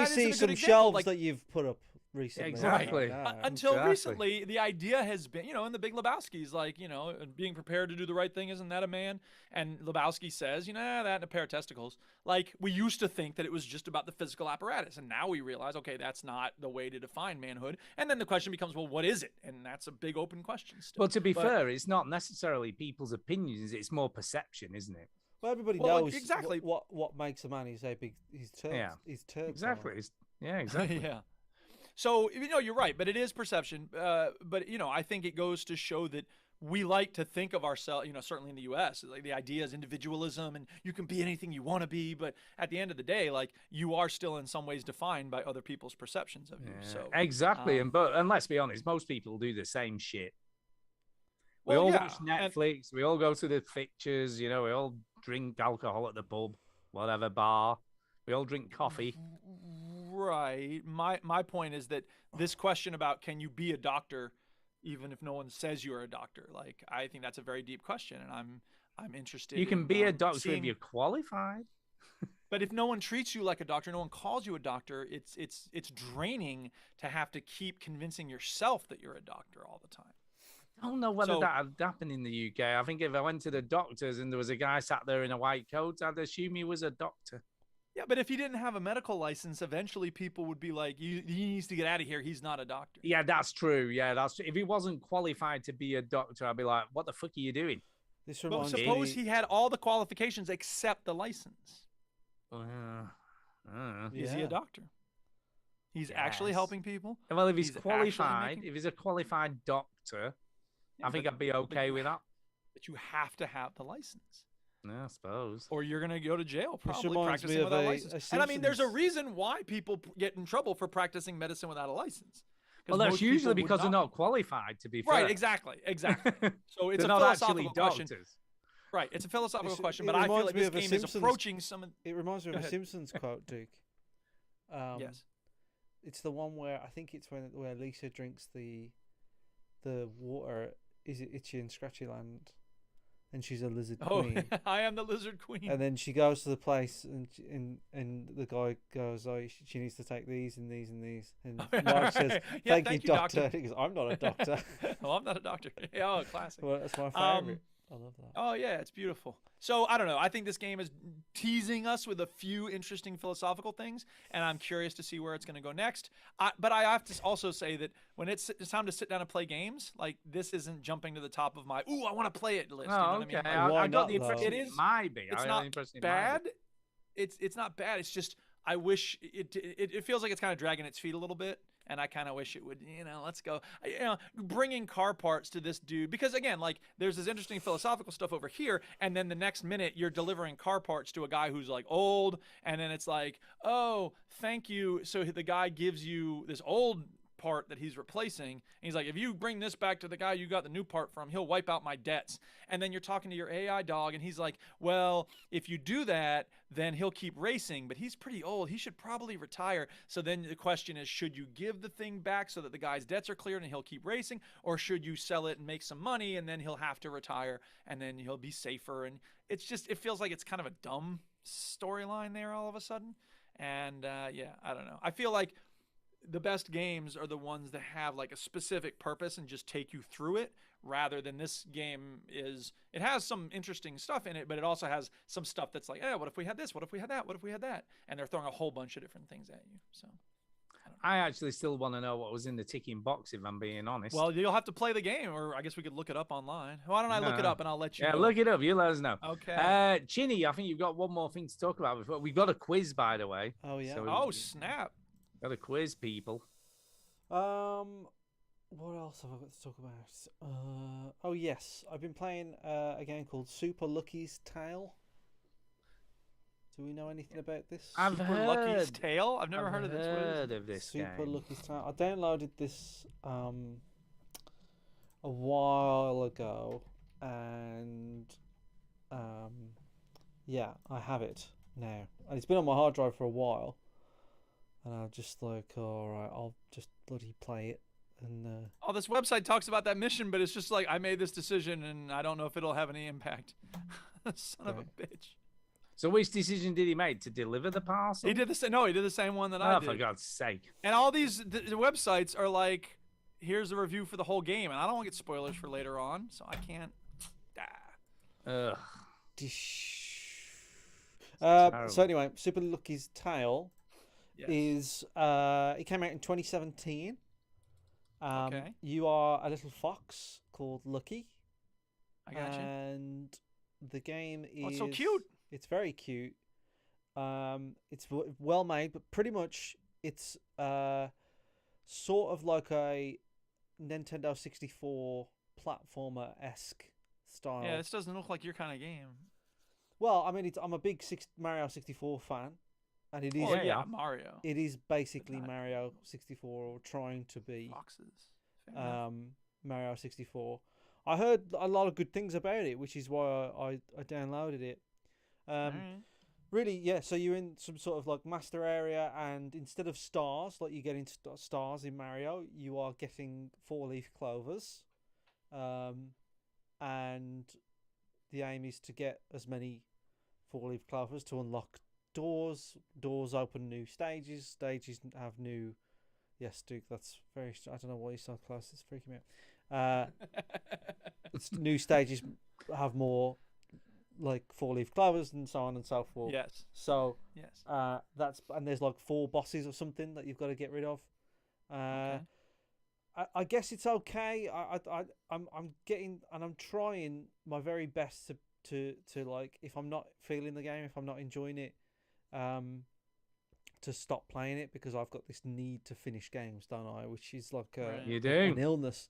see some shelves that you've put up recently. Exactly. Right. Until recently, the idea has been, you know, in the Big Lebowski's, like, you know, being prepared to do the right thing, isn't that a man? And Lebowski says, you know, that and a pair of testicles. Like, we used to think that it was just about the physical apparatus, and now we realize, okay, that's not the way to define manhood. And then the question becomes, well, what is it? And that's a big open question still. Well, to be fair, it's not necessarily people's opinions; it's more perception, isn't it? Well, everybody knows exactly what makes a man. He's turd. Yeah. He's turd. Exactly. Exactly. Yeah. So, you know, you're right, but it is perception. But, you know, I think it goes to show that we like to think of ourselves, you know, certainly in the U.S., like the idea is individualism and you can be anything you want to be. But at the end of the day, like, you are still in some ways defined by other people's perceptions of you. So exactly. And let's be honest, most people do the same shit. We all watch Netflix. We all go to the pictures. You know, we all drink alcohol at the pub, whatever bar. We all drink coffee. Right. My point is that this question about can you be a doctor even if no one says you're a doctor, like, I think that's a very deep question, and I'm interested. You can be a doctor seeing... if you're qualified. But if no one treats you like a doctor, no one calls you a doctor, it's draining to have to keep convincing yourself that you're a doctor all the time. I don't know whether that would happen in the UK. I think if I went to the doctors and there was a guy sat there in a white coat, I'd assume he was a doctor. Yeah, but if he didn't have a medical license, eventually people would be like, he needs to get out of here. He's not a doctor. Yeah, that's true. Yeah, that's true. If he wasn't qualified to be a doctor, I'd be like, what the fuck are you doing? But suppose he had all the qualifications except the license. Is he a doctor? He's actually helping people? Well, if he's qualified, if he's a qualified doctor, I think I'd be okay with that. But you have to have the license. Yeah, I suppose. Or you're going to go to jail probably practicing without a license. And I mean, there's a reason why people get in trouble for practicing medicine without a license. Well, that's usually because they're not qualified, to be fair. Right, exactly. So it's they're a not philosophical actually question. doctors. Right, it's a philosophical question, but I feel like this game is approaching some... It reminds me of a Simpsons quote, Duke. Yes. It's the one where, I think it's where Lisa drinks the water. Is it Itchy and Scratchy Land? And she's a lizard queen. I am the lizard queen. And then she goes to the place, and the guy goes, "Oh, she needs to take these and these and these." And Mark says, "Thank you, doctor." He goes, "I'm not a doctor." Oh, I'm not a doctor. Oh, classic. Well, that's my favorite. I love that. Oh yeah, it's beautiful. So I don't know. I think this game is teasing us with a few interesting philosophical things, and I'm curious to see where it's going to go next. But I have to also say that when it's time to sit down and play games, like this isn't jumping to the top of my "ooh, I want to play it" list. Oh, you know okay. What I mean? I got the impression it might be. It's not bad. It's not bad. It's just I wish it feels like it's kind of dragging its feet a little bit. And I kind of wish it would, let's go, bringing car parts to this dude. Because, again, like, there's this interesting philosophical stuff over here. And then the next minute, you're delivering car parts to a guy who's, like, old. And then it's like, oh, thank you. So the guy gives you this old part that he's replacing. And he's like, if you bring this back to the guy you got the new part from, he'll wipe out my debts. And then you're talking to your AI dog, and he's like, well, if you do that, then he'll keep racing, but he's pretty old. He should probably retire. So then the question is, should you give the thing back so that the guy's debts are cleared and he'll keep racing, or should you sell it and make some money and then he'll have to retire and then he'll be safer? And it's just, it feels like it's kind of a dumb storyline there all of a sudden. And yeah, I don't know. I feel like the best games are the ones that have like a specific purpose and just take you through it, rather than this game it has some interesting stuff in it, but it also has some stuff that's like, what if we had this? What if we had that? What if we had that? And they're throwing a whole bunch of different things at you. So I actually still want to know what was in the ticking box, if I'm being honest. Well, you'll have to play the game, or I guess we could look it up online. Why don't I look it up and I'll let you know. Look it up. You let us know. Okay. Chinny, I think you've got one more thing to talk about before. We've got a quiz, by the way. Oh, yeah. So snap. Got a quiz, people. What else have I got to talk about? Oh yes, I've been playing a game called Super Lucky's Tale. Do we know anything about this? Super Lucky's Tale? I've never heard of this. Heard of this Super game. Lucky's Tale. I downloaded this a while ago, and yeah, I have it now. And it's been on my hard drive for a while. And I'm just like, all right, I'll just bloody play it. And this website talks about that mission, but it's just like, I made this decision, and I don't know if it'll have any impact. Son of a bitch. So which decision did he make? To deliver the parcel? He did the same. No, he did the same one that I did. Oh, for God's sake! And all these the websites are like, here's a review for the whole game, and I don't want to get spoilers for later on, so I can't. Ugh. So anyway, Super Lucky's Tale. Yes. Is it came out in 2017. Okay. You are a little fox called Lucky. I got you. And the game is it's so cute. It's very cute. It's well made, but pretty much it's sort of like a Nintendo 64 platformer-esque style. Yeah, this doesn't look like your kind of game. Well, I mean, I'm a big Mario 64 fan. And it is Mario. It is basically Mario 64, or trying to be Mario 64. I heard a lot of good things about it, which is why I downloaded it. Really, yeah. So you're in some sort of like master area, and instead of stars, like you get in stars in Mario, you are getting 4-leaf clovers, and the aim is to get as many 4-leaf clovers to unlock doors. Doors open new stages. Stages have new. Yes, Duke. That's very. I don't know why you're so close. It's freaking me out. It's new stages have more like 4-leaf clovers and so on and so forth. Yes. So Yes. that's and there's like 4 bosses or something that you've got to get rid of. Okay. I guess it's okay. I'm getting and I'm trying my very best to like if I'm not feeling the game, if I'm not enjoying it, to stop playing it because I've got this need to finish games, don't I? Which is like You do. an illness.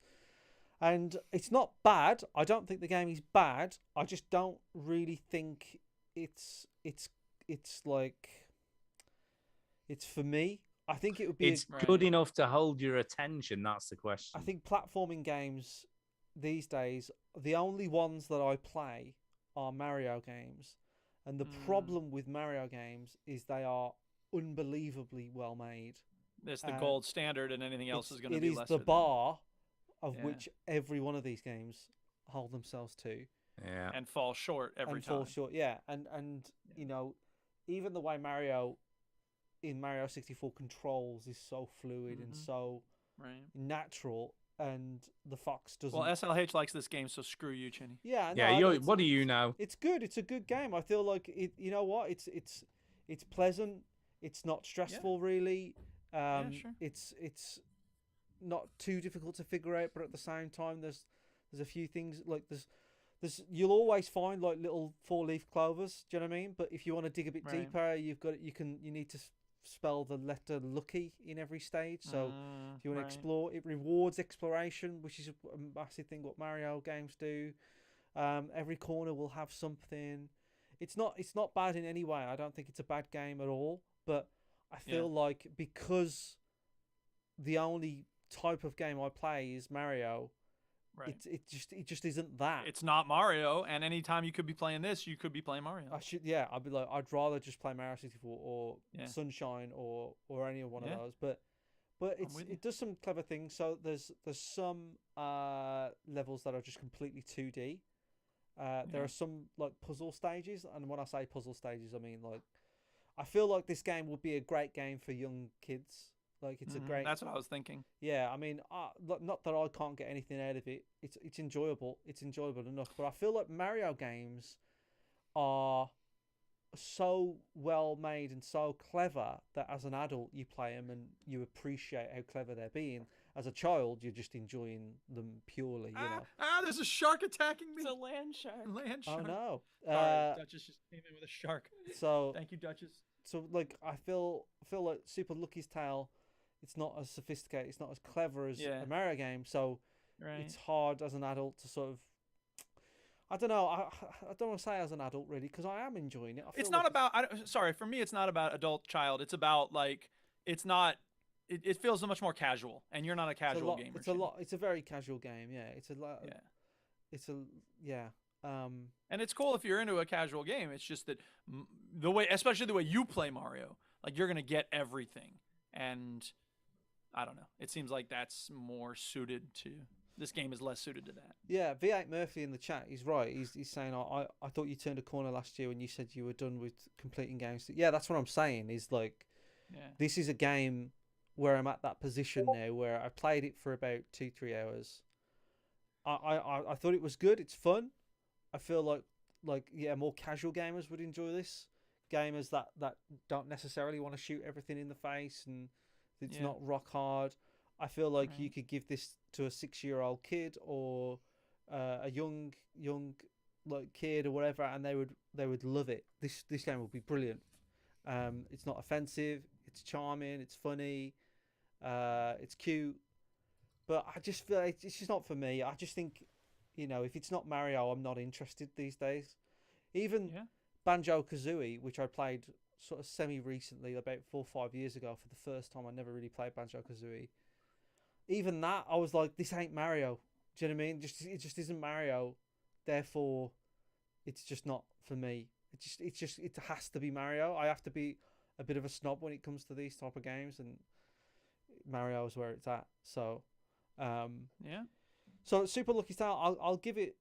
And it's not bad. I don't think the game is bad. I just don't really think it's like it's for me. I think it would be. It's good enough to hold your attention. That's the question. I think platforming games these days, the only ones that I play are Mario games, and the problem with Mario games is they are unbelievably well made. It's the gold standard, and anything else is going to be lesser. It is the bar of which every one of these games hold themselves to. Yeah. And fall short every time. Fall short, yeah. And you know, even the way Mario in Mario 64 controls is so fluid and so natural, and the Fox doesn't. Well, SLH likes this game, so screw you, Chinny. Yeah, yeah. no, What do you know? It's good. It's a good game. I feel like it. You know what? It's pleasant. It's not stressful, really. Sure. It's not too difficult to figure out, but at the same time, there's a few things like there's you'll always find like little 4-leaf clovers. Do you know what I mean? But if you want to dig a bit deeper, you need to spell the letter lucky in every stage. So if you want to explore, it rewards exploration, which is a massive thing what Mario games do. Every corner will have something. It's not bad in any way. I don't think it's a bad game at all. But I feel like because the only type of game I play is Mario, it just isn't that. It's not Mario, and anytime you could be playing this, you could be playing Mario. I'd be like, I'd rather just play Mario 64 or Sunshine or any of one of those. But it does some clever things. So there's some levels that are just completely 2D. There are some like puzzle stages, and when I say puzzle stages, I mean like I feel like this game would be a great game for young kids. Like it's a great. That's what I was thinking. Yeah, I mean, not that I can't get anything out of it. It's enjoyable. It's enjoyable enough. But I feel like Mario games are so well made and so clever that as an adult you play them and you appreciate how clever they're being. As a child, you're just enjoying them purely. You know. There's a shark attacking me. It's a land shark. Land shark. Oh no. Sorry, Duchess just came in with a shark. So thank you, Duchess. So like I feel like Super Lucky's Tale. It's not as sophisticated. It's not as clever as a Mario game. So it's hard as an adult to sort of. I don't know. I don't want to say as an adult really because I am enjoying it. It's not about. Sorry, for me, it's not about adult child. It's about like it's not. It feels so much more casual, and you're not a casual gamer. It's a lot. It's a very casual game. Yeah. It's a lot. Yeah. It's a and it's cool if you're into a casual game. It's just that the way, especially the way you play Mario, like you're gonna get everything, and I don't know. It seems like that's more suited to. This game is less suited to that. Yeah, V8 Murphy in the chat, he's right. He's saying, I thought you turned a corner last year when you said you were done with completing games. Yeah, that's what I'm saying. Is like, this is a game where I'm at that position now where I played it for about 2-3 hours. I thought it was good. It's fun. I feel like more casual gamers would enjoy this. Gamers that don't necessarily want to shoot everything in the face and it's not rock hard. I feel like you could give this to a 6-year-old kid or a young like kid or whatever, and they would love it. This game would be brilliant. It's not offensive. It's charming. It's funny. It's cute. But I just feel like it's just not for me. I just think, if it's not Mario, I'm not interested these days. Even Banjo-Kazooie, which I played sort of semi-recently, about 4 or 5 years ago for the first time. I never really played Banjo-Kazooie. Even that, I was like, this ain't Mario. Do you know what I mean? It just isn't Mario. Therefore, it's just not for me. It has to be Mario. I have to be a bit of a snob when it comes to these type of games, and Mario is where it's at. So, So Super Lucky Star, I'll give it,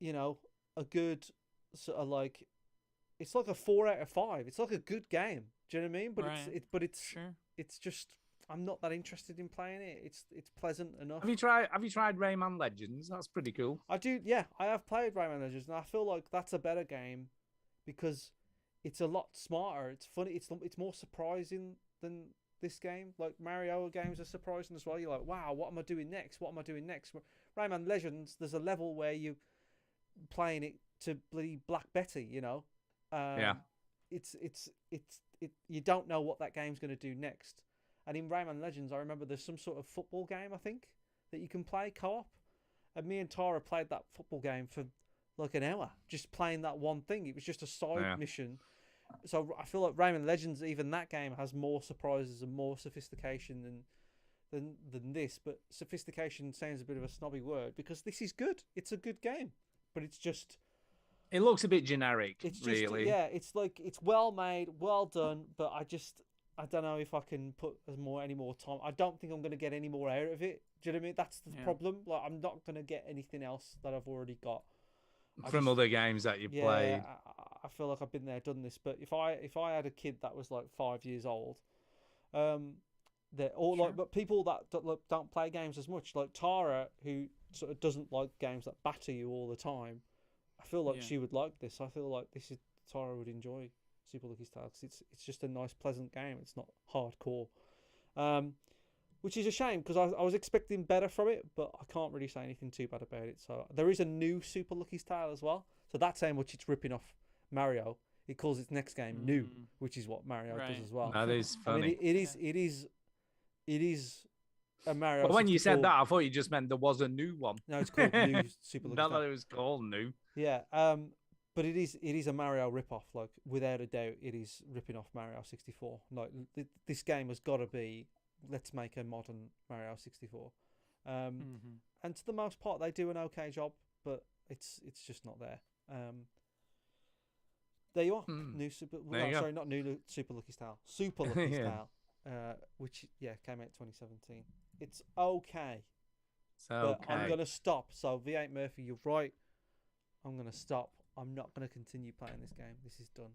a good sort of like, it's like a 4 out of 5. It's like a good game. Do you know what I mean? But Right. it's it's just, I'm not that interested in playing it. It's pleasant enough. Have you tried Rayman Legends? That's pretty cool. I do, yeah. I have played Rayman Legends, and I feel like that's a better game because it's a lot smarter. It's funny. It's more surprising than this game. Like Mario games are surprising as well. You're like, wow, what am I doing next? What am I doing next? Rayman Legends, there's a level where you playing it to bloody Black Betty. You know, Yeah. It's you don't know what that game's going to do next. And in Rayman Legends, I remember there's some sort of football game, I think, that you can play co-op. And me and Tara played that football game for like an hour, just playing that one thing. It was just a side mission. So I feel like Rayman Legends, even that game, has more surprises and more sophistication than this. But sophistication sounds a bit of a snobby word because this is good. It's a good game, but it's just... It looks a bit generic, It's just, really. yeah, it's like, it's well made, well done, but I don't know if I can put any more time. I don't think I'm going to get any more out of it. Do you know what I mean? That's the problem. Like, I'm not going to get anything else that I've already got. From other games that you played. I feel like I've been there, done this. But if I had a kid that was like 5 years old, but people that don't play games as much, like Tara, who sort of doesn't like games that batter you all the time, I feel like she would like this. I feel like Tara would enjoy Super Lucky's Tale because it's just a nice, pleasant game. It's not hardcore, which is a shame because I was expecting better from it, but I can't really say anything too bad about it. So there is a new Super Lucky's Tale as well. So that's how much it's ripping off Mario. It calls its next game New, which is what Mario does as well. That is funny. I mean, it is a Mario. But when you 64. said that, I thought you just meant there was a new one. No, it's called New Super Lucky's Not Tale. that it was called New. Yeah, but it is a Mario rip-off. Like, without a doubt, it is ripping off Mario 64. Like, this game has got to be, let's make a modern Mario 64. And to the most part, they do an okay job, but it's just not there. There you are. New Super. Sorry, not New Super Lucky's Tale. Super Lucky's Tale, which came out 2017. It's okay. But I'm gonna stop. So V8 Murphy, you're right. I'm gonna stop. I'm not gonna continue playing this game. This is done.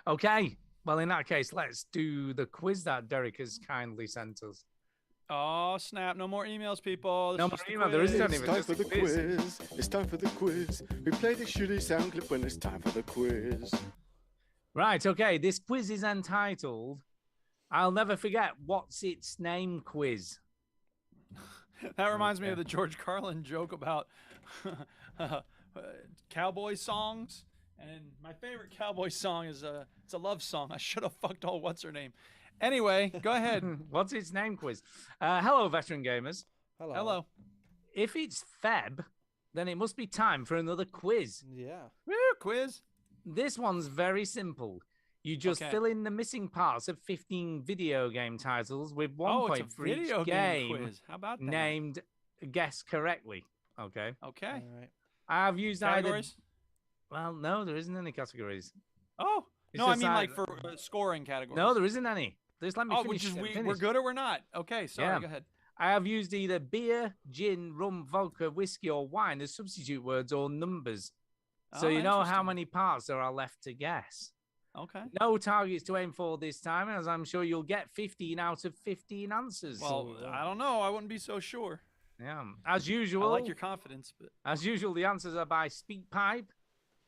Okay. Well, in that case, let's do the quiz that Derek has kindly sent us. Oh, snap. No more emails, people. No more email. There isn't any. It's time for the quiz. It's time for the quiz. We play the shitty sound clip when it's time for the quiz. Right. Okay. This quiz is entitled I'll Never Forget What's Its Name Quiz. That reminds me of the George Carlin joke about cowboy songs. And my favorite cowboy song is it's a love song. I should have fucked all what's her name. Anyway, go ahead. What's its name quiz? Hello, veteran gamers. Hello. If it's Feb, then it must be time for another quiz. Yeah. Woo, quiz. This one's very simple. You just fill in the missing parts of 15 video game titles with 1 point for each game quiz. How about that? named guess correctly. Okay. Okay. All right. I've used Categories? Well, no, there isn't any categories. Oh. It's No, I just mean like for scoring categories. No, there isn't any. Just let me finish. which is finish. we're good or we're not. Okay, sorry, go ahead. I have used either beer, gin, rum, vodka, whiskey, or wine as substitute words or numbers. So you know how many parts there are left to guess. Okay. No targets to aim for this time, as I'm sure you'll get 15 out of 15 answers. Well, I don't know. I wouldn't be so sure. Yeah. As usual. I like your confidence, but as usual, the answers are by speak pipe.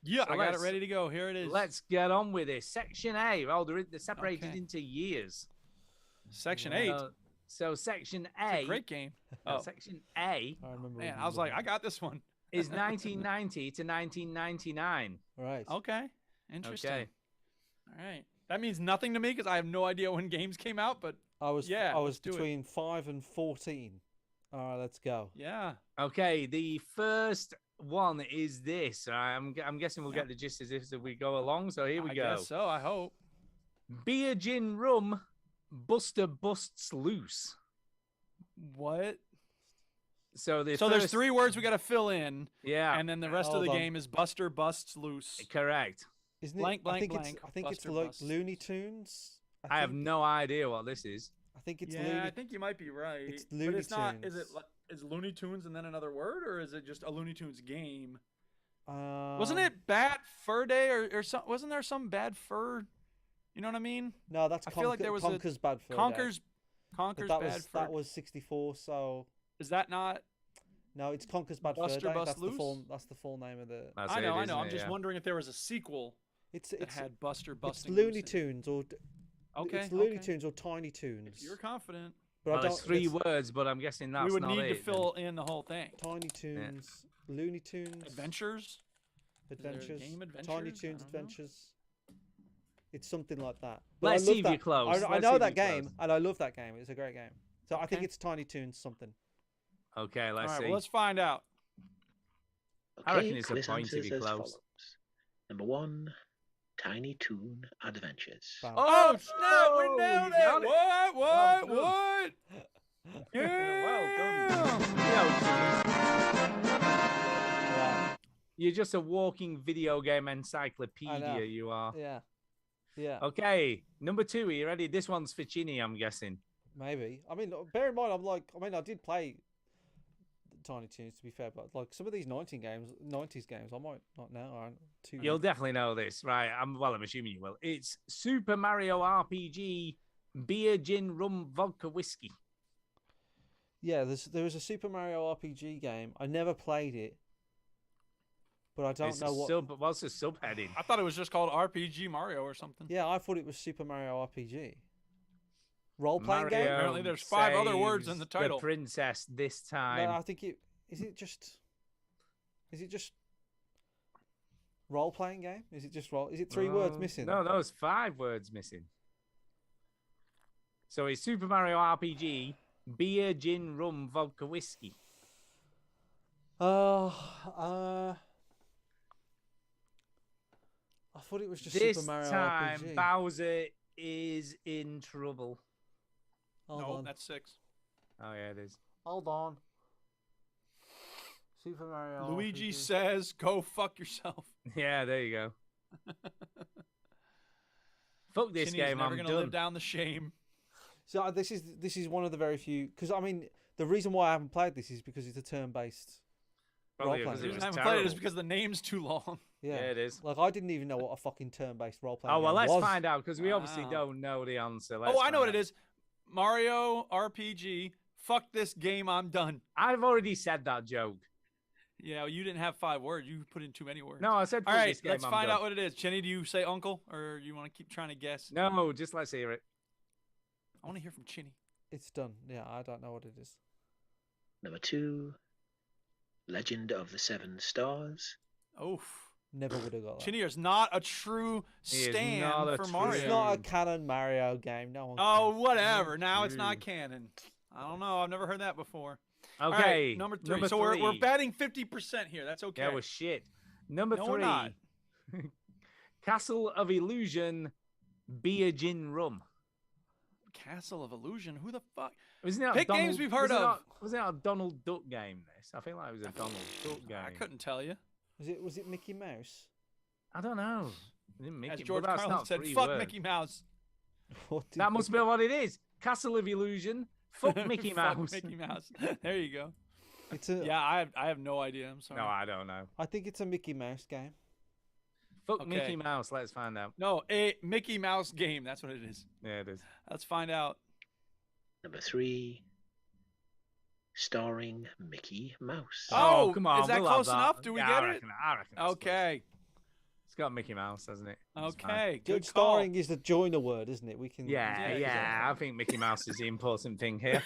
Yeah, So I got it ready to go. Here it is. Let's get on with it. Section A. Well, they're separated into years. Section 8. So Section A. It's a great game. Section A. I remember. Man, I was like, I got this one. Is 1990 to 1999. Right. Okay. Interesting. Okay. All right. That means nothing to me because I have no idea when games came out, but I was let's do it. between 5 and 14. All right, let's go. Yeah. Okay, the first one is this. I'm guessing we'll get the gist of this as we go along. So here we go. I guess so. I hope. Beer, gin, rum, Buster busts loose. What? So there's 3 words we got to fill in. Yeah. And then the rest of the game is Buster busts loose. Correct. Isn't it? Blank, blank, I think blank. I think Buster it's like busts. Looney Tunes. I have no idea what this is. I think it's yeah, Looney. I think you might be right. It's but Looney it's not. Is it Tunes. is Looney Tunes and then another word, or is it just a Looney Tunes game? Wasn't it Bat Fur Day or some? Wasn't there some bad fur? You know what I mean? No, that's I feel like there was Conker's Bad Fur Day. Conker's But Bad Fur. that was 64. So Is that not? no, it's Conker's Bad Buster Fur Day. Bust That's Loose? That's the full name of the. That's I it, know. isn't I'm it? just Yeah. wondering if there was a sequel It's that had Buster it's busting. Looney Loose in it. Tunes or Okay. it's Looney okay. Tunes or Tiny Tunes. If you're confident, But Well, I don't. it's 3 it's words, but I'm guessing that's we would not need it. to fill in the whole thing. Tiny Tunes, Looney Tunes, Adventures. Adventures, game Tiny Adventures? Tunes I don't know. Adventures. It's something like that. But Let's I see love if that. you're close. I Let's know see if that you're game, close. and I love that game. It's a great game. So I think Okay. it's Tiny Toons something. Okay, All let's right. see. Well, let's find out. I reckon it's a quiz point if answers you're as close. follows. Number 1, Tiny Toon Adventures. Bam. Oh snap! We you nailed got it! it. What? Well done. What? Yeah! Yeah. You're just a walking video game encyclopedia, know. you are. Yeah. Yeah. Okay, number 2, are you ready? This one's for Chinny, I'm guessing. Maybe. I mean, bear in mind, I did play Tiny Toons to be fair, but like some of these 90s games, I might not know. Aren't too. You'll definitely know this, right? I'm assuming you will. It's Super Mario RPG Beer, Gin, Rum, Vodka, Whiskey. Yeah, there was a Super Mario RPG game. I never played it, but I don't It's know what. What's the subheading? I thought it was just called RPG Mario or something. Yeah, I thought it was Super Mario RPG. Role playing game. Mario Apparently there's 5 other words in saves the title. princess this time. No, I think it is. It just role playing game? Is it just role? Is it 3 words missing? No, it's 5 words missing. So it's Super Mario RPG, beer, gin, rum, vodka, whiskey. I thought it was just This Super Mario time, RPG. Bowser is in trouble. Hold No, on. that's 6. Oh yeah, it is. Hold on. Super Mario. Luigi RPG. says, "Go fuck yourself." Yeah, there you go. Fuck this Chinny's game, never I'm gonna done. live down the shame. So this is one of the very few, because I mean the reason why I haven't played this is because it's a turn-based Probably role-playing because The it game. reason I was haven't played it is terrible. because the name's too long. Yeah. Yeah, it is. Like I didn't even know what a fucking turn-based role-playing Oh well, game let's was. find out because we obviously Wow. don't know the answer. Oh, I know what it is. Mario RPG. Fuck this game. I'm done. I've already said that joke. Yeah, you didn't have 5 words. You put in too many words. No, I said All fuck right, this game, let's I'm find done. out what it is. Chinny, do you say uncle or you want to keep trying to guess? No, just let's hear it. I want to hear from Chinny. It's done. Yeah, I don't know what it is. Number 2, Legend of the 7 Stars. Oof. Never would have got that. Chinny is not a true He is stand not a for true- Mario. It's not a canon Mario game. No one. Oh, cares. whatever. Now it's True. not canon. I don't know. I've never heard that before. Okay, All right, number 3. So we're betting 50% here. That's okay. Yeah, we're shit. Number No, 3, we're not. Castle of Illusion, beer, gin, rum. Castle of Illusion. Who the fuck? Wasn't it a Pick Donald, games we've heard was it of. not- was it not a Donald Duck game? This, I feel like it was a Donald Duck game. I couldn't tell you. Was it Mickey Mouse? I don't know. It didn't make As it, George but that's Carlin not said, 3 fuck words. Mickey Mouse. What did That must be what it is. Castle of Illusion, fuck Mickey Fuck Mouse. Mickey Mouse. There you go. It's a. Yeah, I have no idea. I'm sorry. No, I don't know. I think it's a Mickey Mouse game. Fuck Okay. Mickey Mouse. Let's find out. No, a Mickey Mouse game. That's what it is. Yeah, it is. Let's find out. Number 3, starring Mickey Mouse. Oh, come on. is that we'll have close enough? Do we Yeah, get I it? reckon, I reckon that's close. Okay. It's got Mickey Mouse, hasn't it? It's fine. Okay. Good Good call. starring is the joiner word, isn't it? We can. Yeah, Yeah, yeah. I think Mickey Mouse is the important thing here.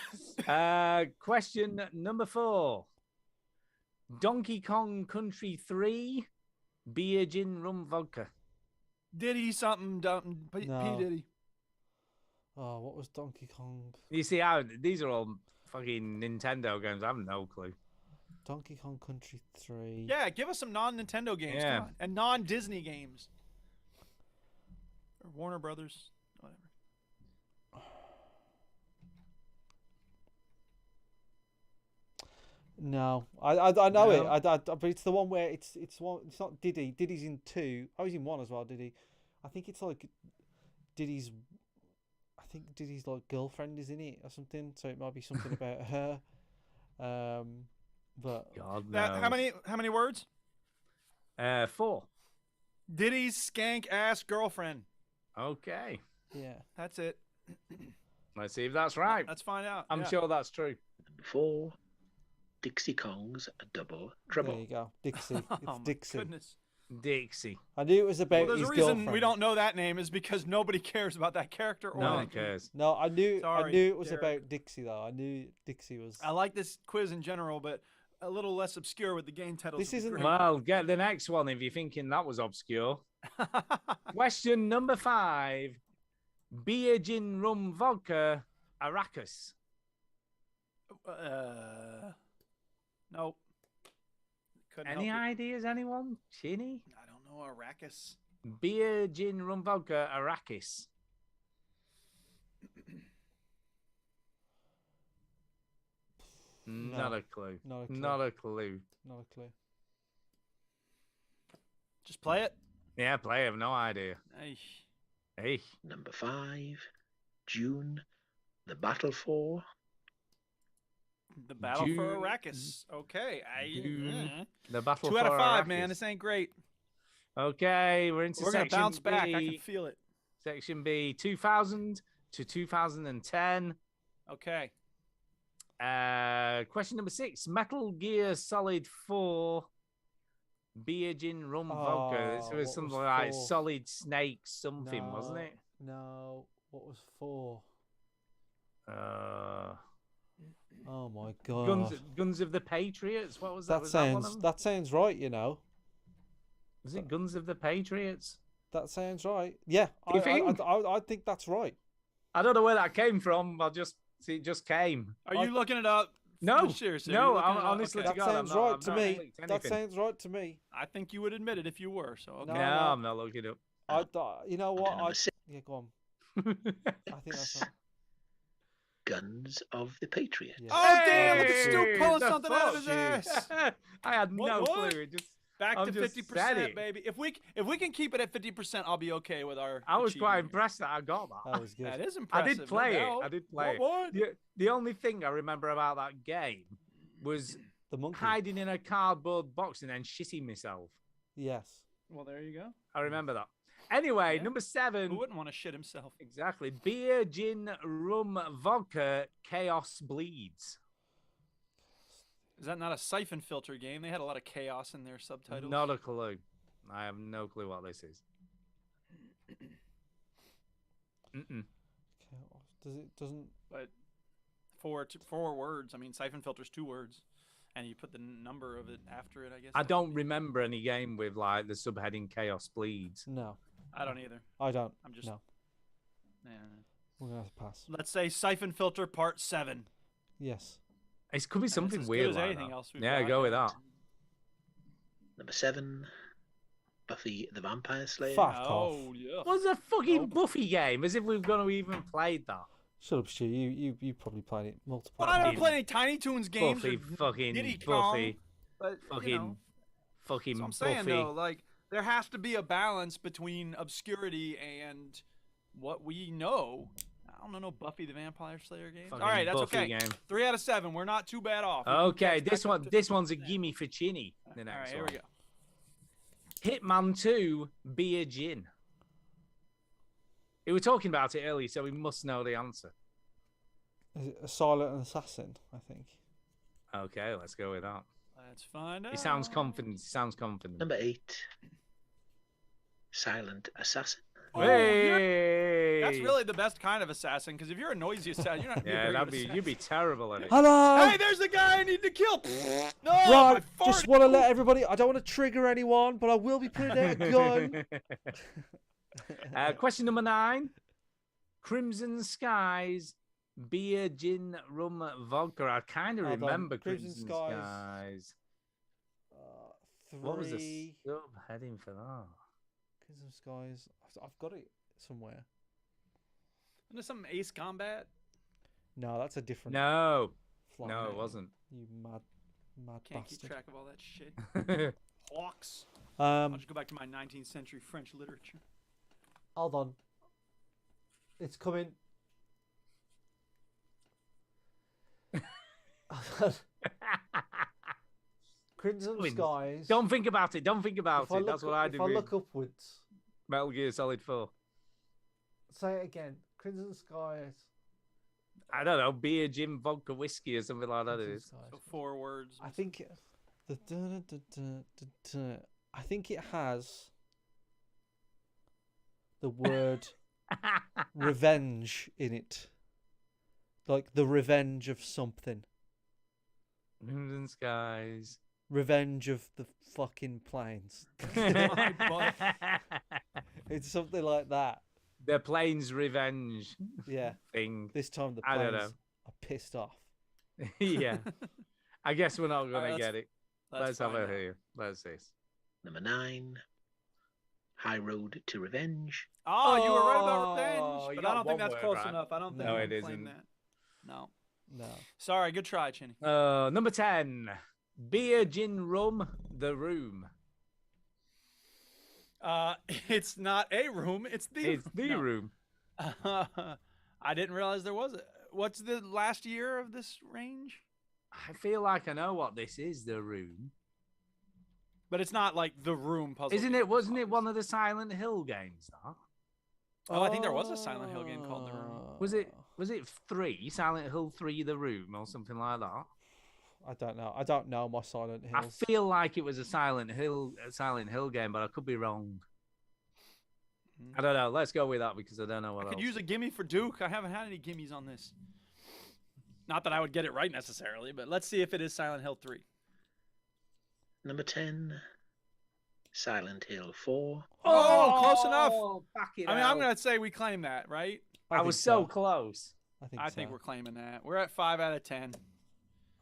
Question number 4. Donkey Kong Country 3, beer, gin, rum, vodka. Diddy something dumb. P No. Diddy. Oh, what was Donkey Kong? You see, these are all fucking Nintendo games. I have no clue. Donkey Kong Country 3. Yeah, give us some non-Nintendo games. Yeah. Come on. And non-Disney games. Or Warner Brothers. Whatever. No, I know it. No? But it's the one where it's one. It's not Diddy. Diddy's in 2. Oh, he's in 1 as well. Diddy. I think it's like Diddy's. I think Diddy's like girlfriend is in it or something. So it might be something about her. But God That, knows. how many words? 4. Diddy's skank ass girlfriend. Okay. Yeah. That's it. Let's see if that's right. Let's find out. I'm yeah. sure that's true. Number 4, Dixie Kong's Double Trouble. There you go. Dixie. It's Oh my Dixie. goodness. Dixie. I knew it was about Well, there's his a reason girlfriend. we don't know that name is because nobody cares about that character or No that one game. cares. No, I knew Sorry, it was Derek. about Dixie though. I knew Dixie was. I like this quiz in general, but a little less obscure with the game titles. This would be isn't- great. Well, get the next one if you're thinking that was obscure. Question number 5. Beer, gin, rum, vodka, Arrakis. Nope. Couldn't Any help you. ideas, anyone? Chinny? I don't know. Arrakis. Beer, gin, rum, vodka, Arrakis. No. Not a clue. Not a clue. Not a clue. Not a clue. Just play it. Yeah, play. I have no idea. Ay. Hey. Number 5, June, The Battle for. The Battle for June. Arrakis. Okay. June. The battle 2 out of for 5, Arrakis. man. This ain't great. Okay, we're into We're going to section bounce B. back. I can feel it. Section B, 2000 to 2010. Okay. Question number 6. Metal Gear Solid 4. Beer, gin, rum, vodka. This Oh, was what something was like 4? Solid Snake something, wasn't it? No. What was 4? Uh, Oh my god. Guns of the Patriots. What was that? That Was that one of sounds. them? That sounds right. You know. Was it Guns of the Patriots? That sounds right. Yeah. You think? I think that's right. I don't know where that came from. It just came. Are you looking it up? No, Seriously. no. are you looking I'm it up? honestly Okay. to That God, sounds I'm not, right I'm to not me. clicked That anything. sounds right to me. I think you would admit it if you were. So okay. No, No. I'm not looking it You know what? Number 6, Yeah, go on. up. I think that's right. Guns of the Patriot. Yeah. Oh damn! Look at Hey, Stu pulling the something out of his fuck? ass. I had no What? clue. It just Back I'm to just 50%, steady. baby. If we can keep it at 50%, I'll be okay with our. I was quite achievement. impressed that I got that. That was good. That is I impressive. did play no it. doubt. I did play What? it. The only thing I remember about that game was The monkey. hiding in a cardboard box and then shitting myself. Yes. Well, there you go. I remember that. Anyway, Yeah. number 7. Who wouldn't want to shit himself? Exactly. Beer, gin, rum, vodka, chaos bleeds. Is that not a siphon filter game? They had a lot of chaos in their subtitles. Not a clue. I have no clue what this is. Mm-mm. Doesn't. But four words. I mean, siphon filter's 2 words, and you put the number of it after it. I guess. I don't remember any game with like the subheading chaos bleeds. No. I don't either. I don't. I'm just. No. Yeah. We're gonna have to pass. Let's say siphon filter part 7. Yes. It could be it's something as weird good as like anything that. else we've Yeah, got. go with that. Number 7, Buffy the Vampire Slayer. Fuck off. Oh yeah. What's a fucking Nope. Buffy game? As if we've gonna even played that. Shut up, Stu. You probably played it multiple Well, I times. never played any Tiny Toons games. Buffy, or fucking Diddy Buffy, Kong, but fucking, you know, fucking that's what I'm Buffy. saying though, like there has to be a balance between obscurity and what we know. I don't know Buffy the Vampire Slayer games. Fucking All right, that's Buffy okay. game. 3 out of 7. We're not too bad off. We can Okay, catch this back up one, to this one's a 50%. gimme for Chinny. The All right, next here one. we go. Hitman 2, Beer Gin. We were talking about it earlier, so we must know the answer. Is it a silent assassin? I think. Okay, let's go with that. Let's find out. He sounds confident. He sounds confident. Number 8, Silent Assassin. Oh, Hey! That's really the best kind of assassin, because if you're a noisy assassin, you're not. Yeah, you'd be terrible at it. Hello. Hey, there's the guy I need to kill. No, Right, I just farted. want to let everybody. I don't want to trigger anyone, but I will be putting out a gun. Question number 9. Crimson Skies, Beer, Gin, Rum, Vodka. I kind of Hold on. remember Crimson Crimson Skies. Skies. 3. What was the subheading for that? Crimson Skies. I've got it somewhere. Isn't there some Ace Combat? No, that's a different. No. fly No, it name. wasn't. You mad Can't bastard. keep track of all that shit. Hawks. I'll just go back to my 19th century French literature. Hold on. It's coming. Crimson Skies. Don't think about it. Don't think about it. That's what I do. If I look upwards. Metal Gear Solid 4. Say it again. Crimson Skies. I don't know. Beer, gin, vodka, whiskey, or something like that. It is. So 4 words. I think I think it has the word revenge in it. Like the revenge of something. Crimson Skies. Revenge of the fucking planes. It's something like that. The plane's revenge. Yeah. Thing. This time the I don't planes know. are pissed off. Yeah. I guess we're not going Alright, to get it. Let's have find it out. here. Let's see. Number 9. High Road to Revenge. Oh, you were right about Oh, revenge, you but I got don't think one that's word close right. enough. I don't think No, I it can claim isn't. that. No. No. Sorry, good try, Chinny. Number 10. Beer, gin, rum, the room. It's not a room. It's the. It's the no. room. I didn't realize there was. What's the last year of this range? I feel like I know what this is, the room. But it's not like the room puzzle. Isn't game, it? Wasn't it obviously. one of the Silent Hill games? That Oh, I think there was a Silent Hill game called The Room. was it. Was it 3? Silent Hill 3, the room, or something like that? I don't know. I don't know my Silent I Hills. feel like it was a Silent Hill game, but I could be wrong. I don't know. Let's go with that because I don't know what I else. could use a gimme for Duke. I haven't had any gimmies on this. Not that I would get it right necessarily, but let's see if it is Silent Hill 3. Number 10. Silent Hill 4. Oh, close enough. Back it I mean, I'm out. going to say we claim that, right? I was so close. I think so. we're claiming that. We're at 5 out of 10.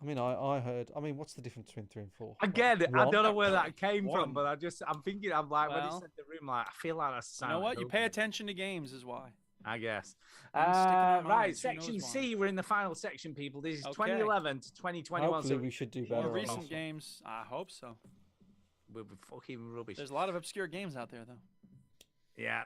I mean, I heard. I mean, what's the difference between 3 and 4? Again, I One? don't know where that came from, One. but I'm thinking, I'm like, when you Well, said the room, like, I feel like that's You know Silent what? You Hill pay game. attention to games is why. I guess. And stick in our Right, minds, who section knows C. We're in the final section, people. This is Okay. 2011 to 2021. Hopefully, So we should do More better. on recent this one. games, I hope so. we'll be fucking rubbish. There's a lot of obscure games out there, though. Yeah.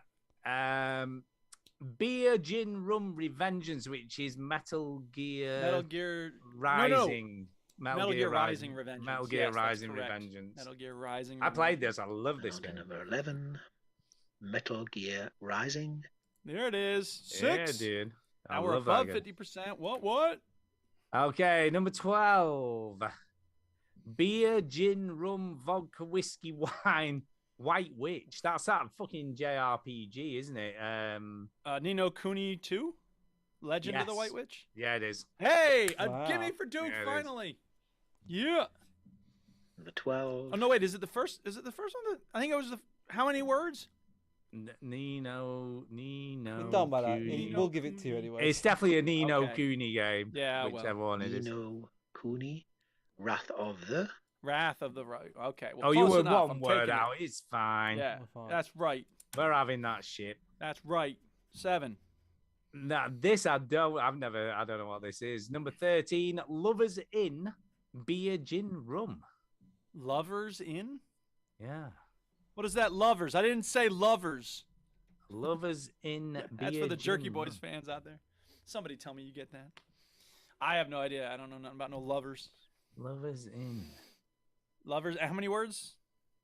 Beer, gin, rum, revengeance, which is Metal Gear. Metal Gear Rising. Metal Gear Rising Revengeance. Metal Gear Yes, that's Rising correct. Revengeance. Metal Gear Rising. I played Revengeance. this. I love this Down to game. number 11. Metal Gear Rising. There it is. Yeah, 6. dude. I Now we're love that above game. 50%. What? Okay, number 12. Beer, gin, rum, vodka, whiskey, wine, White Witch. That's that fucking JRPG, isn't it? Ni no Kuni 2? Legend of the Yes. White Witch? Yeah, it is. Hey, a Wow. gimme for Duke, Yeah, it is. finally. Yeah. Number 12. Oh, no, wait. Is it the first one? I think it was the. How many words? Nino. It don't matter. Kuni. We'll give it to you anyway. It's definitely a Nino Okay. Kuni game. Yeah, well. whichever one it is. Nino Kuni. Wrath of the. Wrath of the Right. Okay. Well, Oh, you close were enough. one I'm word taking it. out. It's fine. Yeah, We're fine. that's right. We're having that shit. That's right. 7. Now, this I don't know what this is. Number 13, Lovers Inn, Beer, Gin, Rum. Lovers in? Yeah. What is that? Lovers. I didn't say lovers. Lovers Inn, Beer, That's for the Jerky Gin, Boys Rum. fans out there. Somebody tell me you get that. I have no idea. I don't know nothing about no lovers. Lovers Inn. Lovers. How many words?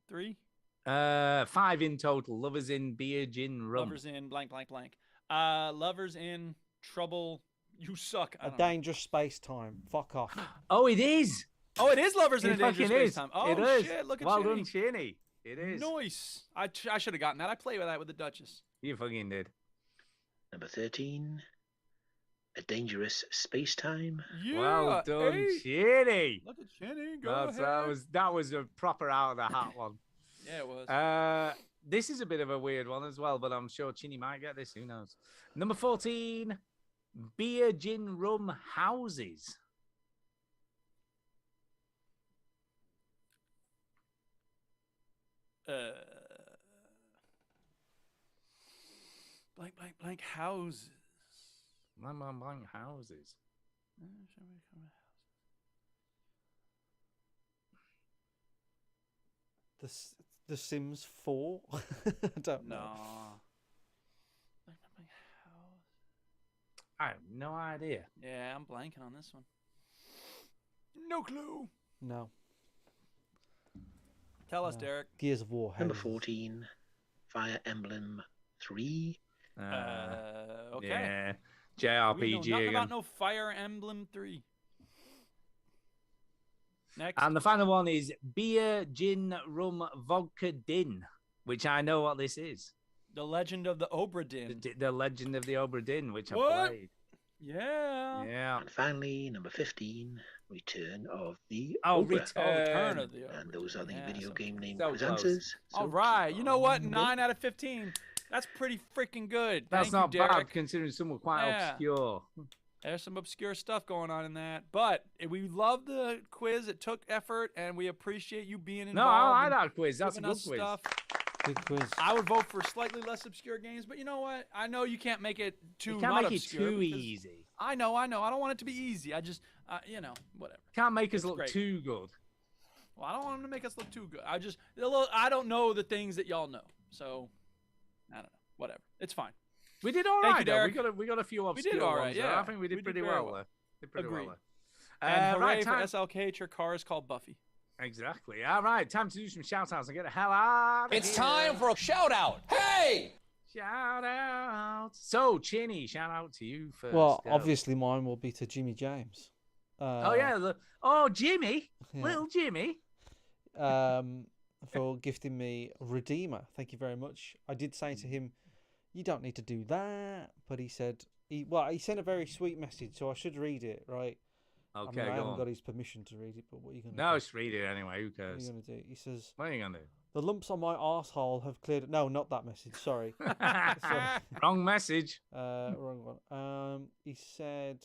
3? 5 in total. Lovers Inn, Beer, Gin, Rum. Lovers in blank, blank, blank. Lovers in trouble. You suck. I A don't know. dangerous space time. Fuck off. Oh, it is. Oh, it is lovers in It a dangerous fucking space is. time. Oh It is. shit! Look at well Chinny. done, Chinny. It is. Nice. I should have gotten that. I played with that with the Duchess. You fucking did. Number 13. A Dangerous Space Time. Yeah. well done, hey. Chinny. Look at Chinny. Go ahead. That was a proper out of the hat one. Yeah, it was. This is a bit of a weird one as well, but I'm sure Chinny might get this. Who knows? Number 14, Beer, Gin, Rum, Houses. Blank, blank, blank houses. Blank houses. The Sims 4? I don't know. No. Blank, blank, blank house. I have no idea. Yeah, I'm blanking on this one. No clue. No. Tell us, Derek. Gears of War. Number houses. 14, Fire Emblem 3. Okay. Yeah. We know JRPG nothing again. about no Fire Emblem 3. Next. And the final one is Beer, Gin, Rum, Vodka, Din, which I know what this is. The Legend of the Obra Dinn. The Legend of the Obra Dinn, which I What? played. Yeah. Yeah. And finally, number 15, Return of the Oh, Ogre. Return of the Obra And those are the Dinn. video so- game name so quiz close. answers. All So right. keep You know what? on 9 out of 15. That's pretty freaking good. That's Thank not you, Derek. bad considering some were quite Yeah. obscure. There's some obscure stuff going on in that, but we love the quiz. It took effort, and we appreciate you being involved. No, I like and that quiz. That's a giving good us quiz. stuff. Good quiz. I would vote for slightly less obscure games, but you know what? I know you can't make it too You can't not make it obscure too because- easy. I know. I don't want it to be easy. I just, whatever. Can't make us It's look great. too good. Well, I don't want them to make us look too good. I don't know the things that y'all know, so I don't know. Whatever. It's fine. We did all Thank right. you, though. Derek. We got a few We obscure did all right, ones. though. yeah. I think we did pretty very well well. there. Did pretty Agreed. well And there. hooray Right, for time. SLKH. Your car is called Buffy. Exactly. All right, time to do some shout outs and get the hell out of It's here. time for a shout out. Hey! Shout out. So, Chinny, shout out to you first. Well, go. obviously mine will be to Jimmy James. Oh, yeah. Jimmy. Yeah. Little Jimmy. For gifting me Redeemer. Thank you very much. I did say to him, you don't need to do that. But he said, he sent a very sweet message, so I should read it, right? Okay, I go haven't on. got his permission to read it, but what are you going to No, do? just read it anyway. Who What are cares? you going to do? He says, What are you going to do? the lumps on my arsehole have cleared... No, not that message, sorry. Wrong message. Wrong one. He said,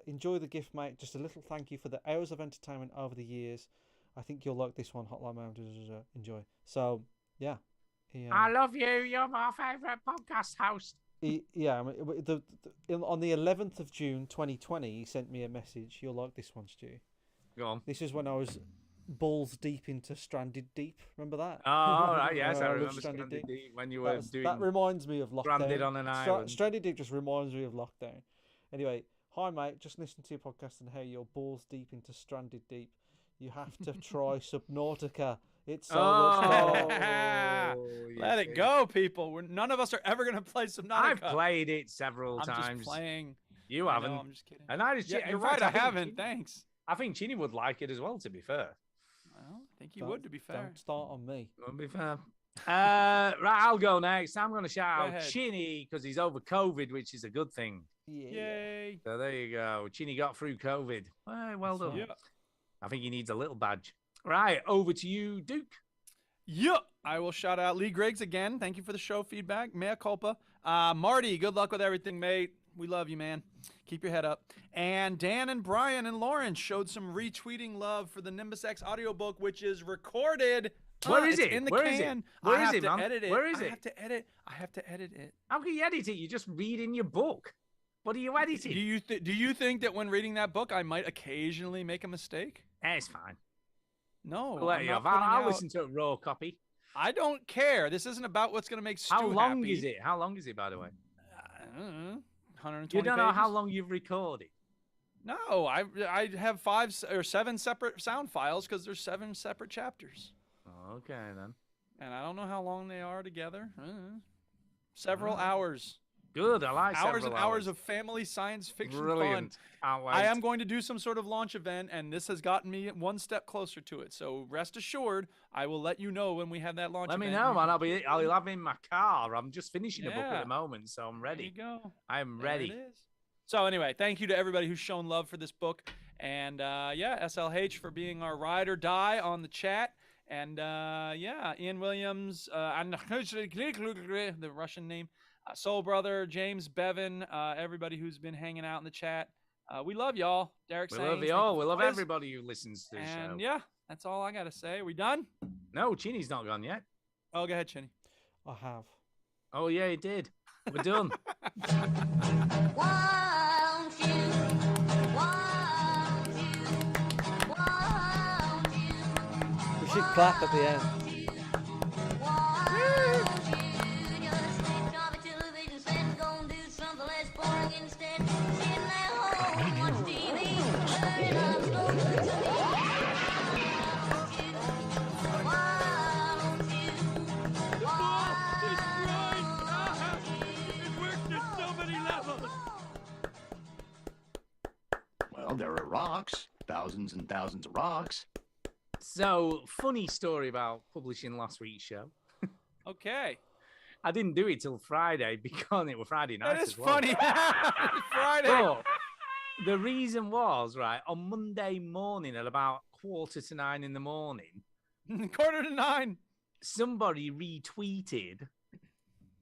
enjoy the gift, mate. Just a little thank you for the hours of entertainment over the years. I think you'll like this one, Hotline Miami. Enjoy. So, yeah. I love you. You're my favourite podcast host. I mean, on the 11th of June 2020, he sent me a message. You'll like this one, Stu. Go on. This is when I was balls deep into Stranded Deep. Remember that? Oh, all right, yes, I love remember Stranded Deep when you were doing that reminds me of lockdown. Stranded on an Island. Stranded Deep just reminds me of lockdown. Anyway, hi mate, just listen to your podcast and how you're balls deep into Stranded Deep. You have to try Subnautica. It's so much fun. Let it go, people. None of us are ever going to play Subnautica. I've played it several I'm times. just playing. You I haven't. know, I'm just kidding. And I just, Yeah, in you're fact, right. I think haven't. Chinny- Thanks. I think Chinny would like it as well, to be fair. Well, I think you would, to be fair. Don't start on me. To be fair. Right, I'll go next. I'm going to shout Go out ahead. Chinny because he's over COVID, which is a good thing. Yay. So there you go. Chinny got through COVID. Well done. Yeah. I think he needs a little badge. Right, over to you, Duke. Yep. I will shout out Lee Griggs again. Thank you for the show feedback. Mea culpa. Marty, good luck with everything, mate. We love you, man. Keep your head up. And Dan and Brian and Lauren showed some retweeting love for the Nimbus X audiobook, which is recorded. Where is it's it? in the Where is it? can. Where I is have it, to man? edit it. Where is I it? have to edit it. How can you edit it? You just read in your book. What are you editing? Do you think that when reading that book, I might occasionally make a mistake? It's fine. No. I'll let I'm you not off. putting I'll out- listen to a raw copy. I don't care. This isn't about what's going to make Stu How long happy. is it? How long is it, by the way? I don't know, 120 You don't know how pages? long you've recorded. No, I have 5 or 7 separate sound files because there's 7 separate chapters, Okay, then. and I don't know how long they are together. Several hours. Good. I like Hours several and hours of family science fiction Brilliant. fun. Can't wait. I am going to do some sort of launch event, and this has gotten me one step closer to it. So rest assured, I will let you know when we have that launch Let me event. know, man. I'll have it in my car. I'm just finishing a book at Yeah. the moment, so I'm ready. There you go. I am There ready. it is. So anyway, thank you to everybody who's shown love for this book, and SLH for being our ride or die on the chat, and Ian Williams, and the Russian name, Soul Brother, James Bevan, everybody who's been hanging out in the chat. We love y'all. Derek, We Sainz, love thank you all. for We the love quiz. everybody who listens to the show. And yeah, that's all I gotta say. We done? No, Chinny's not gone yet. Oh, go ahead, Chinny. I have. Oh, yeah, he did. We're done. We should clap at the end. TV, there are rocks, thousands and thousands of rocks. So, funny story about publishing last week's show. Okay. I didn't do it till Friday because it was Friday night. That is as well. funny. Friday. But the reason was, right, on Monday morning at about 8:45 in the morning, 8:45. somebody retweeted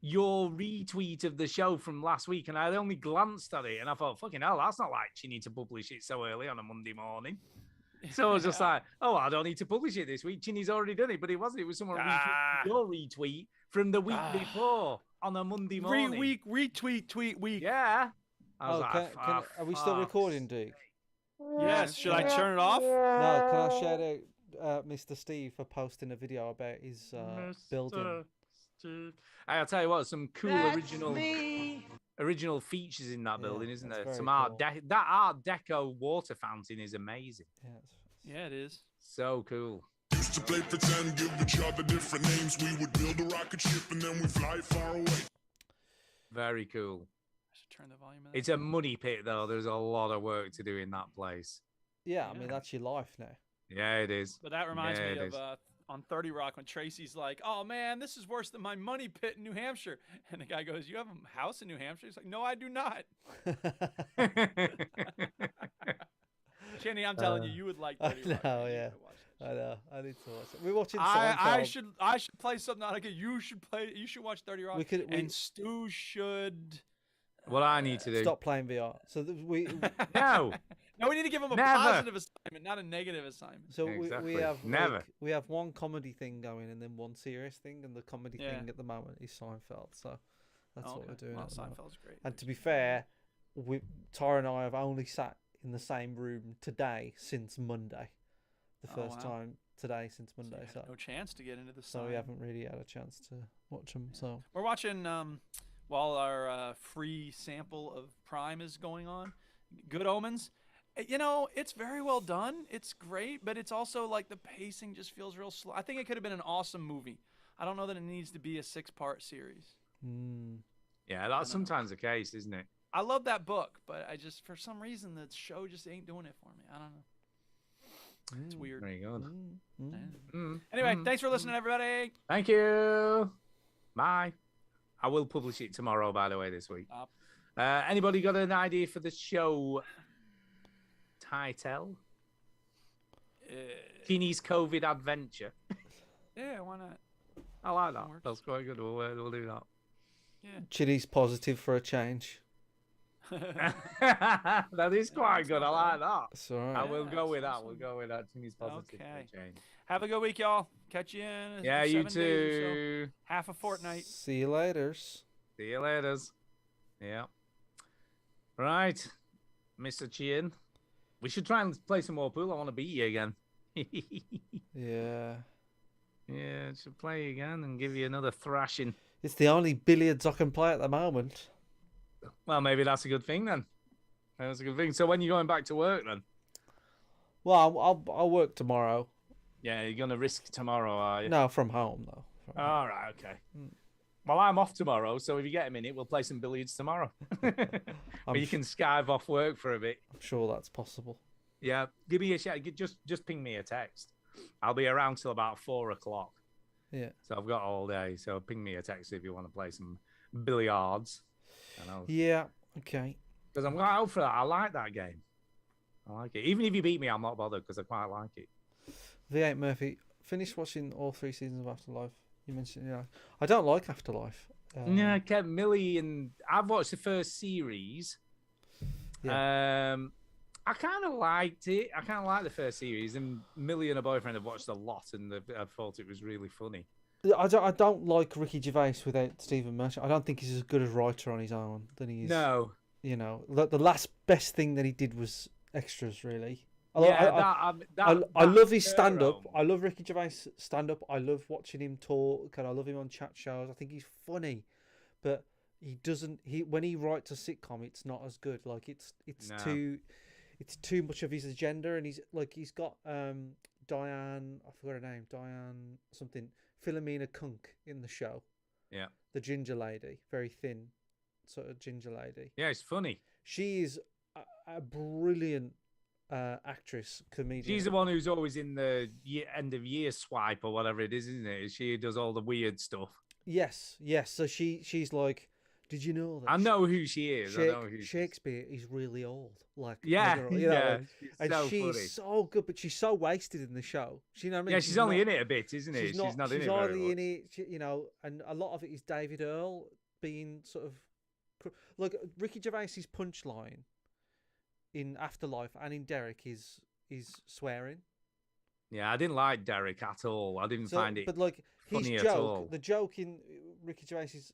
your retweet of the show from last week, and I only glanced at it and I thought, fucking hell, that's not like Chinny to publish it so early on a Monday morning. So I was just like, oh, I don't need to publish it this week. Chinny's already done it, but it wasn't. It was someone retweeted your retweet from the week before on a Monday morning. Tweet week. Yeah. I was like, are we still recording, Duke? Yes. Should I turn it off? No, can I shout out Mr. Steve for posting a video about his building? I'll tell you what, some cool original features in that building, isn't there? Some cool. that Art Deco water fountain is amazing. Yeah, it is. So cool. Used to play pretend, give each other different names. We would build a rocket ship and then we fly far away. Very cool. I should turn the volume of that. It's a money pit, though. There's a lot of work to do in that place. Yeah, I mean, that's your life now. Yeah, it is. But that reminds Yeah, me it of on 30 Rock when Tracy's like, oh man, this is worse than my money pit in New Hampshire. And the guy goes, you have a house in New Hampshire? He's like, no, I do not. Chinny, I'm telling you, you would like 30 Rock. No, yeah. I know. I need to watch it. We're watching I Seinfeld. should play something out. Like you should watch 30 Rock. And Stu should. What I need to do. Stop playing VR. So we No. No, we need to give him a positive assignment, not a negative assignment. So Exactly. we have Never. we have one comedy thing going and then one serious thing, and the comedy thing at the moment is Seinfeld. So that's what we're doing. Well, at the moment. Seinfeld's great. And to be fair, Tara and I have only sat in the same room today since Monday. The first time today since Monday. So no chance to get into the. So we haven't really had a chance to watch them. So we're watching while our free sample of Prime is going on. Good Omens. You know, it's very well done. It's great, but it's also like the pacing just feels real slow. I think it could have been an awesome movie. I don't know that it needs to be a 6-part series. Yeah, that's sometimes the case, isn't it? I love that book, but I just, for some reason, the show just ain't doing it for me. I don't know. It's weird. Very good. Anyway, thanks for listening, everybody. Thank you. Bye. I will publish it tomorrow, by the way, this week. Anybody got an idea for the show title? Chinny's COVID Adventure. Yeah, why not? I like that. That's quite good. We'll do that. Yeah. Chinny's positive for a change. That is quite good. I like that. That's all right. I will go with that. We'll go with that. Chinny's positive Okay. for a change. Have a good week, y'all. Catch you in Yeah, 7 you days or too. so. Half a fortnight. See you later. See you later. Yeah. Right, Mr. Chin. We should try and play some more pool. I want to beat you again. Yeah. Yeah, should play again and give you another thrashing. It's the only billiards I can play at the moment. Well, maybe that's a good thing then. That's a good thing. So when you're going back to work then? Well, I'll work tomorrow. Yeah, you're going to risk tomorrow, are you? No, from home though. All right, okay. Well, I'm off tomorrow, so if you get a minute, we'll play some billiards tomorrow. But you can skive off work for a bit. I'm sure that's possible. Yeah, give me a shout. Just ping me a text. I'll be around till about 4 o'clock. Yeah. So I've got all day. So ping me a text if you want to play some billiards. Yeah. Okay. Because I'm going out for that. I like that game. I like it. Even if you beat me, I'm not bothered because I quite like it. V8 Murphy, finished watching all 3 seasons of Afterlife. You mentioned, I don't like Afterlife. Yeah, I kept Millie and I've watched the first series. Yeah. I kind of liked it. I kind of liked the first series, and Millie and her boyfriend have watched a lot, and I thought it was really funny. I don't like Ricky Gervais without Stephen Merchant. I don't think he's as good a writer on his own than he is. No. The last best thing that he did was Extras, really. I love his stand-up. I love Ricky Gervais' stand-up. I love watching him talk, and I love him on chat shows. I think he's funny, but he doesn't. When he writes a sitcom, it's not as good. Like it's too much of his agenda, and he's got Diane. I forgot her name. Diane something. Philomena Kunk in the show. Yeah. The ginger lady, very thin, sort of ginger lady. Yeah, it's funny. She is a brilliant actress, comedian. She's the one who's always in the end of year swipe or whatever it is, isn't it? She does all the weird stuff. Yes. So she's like, did you know that? I know who she is. I know who Shakespeare is really old. Like, yeah, you know, yeah. and So she's funny. so good, but she's so wasted in the show. You know what I mean? Yeah, she's only in it a bit, isn't it? She's not in it very hardly much. in it, you know, and a lot of it is David Earl being sort of look. Ricky Gervais's punchline in Afterlife and in Derek is swearing. Yeah, I didn't like Derek at all. I didn't find it But like funny his at joke, all. the joke in Ricky Gervais's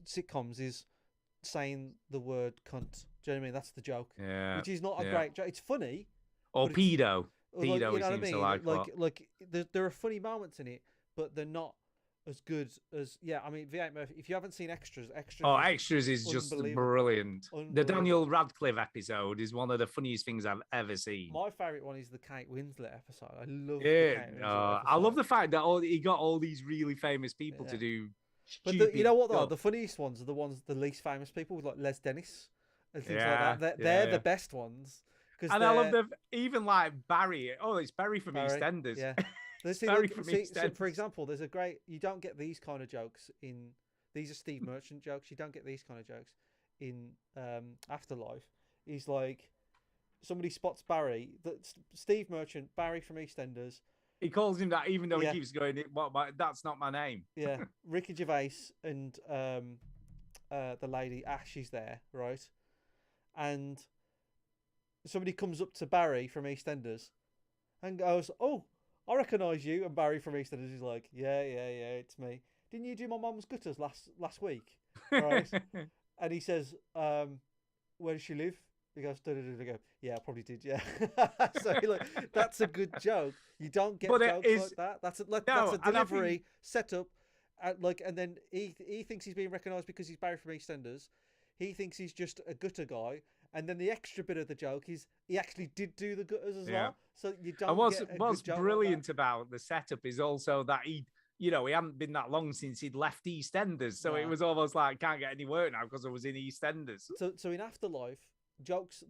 sitcoms is saying the word cunt. Do you know what I mean? That's the joke. Yeah, which is not a yeah. great joke. It's funny. Or but it's- pedo. like, Pedo, you know he what I seems mean? to like Like there are funny moments in it, but they're not as good as I mean, V8 Murphy. If you haven't seen Extras. Oh, Extras is just unbelievable. brilliant. The Unbelievable. Daniel Radcliffe episode is one of the funniest things I've ever seen. My favourite one is the Kate Winslet episode. I love the Yeah, Kate Winslet I love episode. the fact that he got all these really famous people to do. But stupid you know what though? stuff. The funniest ones are the least famous people, like Les Dennis and things Yeah, like that. They're yeah. the best ones. And I love even like Barry. Oh, it's Barry from Barry, EastEnders. Yeah. It's See, Barry look, from so EastEnders. for example, there's a great. You don't get these kind of jokes in. These are Steve Merchant jokes. You don't get these kind of jokes in Afterlife. He's like, somebody spots Barry. Steve Merchant, Barry from EastEnders. He calls him that, even though Yeah. he keeps going, that's not my name. Yeah, Ricky Gervais and the lady Ash is there, right? And somebody comes up to Barry from EastEnders and goes, "Oh, I recognise you." And Barry from EastEnders is like, "Yeah, it's me. Didn't you do my mum's gutters last week?" Right? And he says, "Where does she live?" He goes, "Da-da-da-da." Go, "Yeah, I probably did, yeah." So like, that's a good joke. You don't get jokes like that. That's a I don't delivery think- setup. And then he thinks he's being recognised because he's Barry from EastEnders. He thinks he's just a gutter guy. And then the extra bit of the joke is he actually did do the gutters as well. So you don't And what's get a good joke like brilliant about the setup is also that he hadn't been that long since he'd left EastEnders. So it No. was almost like, can't get any work now because I was in EastEnders. So in Afterlife,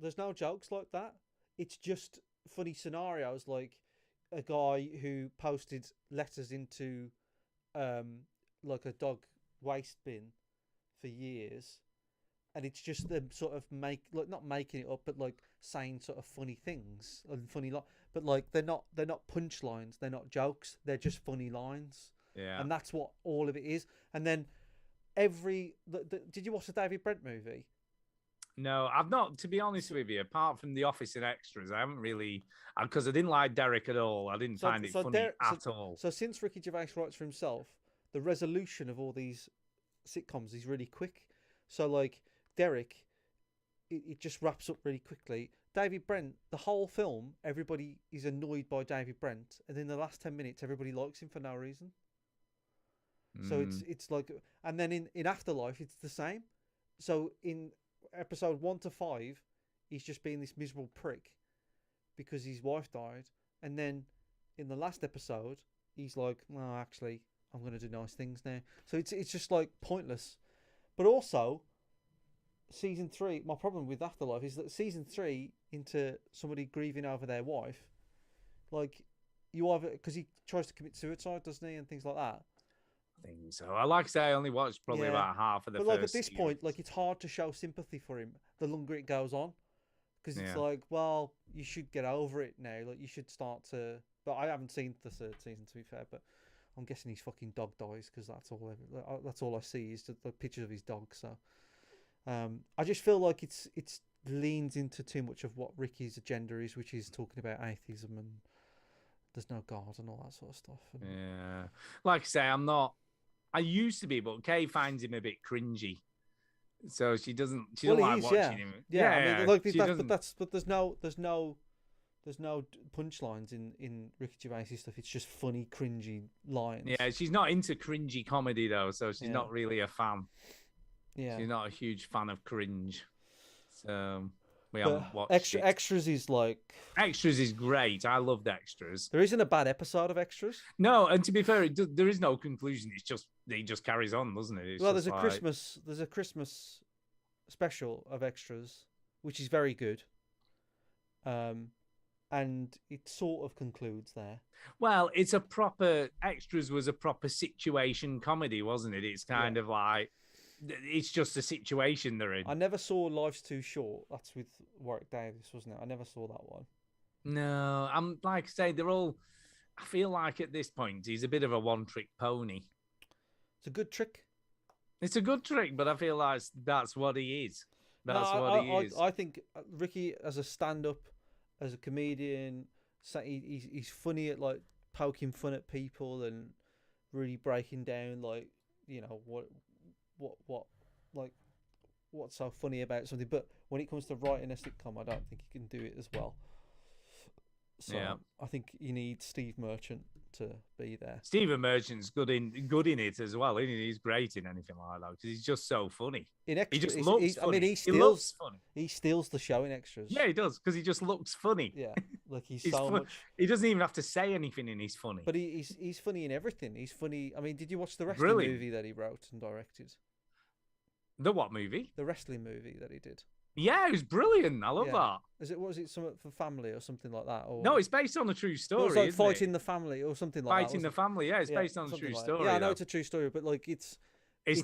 there's no jokes like that. It's just funny scenarios, like a guy who posted letters into like a dog waste bin for years, and it's just them sort of not making it up, but like saying sort of funny things and but like they're not punchlines, they're not jokes, they're just funny lines. Yeah. And that's what all of it is. And then did you watch the David Brent movie? No, I've not, to be honest with you, apart from The Office and Extras, I haven't really, because I didn't like Derek at all. I didn't find it funny at all. So since Ricky Gervais writes for himself, the resolution of all these sitcoms is really quick. So like Derek, it just wraps up really quickly. David Brent, the whole film, everybody is annoyed by David Brent, and in the last 10 minutes, everybody likes him for no reason. So it's like, and then in Afterlife, it's the same. So in episode 1 to 5, he's just being this miserable prick because his wife died, and then in the last episode, he's like, "No, actually, I'm going to do nice things now." So it's just like pointless. But also, season 3, my problem with Afterlife is that season 3 into somebody grieving over their wife, like you either, because he tries to commit suicide, doesn't he, and things like that. I think so. I like I say, I only watched probably Yeah. about half of the But first like at this series. point, like it's hard to show sympathy for him the longer it goes on, because it's Yeah. like, well, you should get over it now. Like you should start to. But I haven't seen the third season, to be fair. But I'm guessing his fucking dog dies because that's all I see is the pictures of his dog. So I just feel like it's leans into too much of what Ricky's agenda is, which is talking about atheism and there's no God and all that sort of stuff. And Yeah. Like I say, I'm not. I used to be, but Kay finds him a bit cringy. So she doesn't well, like he is, watching him. Yeah, I mean, like she but there's no punchlines in Ricky Gervais' stuff. It's just funny, cringy lines. Yeah, she's not into cringy comedy though, so she's Yeah. not really a fan. Yeah. She's not a huge fan of cringe. So we But haven't watched it. Extras is like Extras is great. I loved Extras. there isn't a bad episode of Extras. No, and to be fair, there is no conclusion. It just carries on, doesn't it? It's Well, just there's a like- Christmas special of Extras, which is very good. And it sort of concludes there. Well, Extras was a proper situation comedy, wasn't it? It's kind of like, it's just a situation they're in. I never saw Life's Too Short. That's with Warwick Davis, wasn't it? I never saw that one. No, I'm like I say, they're all. I feel like at this point he's a bit of a one-trick pony. It's a good trick. It's a good trick, but I feel like that's what he is. I think Ricky, as a stand-up, as a comedian, he's funny at like poking fun at people and really breaking down like what's so funny about something. But when it comes to writing a sitcom, I don't think he can do it as well. So I think you need Steve Merchant to be there. Stephen Merchant's good in it as well, isn't he? He's great in anything like that because he's just so funny. In Extras, he just looks funny. I mean, he looks funny. He steals the show in Extras. Yeah, he does because he just looks funny. Yeah, like he's so much. He doesn't even have to say anything, and he's funny. But he's funny in everything. He's funny. I mean, did you watch the wrestling movie that he wrote and directed? The what movie? The wrestling movie that he did. Yeah, it was brilliant. I love that. Was it something for family or something like that? Or... No, it's based on a true story. It's like Fighting the Family or something like that. Fighting the Family, yeah, it's based on a true story. Yeah, I know it's a true story, but like it's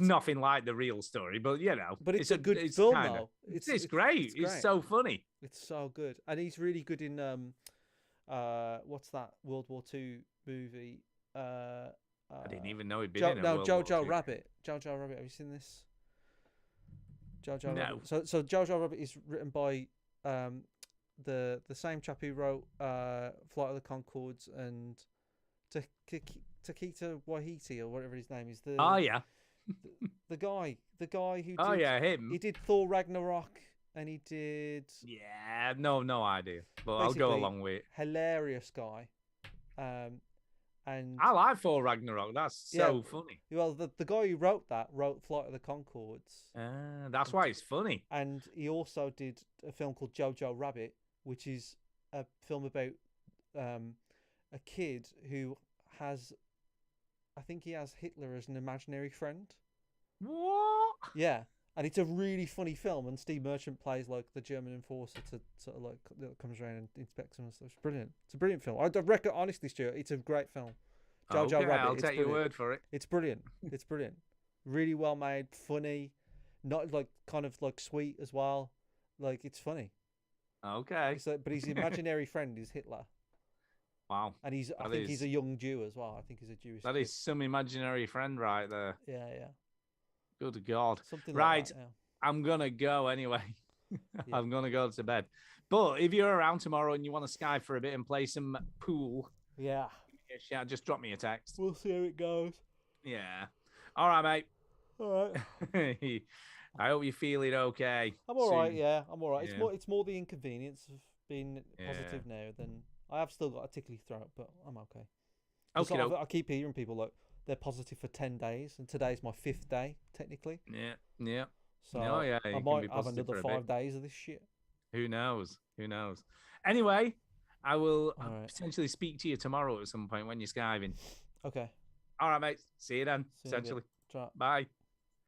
nothing like the real story, but you know. But it's a good film, though. It's great. It's so funny. It's so good, and he's really good in what's that World War II movie? I didn't even know he'd been in it. No, Jojo Rabbit. Jojo Rabbit. Have you seen this? Jojo Rabbit. So Jojo Rabbit is written by the same chap who wrote Flight of the Conchords and Taika Waititi or whatever his name is. The guy who did, him. He did Thor Ragnarok and he did no idea, but I'll go along with it. Hilarious guy. And I like Thor Ragnarok. That's so funny. Well, the guy who wrote Flight of the Conchords. That's why it's funny. And he also did a film called Jojo Rabbit, which is a film about a kid who has, I think he has Hitler as an imaginary friend. What? Yeah. And it's a really funny film, and Steve Merchant plays like the German enforcer to sort of like that comes around and inspects him and stuff. It's brilliant. It's a brilliant film. I reckon, honestly, Stuart, it's a great film. Jojo Rabbit. I'll take your word for it. It's brilliant. It's brilliant. Really well made, funny, not like kind of like sweet as well. Like it's funny. Okay. But his imaginary friend is Hitler. Wow. And I think he's a young Jew as well. I think he's a Jewish. That is some imaginary friend right there. Yeah. Good God. Something right. Like that, yeah. I'm going to go anyway. I'm going to go to bed. But if you're around tomorrow and you want to Skype for a bit and play some pool, yeah, just drop me a text. We'll see how it goes. Yeah. All right, mate. All right. I hope you're feeling okay. I'm all right, yeah. I'm all right. Yeah. It's more the inconvenience of being positive now than... I have still got a tickly throat, but I'm okay. Okay. I keep hearing people like, they're positive for 10 days, and today's my 5th day, technically. Yeah. So I might have another 5 days of this shit. Who knows? Anyway, I will potentially speak to you tomorrow at some point when you're skiving. Okay. All right, mate. See you then, essentially. Bye.